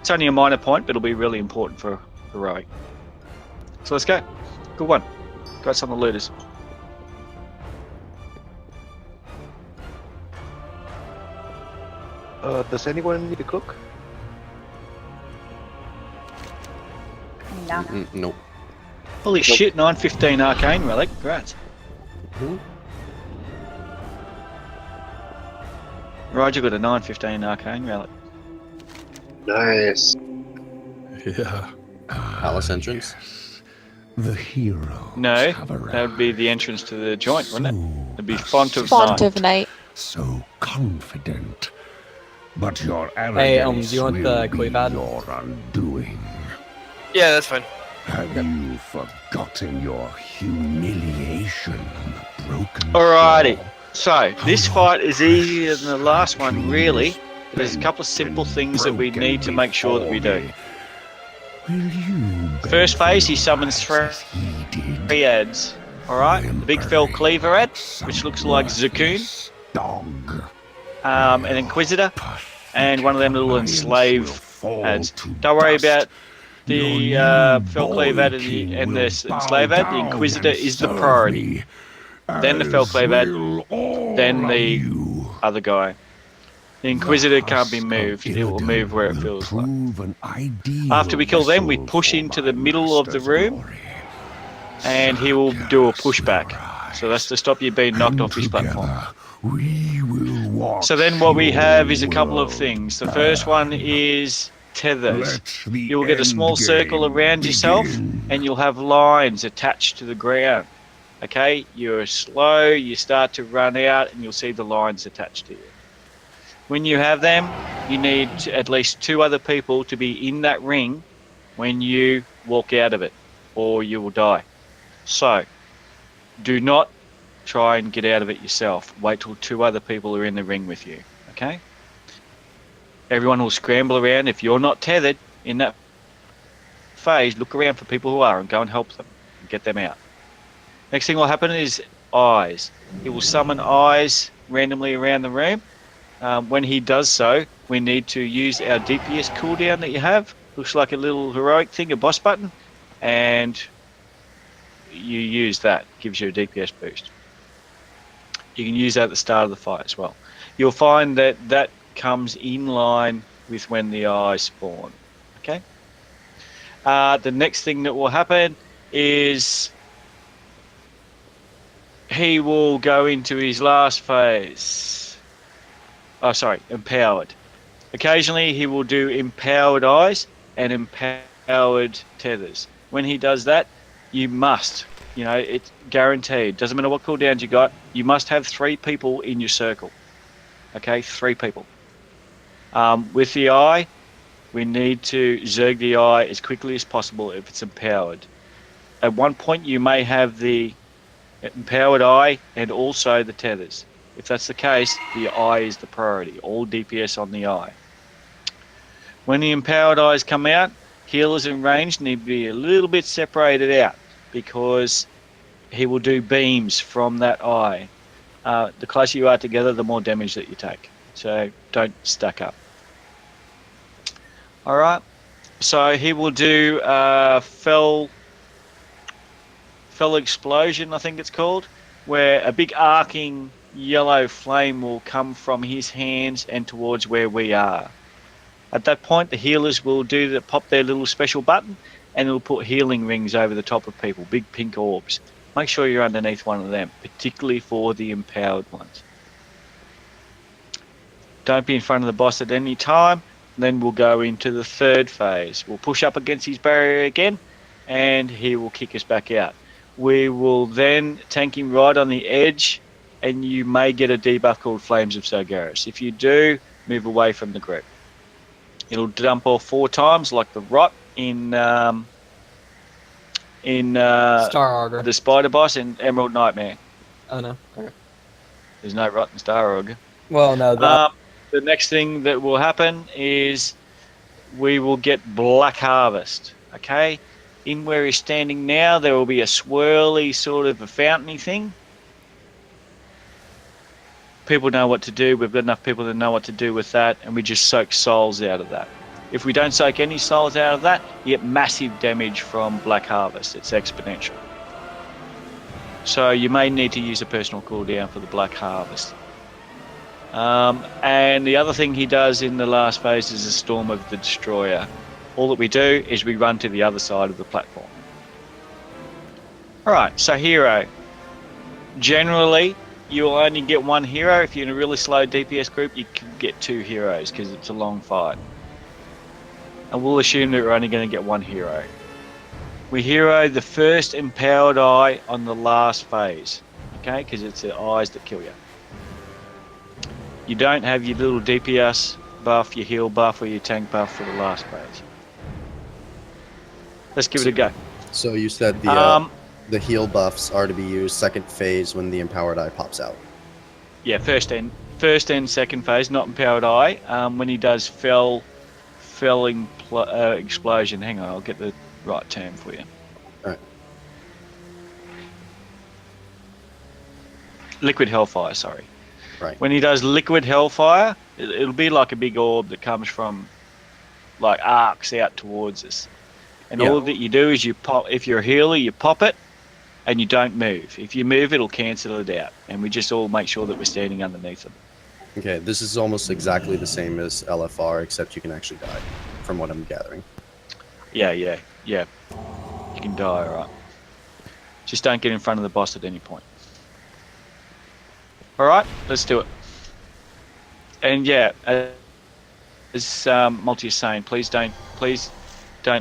It's only a minor point, but it'll be really important for heroic. So let's go. Good one. Got some of the looters. Does anyone need a cook? No. Nope. Holy shit, 915 Arcane Relic. Great. Roger got a 915 Arcane Relic. Nice. Yeah. Palace entrance? The hero. No, that would be the entrance to the joint, wouldn't it? It'd be Font of Font Night. of Night. So confident. But your arrogance Hey, do you want the will be Quevad? your undoing. Yeah, that's fine. Have you forgotten your humiliation, broken Alrighty. soul? So, this fight is easier than the last one, really. There's a couple of simple things that we need to make sure that we do. First phase, he summons three ads. Alright? The big fell cleaver ad, which looks like Zakoon. An Inquisitor, and one of them little enslave ads. Don't worry about the Fellclave ad and the enslave ad. The Inquisitor is the priority. Then the Fellclave ad, then the other guy. The Inquisitor can't be moved. It will move where it feels like. After we kill them, we push into the middle of the room and he will do a pushback. So that's to stop you being knocked off his platform. We will walk. So then what we have is a couple of things. The first one is tethers. You'll get a small circle around yourself, and you'll have lines attached to the ground. Okay, you're slow, you start to run out, and you'll see the lines attached to you. When you have them, you need at least 2 other people to be in that ring when you walk out of it, or you will die. So, do not try and get out of it yourself. Wait till 2 other people are in the ring with you, okay? Everyone will scramble around. If you're not tethered in that phase, look around for people who are and go and help them and get them out. Next thing will happen is eyes. He will summon eyes randomly around the room. When he does so, we need to use our DPS cooldown that you have. Looks like a little heroic thing, a boss button, and you use that. Gives you a DPS boost. You can use that at the start of the fight as well. You'll find that that comes in line with when the eyes spawn. Okay. The next thing that will happen is he will go into his last phase. Oh, sorry, empowered. Occasionally he will do empowered eyes and empowered tethers. When he does that, you must, it's guaranteed. Doesn't matter what cooldowns you got, you must have 3 people in your circle. Okay, 3 people. With the eye, we need to zerg the eye as quickly as possible if it's empowered. At one point you may have the empowered eye and also the tethers. If that's the case, the eye is the priority. All DPS on the eye. When the empowered eyes come out, healers in range need to be a little bit separated out because he will do beams from that eye. The closer you are together, the more damage that you take. So don't stack up. All right. So he will do fell explosion, I think it's called, where a big arcing yellow flame will come from his hands and towards where we are. At that point, the healers will pop their little special button, and it'll put healing rings over the top of people, big pink orbs. Make sure you're underneath one of them, particularly for the empowered ones. Don't be in front of the boss at any time. Then we'll go into the 3rd phase. We'll push up against his barrier again, and he will kick us back out. We will then tank him right on the edge, and you may get a debuff called Flames of Cenarius. If you do, move away from the group. It'll dump off 4 times like the rot in Star Augur. The spider boss in Emerald Nightmare. Oh no. Okay. There's no rot in Star Augur. Well, no. That... The next thing that will happen is we will get Black Harvest. Okay, in where he's standing now, there will be a swirly sort of a fountainy thing. People know what to do. We've got enough people that know what to do with that, and we just soak souls out of that. If we don't soak any souls out of that, you get massive damage from Black Harvest. It's exponential. So you may need to use a personal cooldown for the Black Harvest. And the other thing he does in the last phase is the Storm of the Destroyer. All that we do is we run to the other side of the platform. Alright, so hero. Generally, you will only get 1 hero. If you're in a really slow DPS group, you can get 2 heroes because it's a long fight. And we'll assume that we're only going to get 1 hero. We hero the first empowered eye on the last phase. Okay, because it's the eyes that kill you. You don't have your little DPS buff, your heal buff, or your tank buff for the last phase. Let's give it a go. So you said the heal buffs are to be used 2nd phase when the empowered eye pops out. Yeah, first and 2nd phase, not empowered eye. When he does fell explosion. Hang on, I'll get the right term for you. All right. Liquid Hellfire, sorry. Right. When he does Liquid Hellfire, it'll be like a big orb that comes from, like, arcs out towards us. And all that you do is you pop, if you're a healer, you pop it, and you don't move. If you move, it'll cancel it out. And we just all make sure that we're standing underneath them. Okay, this is almost exactly the same as LFR, except you can actually die, from what I'm gathering. Yeah. You can die, alright. Just don't get in front of the boss at any point. All right, let's do it. And yeah, as Multi is saying, please don't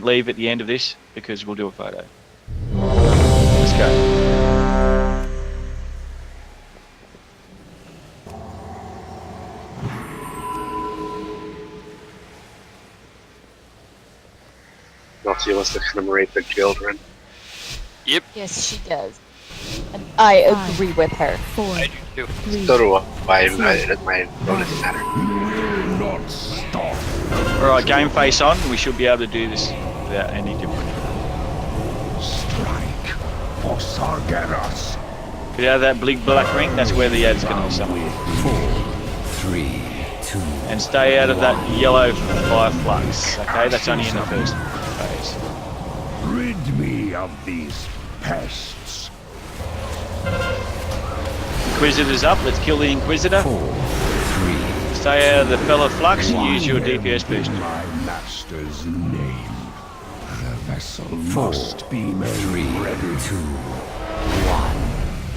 leave at the end of this because we'll do a photo. Let's go. Multi wants to commemorate the children. Yep. Yes, she does. And I agree with her. 4, I do too. 3, So do I. My vote doesn't matter. Not stop. Alright, game face on. We should be able to do this without any difficulty. Strike for Sargeras. Get out of that big black ring, that's where the ad's going to be somewhere. 4, 3, 2. And stay out of that yellow fire flux, okay? That's only in the first phase. Rid me of these pests. Inquisitor's up, let's kill the Inquisitor. 4, 3. Stay out of the fellow flux and use your DPS boost. My master's name. The vessel must be made ready. 2, 1.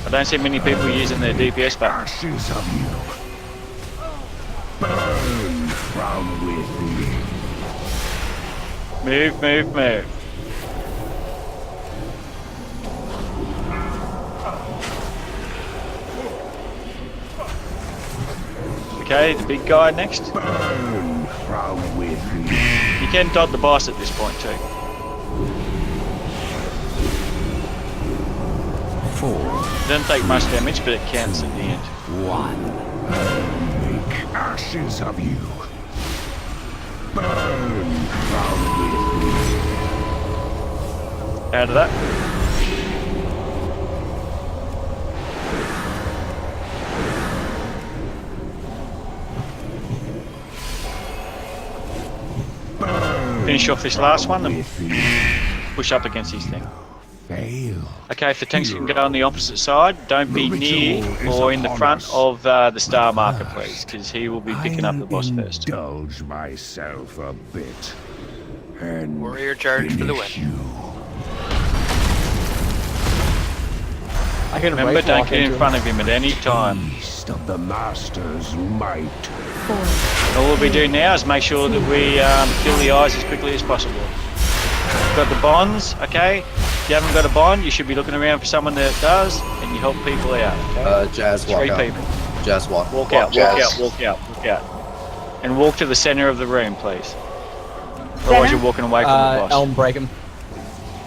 I don't see many people using their DPS button. Ashes of you. Burn from within. Move, move, move. Okay, the big guy next. Burn from within. You can dot the boss at this point too. 4. It doesn't take much damage, but it counts at the end. 1. Make ashes of you. Burn from within. Out of that. Finish off this last one and push up against his thing. Fail. Okay, if the tanks can go on the opposite side, don't be near or in the front of the star marker, please, because he will be picking up the boss first. Indulge myself a bit. And Warrior charge for the win. I can Remember, don't get in front of him at any time. Feast of the master's might. 4, All we'll be doing now is make sure that we kill the eyes as quickly as possible. We've got the bonds, okay? If you haven't got a bond, you should be looking around for someone that does, and you help people out, okay? Jazz, walk 3 out. people. Jazz, walk. Walk out, Jazz. walk out. And walk to the center of the room, please. Otherwise you're walking away from the boss. Elm, break him.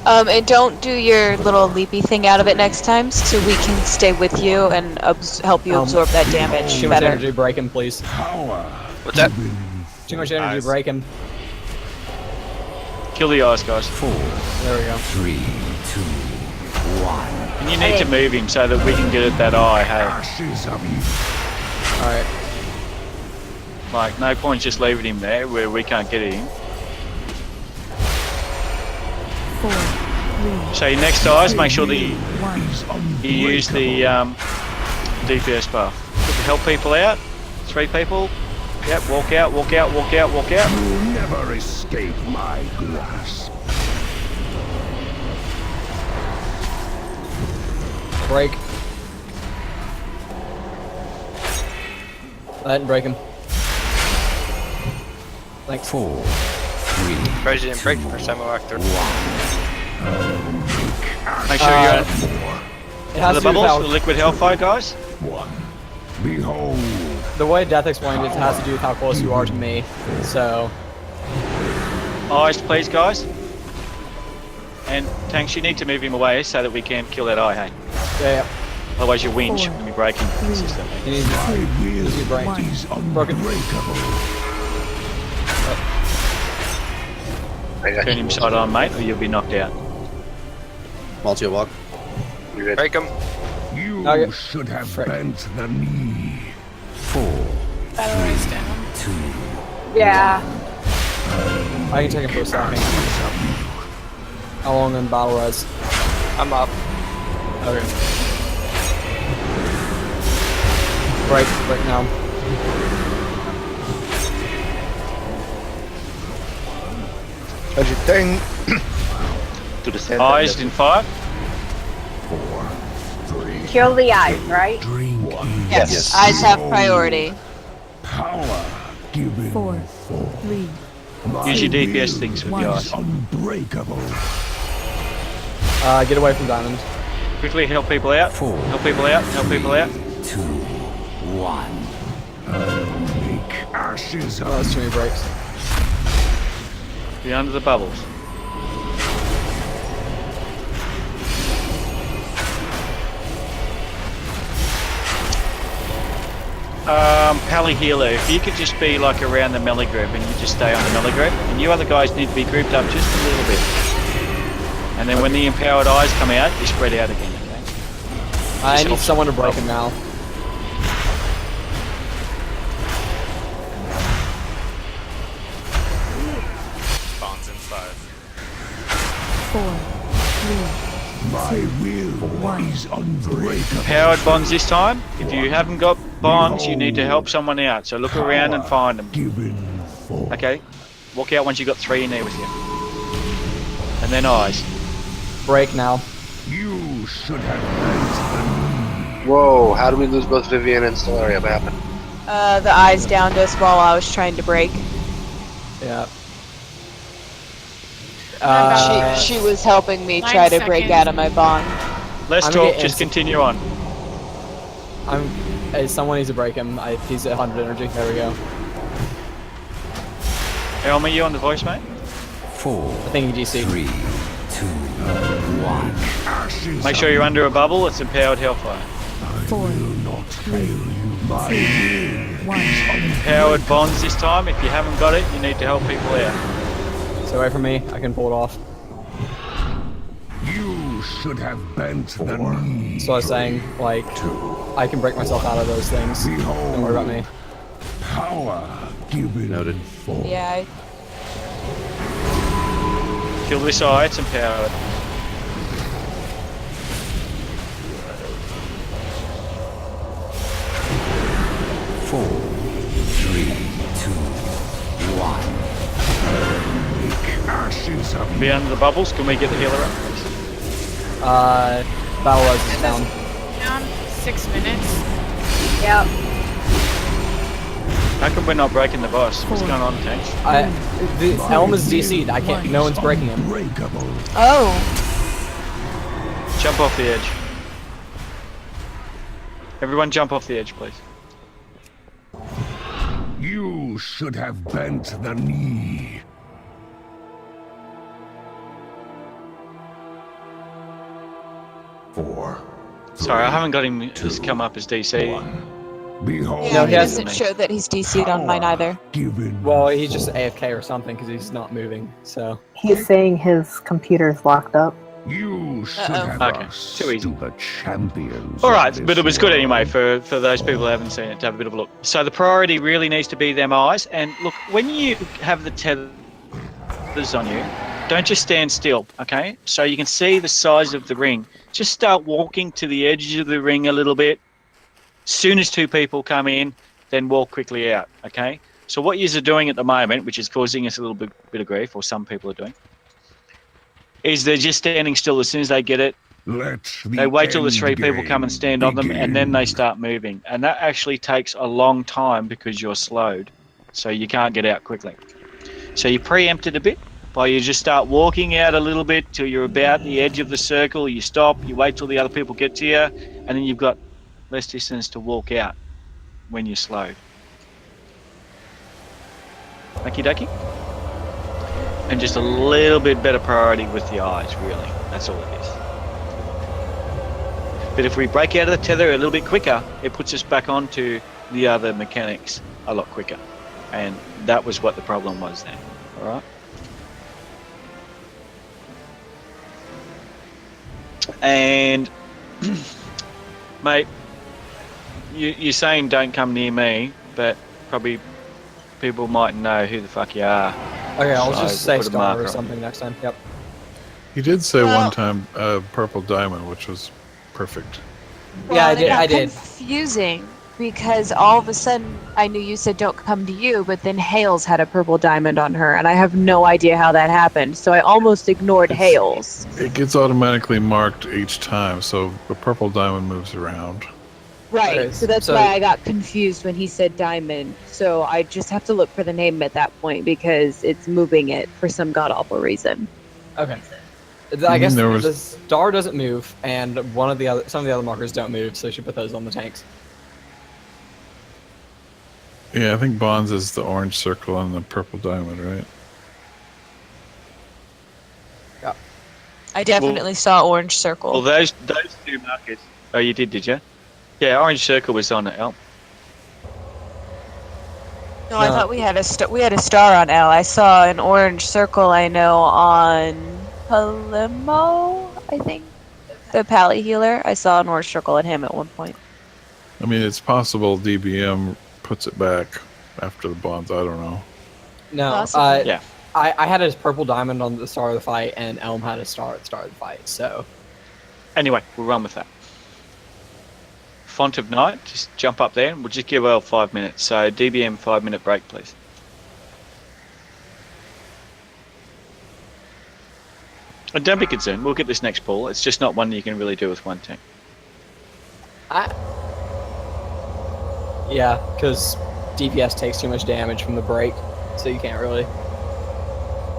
And don't do your little leapy thing out of it next time, so we can stay with you and help you absorb that damage Too much better. energy, break him, please. What's that? Too much energy, break him. Kill the eyes, guys. 4, There we go. 3, 2, 1. And you need to move him so that we can get at that eye, hey. Ashes of you. Alright. Like, no point just leaving him there where we can't get at him. 4, 3, So your next eyes, make sure that you 1. use the DPS buff. To help people out, 3 people. Yep, walk out. You'll never escape my grasp. Break. Go ahead and break him. Thanks. 4, 3. President break the first time I walked through. Make sure you're It has the to do with bubbles, how, the liquid hellfire, guys. 1. Behold. the way Death explained it has to do with how close you are to me. So, Eyes, please, guys. And Tanks, you need to move him away so that we can kill that eye, hey. yeah. Otherwise you winch 4, when we break him 3, consistently. You need to use your brain. 1. Broken. I got Turn you. him side on, mate, or you'll be knocked out. Multi walk. You ready? Break him. You Okay. should have Frick. bent the knee. 4, Battle race down. 2. Yeah. I can take him for a second. How long in battle res? I'm up. Okay. Break now. As you turn to the center. Eyes in 5. 4, kill the eyes, right? Yes. Eyes have priority. Power given 4, 3. Use your DPS things with the eyes. Unbreakable. Get away from Diamond. Quickly help people out. Help people out. Help people out. 2, 1. I'll make ashes Oh, that's too many breaks. Be under the bubbles. Pally healer, if you could just be like around the melee group and you just stay on the melee group, and you other guys need to be grouped up just a little bit. And then when the empowered eyes come out, you spread out again, okay? I need someone to break him now. Bonds in 5. 4, 3. My will is unbreakable. Empowered bonds this time. If you haven't got bonds, you need to help someone out. So look around and find them. Okay? Walk out once you've got 3 in there with you. And then eyes. Break now. You should have meant Whoa, how do we lose both Vivian and Cenarius? What happened? The eyes downed us while I was trying to break. Yeah. She was helping me try to break out of my bond. Let's talk, just continue on. Someone needs to break him. He's at 100 energy. There we go. Elmer, you on the voice, mate? 4. I think he GC. 3, 2, 1. Make sure you're under a bubble. It's empowered hellfire. 4, 3, 2, 1. Empowered bonds this time. If you haven't got it, you need to help people out. Stay away from me. I can pull it off. You should have bent the knee. So I was saying, like, I can break myself out of those things. Don't worry about me. Power given. Noted. Yeah. Kill this eye. It's empowered. Four, 3, 2, 1. Ashes of Be under the bubbles. Can we get the healer up? Battle Res is down. Down 6 minutes. Yep. How come we're not breaking the boss? What's going on, tanks? The Elm is DC'd. I can't. No one's breaking him. Oh. Jump off the edge. Everyone jump off the edge, please. You should have bent the knee. Four. Sorry, I haven't got him to come up as DC. Behold. Yeah, No, he he doesn't show that he's DC'd on mine either. Well, he's just AFK or something because he's not moving. So He's saying his computer's locked up. You should have Okay, too easy. the champions. All right, but it was good anyway for those people who haven't seen it to have a bit of a look. So the priority really needs to be them eyes. And look, when you have the tethers on you, don't just stand still, okay? So you can see the size of the ring. Just start walking to the edge of the ring a little bit. Soon as 2 people come in, then walk quickly out, okay? So what you're doing at the moment, which is causing us a little bit of grief, or some people are doing, is they're just standing still. As soon as they get it, they wait till the 3 people come and stand on them, and then they start moving. And that actually takes a long time because you're slowed, so you can't get out quickly. So you preempt it a bit by you just start walking out a little bit till you're about the edge of the circle. You stop, you wait till the other people get to you, and then you've got less distance to walk out when you're slowed. Okie dokie. And just a little bit better priority with the eyes, really. That's all it is. But if we break out of the tether a little bit quicker, it puts us back onto the other mechanics a lot quicker. And that was what the problem was then. All right? And, mate, you're saying don't come near me, but probably people might know who the fuck you are. okay, I'll So just say put a Star marker or on. something next time. Yep. He did say one time purple diamond, which was perfect. Yeah, I Well, did. they got I did. Confusing. Because all of a sudden, I knew you said don't come to you, but then Hales had a purple diamond on her, and I have no idea how that happened. So I almost ignored Hales. It gets automatically marked each time, so the purple diamond moves around. Right. Okay, So that's so- why I got confused when he said diamond. So I just have to look for the name at that point because it's moving it for some god awful reason. Okay. I guess there was- the star doesn't move, and some of the other markers don't move, so you should put those on the tanks. Yeah, I think Bonds is the orange circle and the purple diamond, right? Yeah. I definitely saw orange circle. Well, those two markers. Oh, you did you? Yeah, orange circle was on L. No, I thought we had a star on L. I saw an orange circle. I know on Palimo. I think the Pally healer. I saw an orange circle at him at one point. I mean, it's possible DBM puts it back after the Bonds. I don't know. No, Possibly. Yeah. I had a purple diamond on the start of the fight, and Elm had a star at the start of the fight, so... Anyway, we'll run with that. Font of Night, just jump up there, and we'll just give Elle 5 minutes. So DBM 5-minute break, please. And don't be concerned, we'll get this next ball. It's just not one that you can really do with one tank. Yeah, because DPS takes too much damage from the break, so you can't really...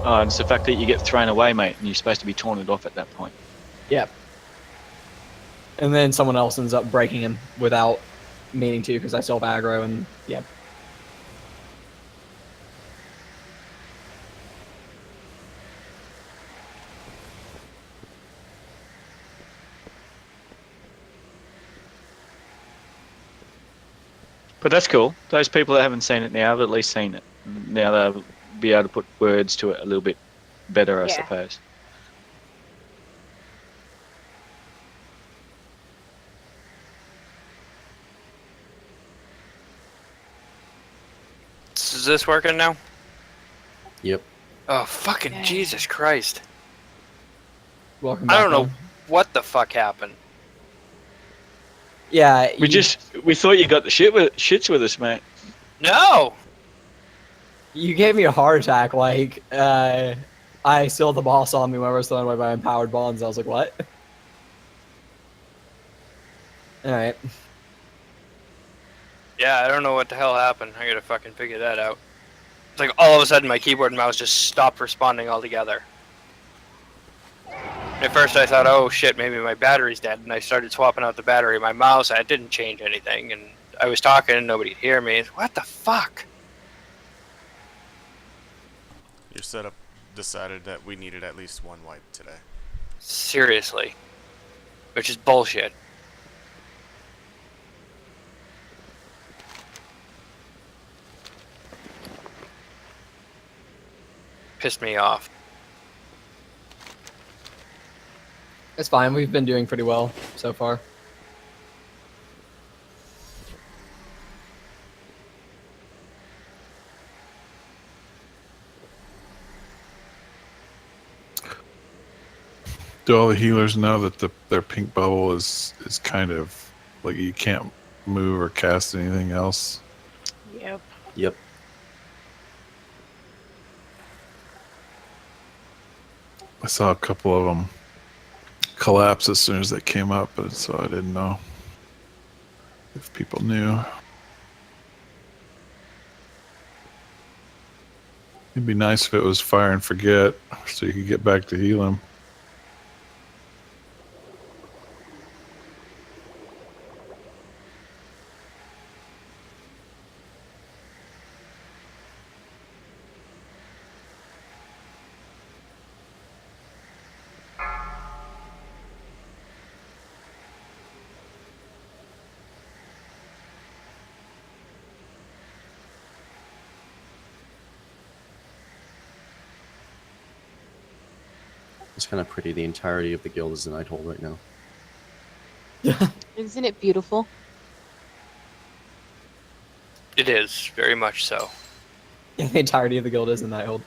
Oh, and it's the fact that you get thrown away, mate, and you're supposed to be taunted off at that point. Yep. And then someone else ends up breaking him without meaning to, because I still have aggro, and yeah. But that's cool. Those people that haven't seen it now have at least seen it. Now they'll be able to put words to it a little bit better, I Yeah. suppose. Is this working now? Yep. Oh, fucking Jesus Christ. Welcome back. I don't know Elm. what the fuck happened. Yeah, We thought you got the shits with us, mate. No! You gave me a heart attack, like, I still the boss on me when I was thrown away by empowered bonds. I was like, what? Alright. Yeah, I don't know what the hell happened. I gotta fucking figure that out. It's like all of a sudden my keyboard and mouse just stopped responding altogether. At first I thought, oh shit, maybe my battery's dead, and I started swapping out the battery of my mouse. I didn't change anything, and I was talking and nobody'd hear me. What the fuck? Your setup decided that we needed at least one wipe today. Seriously. Which is bullshit. Pissed me off. It's fine. We've been doing pretty well so far. Do all the healers know that their pink bubble is kind of like you can't move or cast anything else? Yep. Yep. I saw a couple of them collapse as soon as they came up, but so I didn't know if people knew. It'd be nice if it was fire and forget, so you could get back to heal him. It's kind of pretty. The entirety of the guild is the Nighthold right now. Isn't it beautiful? It is, very much so. Yeah, the entirety of the guild is in Nighthold.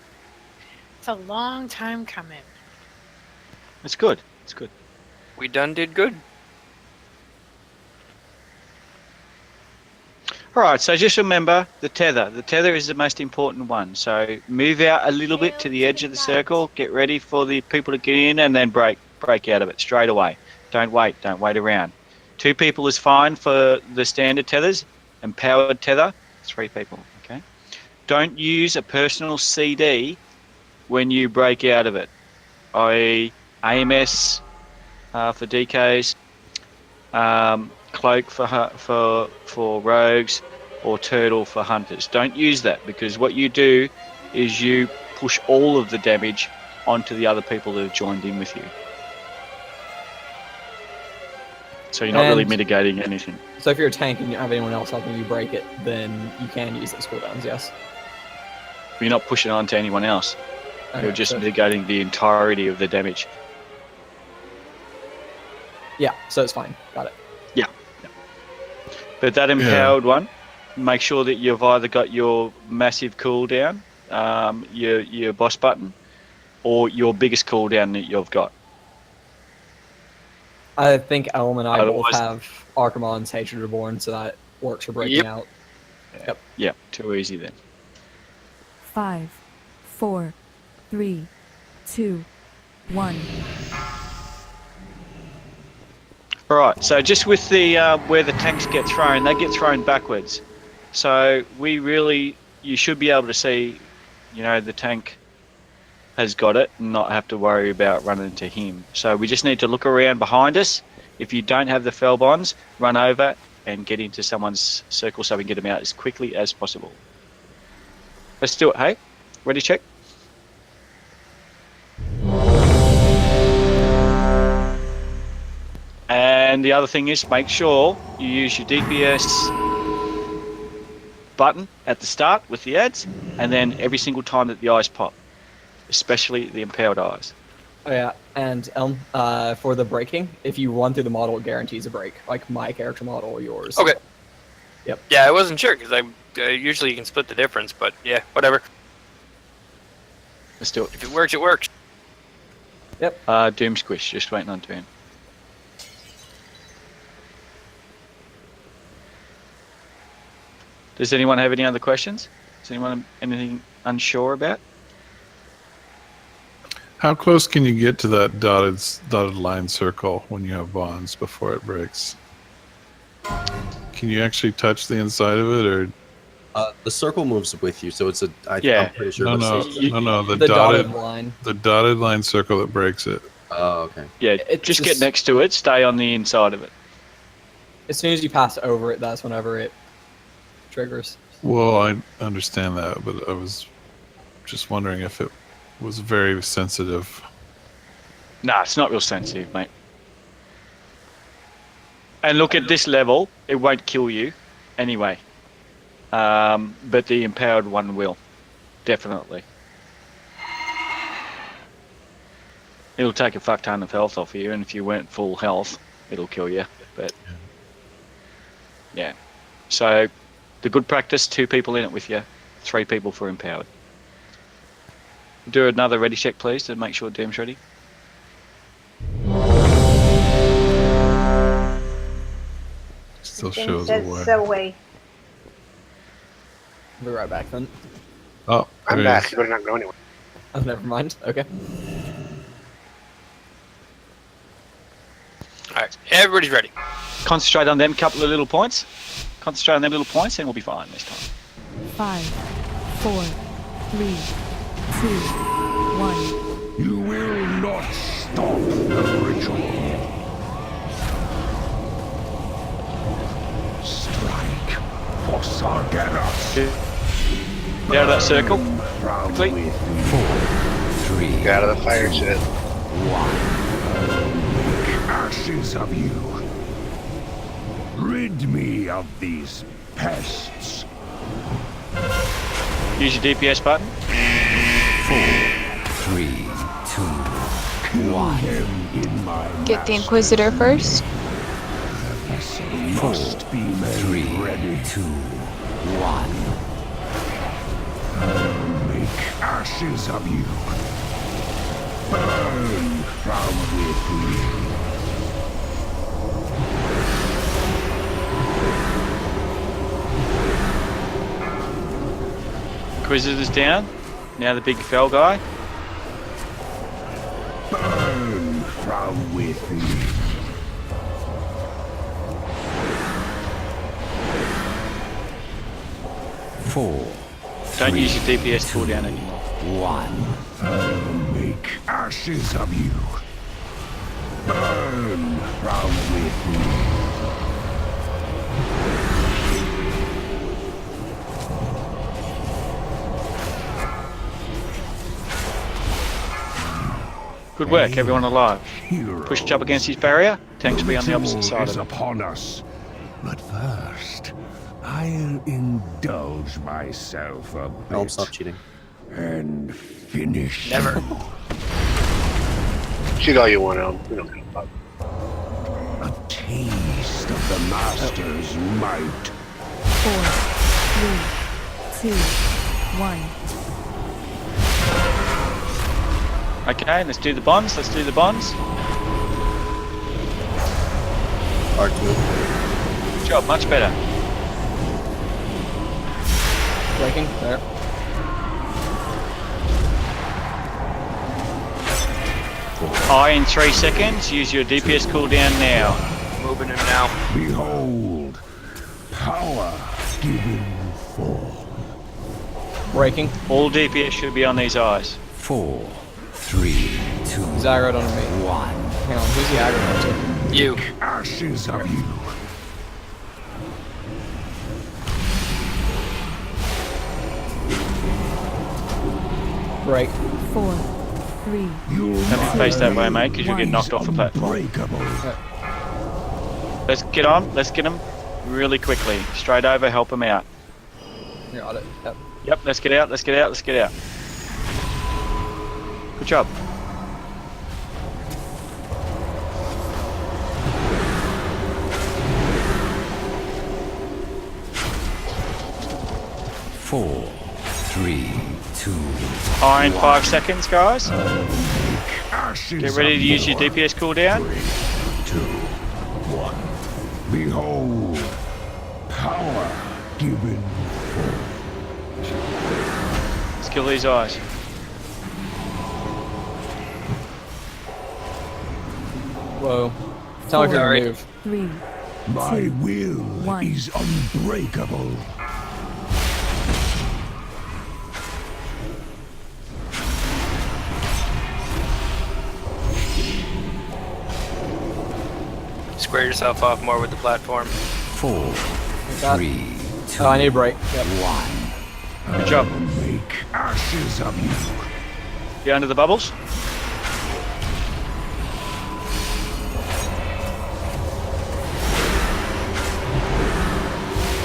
It's a long time coming. It's good. It's good. We done did good. All right, so just remember the tether. The tether is the most important one. So move out a little bit to the edge of the circle. Get ready for the people to get in, and then break out of it straight away. Don't wait around. 2 people is fine for the standard tethers. Empowered tether, 3 people. Okay. Don't use a personal CD when you break out of it. i.e. AMS for DKs, cloak for rogues, or turtle for hunters. Don't use that, because what you do is you push all of the damage onto the other people that have joined in with you. So you're not really mitigating anything. So if you're a tank and you don't have anyone else helping you break it, then you can use those cooldowns, yes? You're not pushing it on to anyone else. Okay, You're just so- mitigating the entirety of the damage. Yeah, so it's fine. Got it. Yeah. But that empowered one, make sure that you've either got your massive cooldown, your boss button, or your biggest cooldown that you've got. I think Elm and I both Otherwise- have Archimon's Hatred Reborn, so that works for breaking Yep. out. Yep. Yeah, too easy then. 5, 4, 3, 2, 1. All right, so just with the where the tanks get thrown, they get thrown backwards. So you should be able to see, the tank has got it and not have to worry about running into him. So we just need to look around behind us. If you don't have the fell bonds, run over and get into someone's circle so we can get them out as quickly as possible. Let's do it, hey? Ready, check? And the other thing is, make sure you use your DPS button at the start with the ads, and then every single time that the eyes pop, especially the empowered eyes. Oh yeah, and Elm, for the breaking, if you run through the model, it guarantees a break, like my character model or yours. Okay. Yep. Yeah, I wasn't sure because I usually you can split the difference, but yeah, whatever. Let's do it. If it works, it works. Yep. Doom Squish, just waiting on turn. Does anyone have any other questions? Does anyone have anything unsure about? How close can you get to that dotted line circle when you have bonds before it breaks? Can you actually touch the inside of it, or? The circle moves with you, so it's I'm pretty sure. No, The dotted line. The dotted line circle that breaks it. Oh, okay. Yeah, just get next to it. Stay on the inside of it. As soon as you pass over it, that's whenever it triggers. Well, I understand that, but I was just wondering if it was very sensitive. Nah, it's not real sensitive, mate. And look, at this level, it won't kill you anyway. But the empowered one will. Definitely. It'll take a fuck ton of health off you, and if you weren't full health, it'll kill you. But yeah. So the good practice, 2 people in it with you, 3 people for empowered. Do another ready check, please, to make sure Doom's ready. Still Thing shows says away. away. I'll be right back then. Oh, I'm there it back. is. You better not go anywhere. Oh, never mind. Okay. Alright, everybody's ready. Concentrate on them couple of little points. Concentrate on them little points, and we'll be fine this time. 5, 4, 3, 2, 1. You will not stop the ritual. Strike for Sargeras. Get out of that circle. Quickly. 4, 3. Get out of the fire shit. 1. Make ashes of you. Rid me of these pests. Use your DPS button. 4, 3, 2, 1. In my Get the Inquisitor first. must be made ready. 2, 1. I'll make ashes of you. Burn from within. Inquisitor's down. Now the big fell guy. Burn from within. 4. Don't use your DPS cooldown anymore. 1. I'll make ashes of you. Burn from within. Good work, everyone alive. Push up against his barrier. Tanks will be on the opposite side is of it. upon us. But first, I'll indulge myself a bit. Don't stop cheating. And finish. Never. Cheat all you want, Elm. We don't give a fuck. A taste of the Master's might. 4, 3, 2, 1. Okay, let's do the bonds. Let's do the bonds. R2. Good job, much better. Breaking. There. I in 3 seconds. Use your DPS cooldown now. Moving him now. Behold, power given form. Breaking. All DPS should be on these eyes. 4, 3, 2, He's aggroed on me. 1. Hang on, who's he aggroed on to? You. Ashes of you. Break. 4, 3. Don't be faced that way, mate, because you'll get knocked off the platform. Let's get on. Let's get him really quickly. Straight over, help him out. Got it. Yep. Yep, let's get out, let's get out, let's get out. Good job. Four, 3, 2. Iron 5 seconds, guys. Ashes Get ready to use your DPS cooldown. 2, 1. Behold, power given form. Let's kill these eyes. Whoa. Tell me if you're Sorry. gonna move. 3. My will is unbreakable. Square yourself off more with the platform. 4, 3, 2. Oh, I need a break. Yep. 1. Good job. Make ashes of you. Get under the bubbles.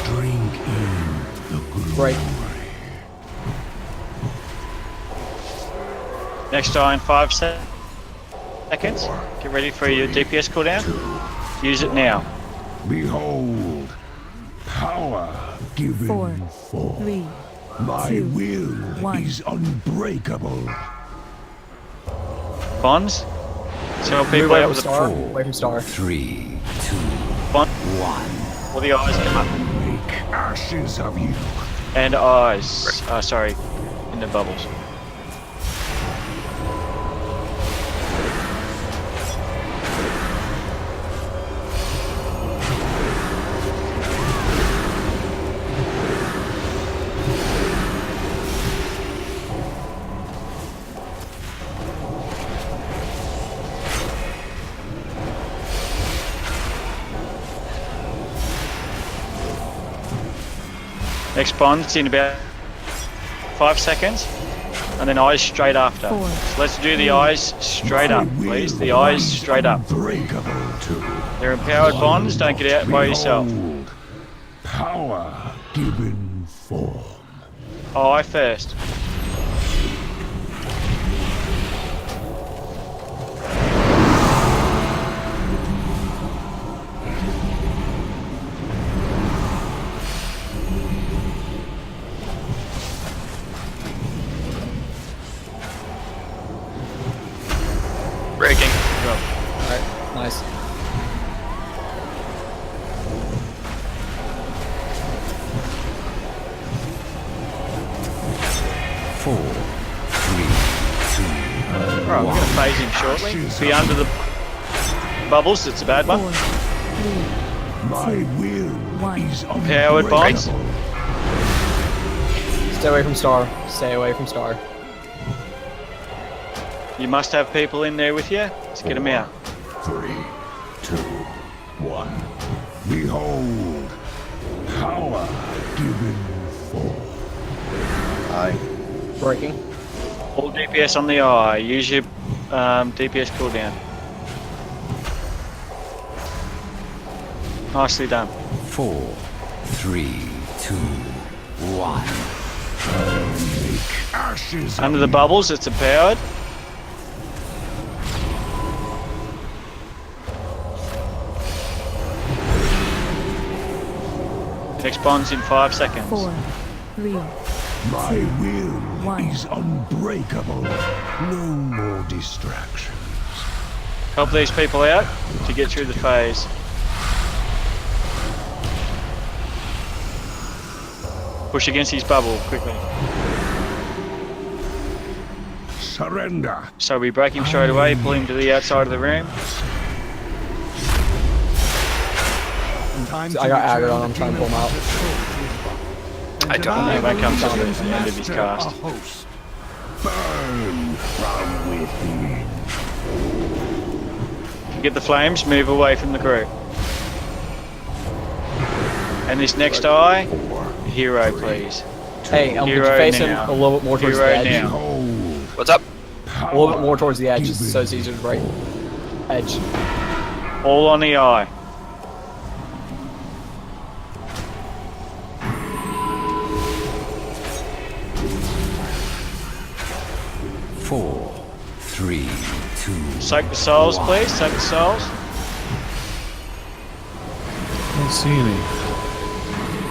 Drink in the glory. Break. Next iron 5 seconds. Get ready for your DPS cooldown. Use it now. Behold, power given 4, form. 3. My 2, will 1. is unbreakable. Bonds. Tell Move people away out from with the star. Away from star. 3, 2, bond. 1. All the eyes come up. Make ashes of you. And eyes. Sorry. In the bubbles. Next bond's in about 5 seconds, and then eyes straight after. 4, So let's do the eyes straight up, please. The eyes straight up. Unbreakable too. They're empowered bonds, don't get out by yourself. Behold, power given form. Eye first. Breaking. Alright, nice. Right, we're going to phase him shortly. Be under the bubbles, it's a bad one. 4, 3, My will is Powered bonds. Stay away from Star. Stay away from Star. You must have people in there with you. Let's get them out. 3, 2, 1. Behold, power given forth. Aye. Breaking. All DPS on the eye. Use your DPS cooldown. Nicely done. 4, 3, 2, 1. Make ashes Under the bubbles, it's empowered. Next bond's in 5 seconds. 4, 3, My 2, will 1. is unbreakable. No more distractions. Help these people out to get through the phase. Push against his bubble quickly. Surrender. So we break him straight away, pull him to the outside of the room. I got aggroed on him, trying to pull him out. I don't. And that comes to the end of his cast. Burn from within. Get the flames, move away from the group. And this next eye, hero please. Hey, could you Hero face him now. a little bit more towards Hero the edge? now. What's up? A little bit more towards the edge, so it's easier to break. Edge. All on the eye. Four, 3, 2. Soak the souls, please. Soak the souls. Don't see any.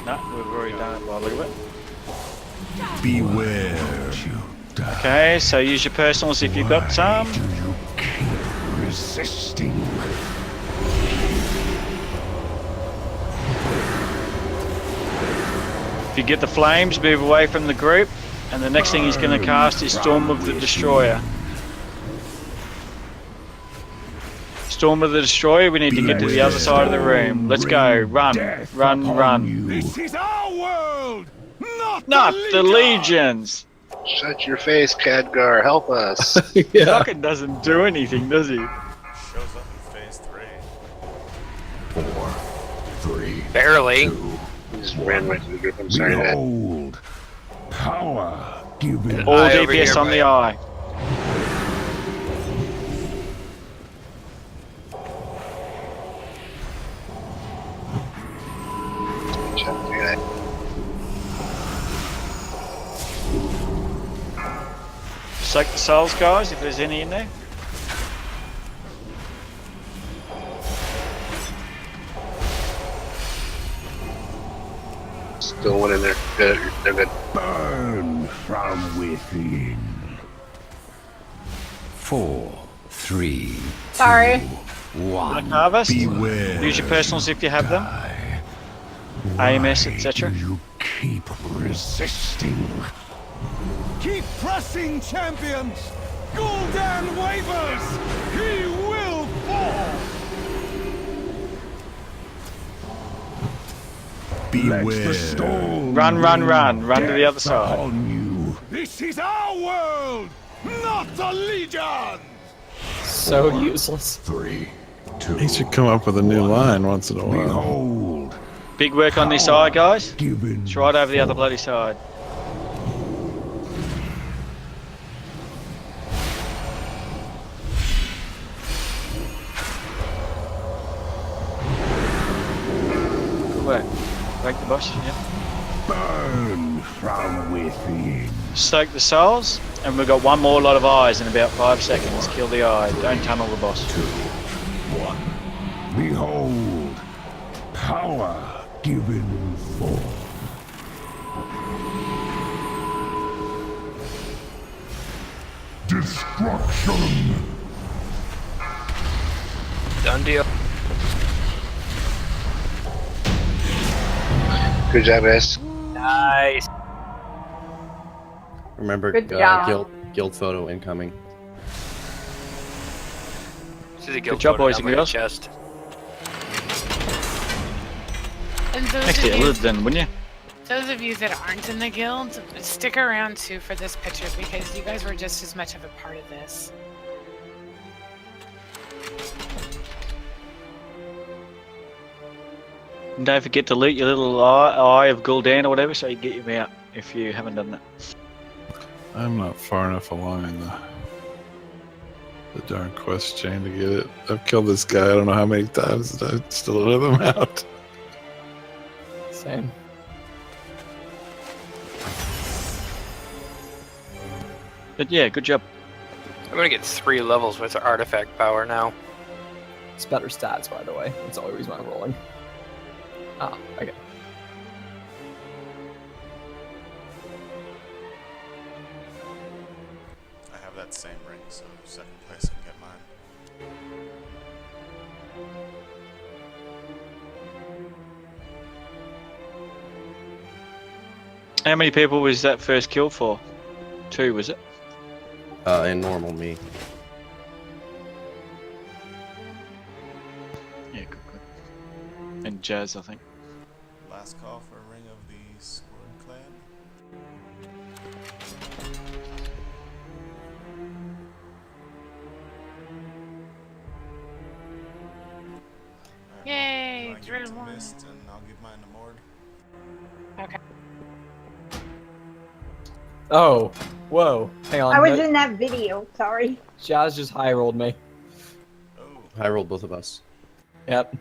No, we've already done it by the look of it. Beware. Okay, so use your personals if you've got some. Resisting. If you get the flames, move away from the group. And the next thing he's going to cast is Storm of the Destroyer. Storm of the Destroyer, we need to get to the other side of the room. Let's go. Run, run, run. This is our world, not the Legions. Shut your face, Khadgar. Help us. Fucking doesn't do anything, does he? Shows up in phase 3. 4, 3. Barely. He just ran right to the group. I'm sorry, Dad. Behold, power given. All Eye over DPS here, on the eye. Soak the souls, guys, if there's any in there. Still one in there. Good. They're good. Burn from within. 4, 3, Sorry. 1. Harvest. Beware. Use your personals if you have them. AMS, etc. You keep resisting. Keep pressing, champions! Gul'dan wavers! He will fall! Beware. Run, run, run. Run to the other side. On you. This is our world, not the Legion! So useless. 3, 2. He should come up with a new line once in a while. Behold. Big work on this side, guys. Given. It's right over the other bloody side. Good work. Break the boss, yeah. Burn from within. Soak the souls, and we've got one more lot of eyes in about 5 seconds. Kill the eye. Don't tunnel the boss. 2, 1. Behold. Power given forth. Destruction. Done deal. Good job, guys. See the guild Good job, photo boys down and by the girls. chest. And Next to Elid then, wouldn't you? those of you that aren't in the guild, stick around too for this picture because you guys were just as much of a part of this. And don't forget to loot your little eye of Gul'dan or whatever, so you get him out if you haven't done that. I'm not far enough along in the darn quest chain to get it. I've killed this guy I don't know how many times, and I still don't have him out. Same. But yeah, good job. I'm gonna get 3 levels with artifact power now. It's better stats, by the way. That's the only reason I'm rolling. Ah, okay. I have that same ring, so second place can get mine. How many people was that first kill for? 2, was it? And normal me. Yeah, good. And Jazz, I think. Last call for a ring of the Sword Clan. Yay, Drew Drew won. Mist, and I'll give mine to Mord. Okay. Oh, whoa. Hang on. I was no- in that video. Sorry. Jazz just high rolled me. I rolled both of us. Yep.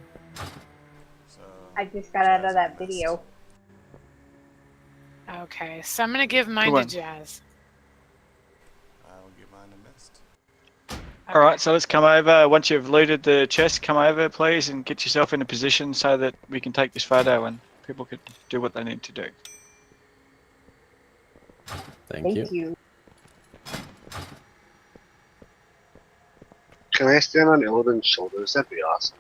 I just got out of that video. Okay, so I'm gonna give mine Go to on. Jazz. I'll give mine to Mist. Alright, so let's come over. Once you've looted the chest, come over, please, and get yourself in a position so that we can take this photo and people can do what they need to do. Thank you. Can I stand on Illidan's shoulders? That'd be awesome.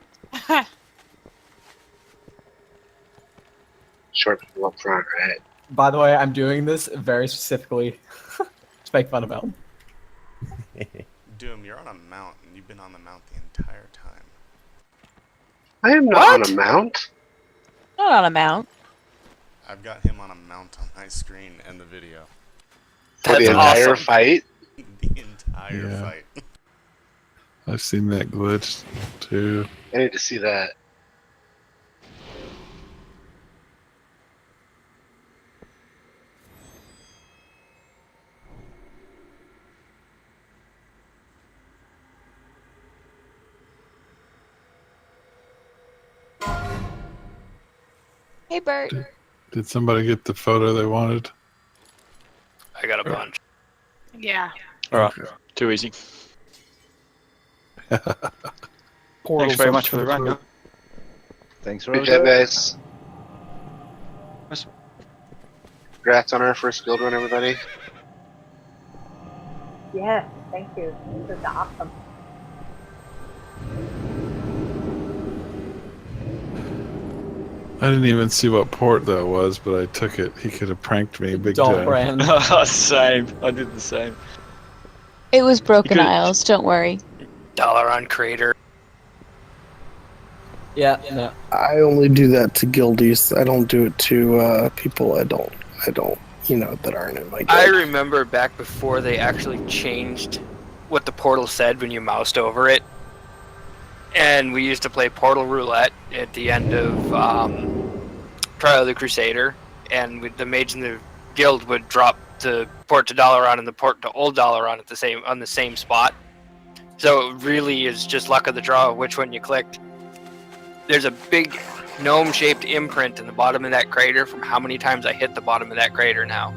Short people up front, right? By the way, I'm doing this very specifically to make fun of him. Doom, you're on a mount, and you've been on the mount the entire time. I am not on a mount. Not on a mount. I've got him on a mount on my screen and the video. For the entire fight? The entire Yeah. fight. I've seen that glitch too. I need to see that. Hey, Bert. Did somebody get the photo they wanted? I got a bunch. Yeah. Alright, too easy. Thanks very much for the run, guys. Thanks, Good job, guys. Congrats on our first guild run, everybody. Yes, thank you. This is awesome. I didn't even see what port that was, but I took it. He could have pranked me big Don't time. brand. Same. I did the same. It was Broken could've- Isles, don't worry. Dollar on Crater. Yeah, no. I only do that to guildies. I don't do it to people I don't, that aren't in my guild. I remember back before they actually changed what the portal said when you moused over it. And we used to play Portal Roulette at the end of Trial of the Crusader. And the mage in the guild would drop the port to Dalaran and the port to Old Dalaran on the same spot. So it really is just luck of the draw which one you clicked. There's a big gnome-shaped imprint in the bottom of that crater from how many times I hit the bottom of that crater now.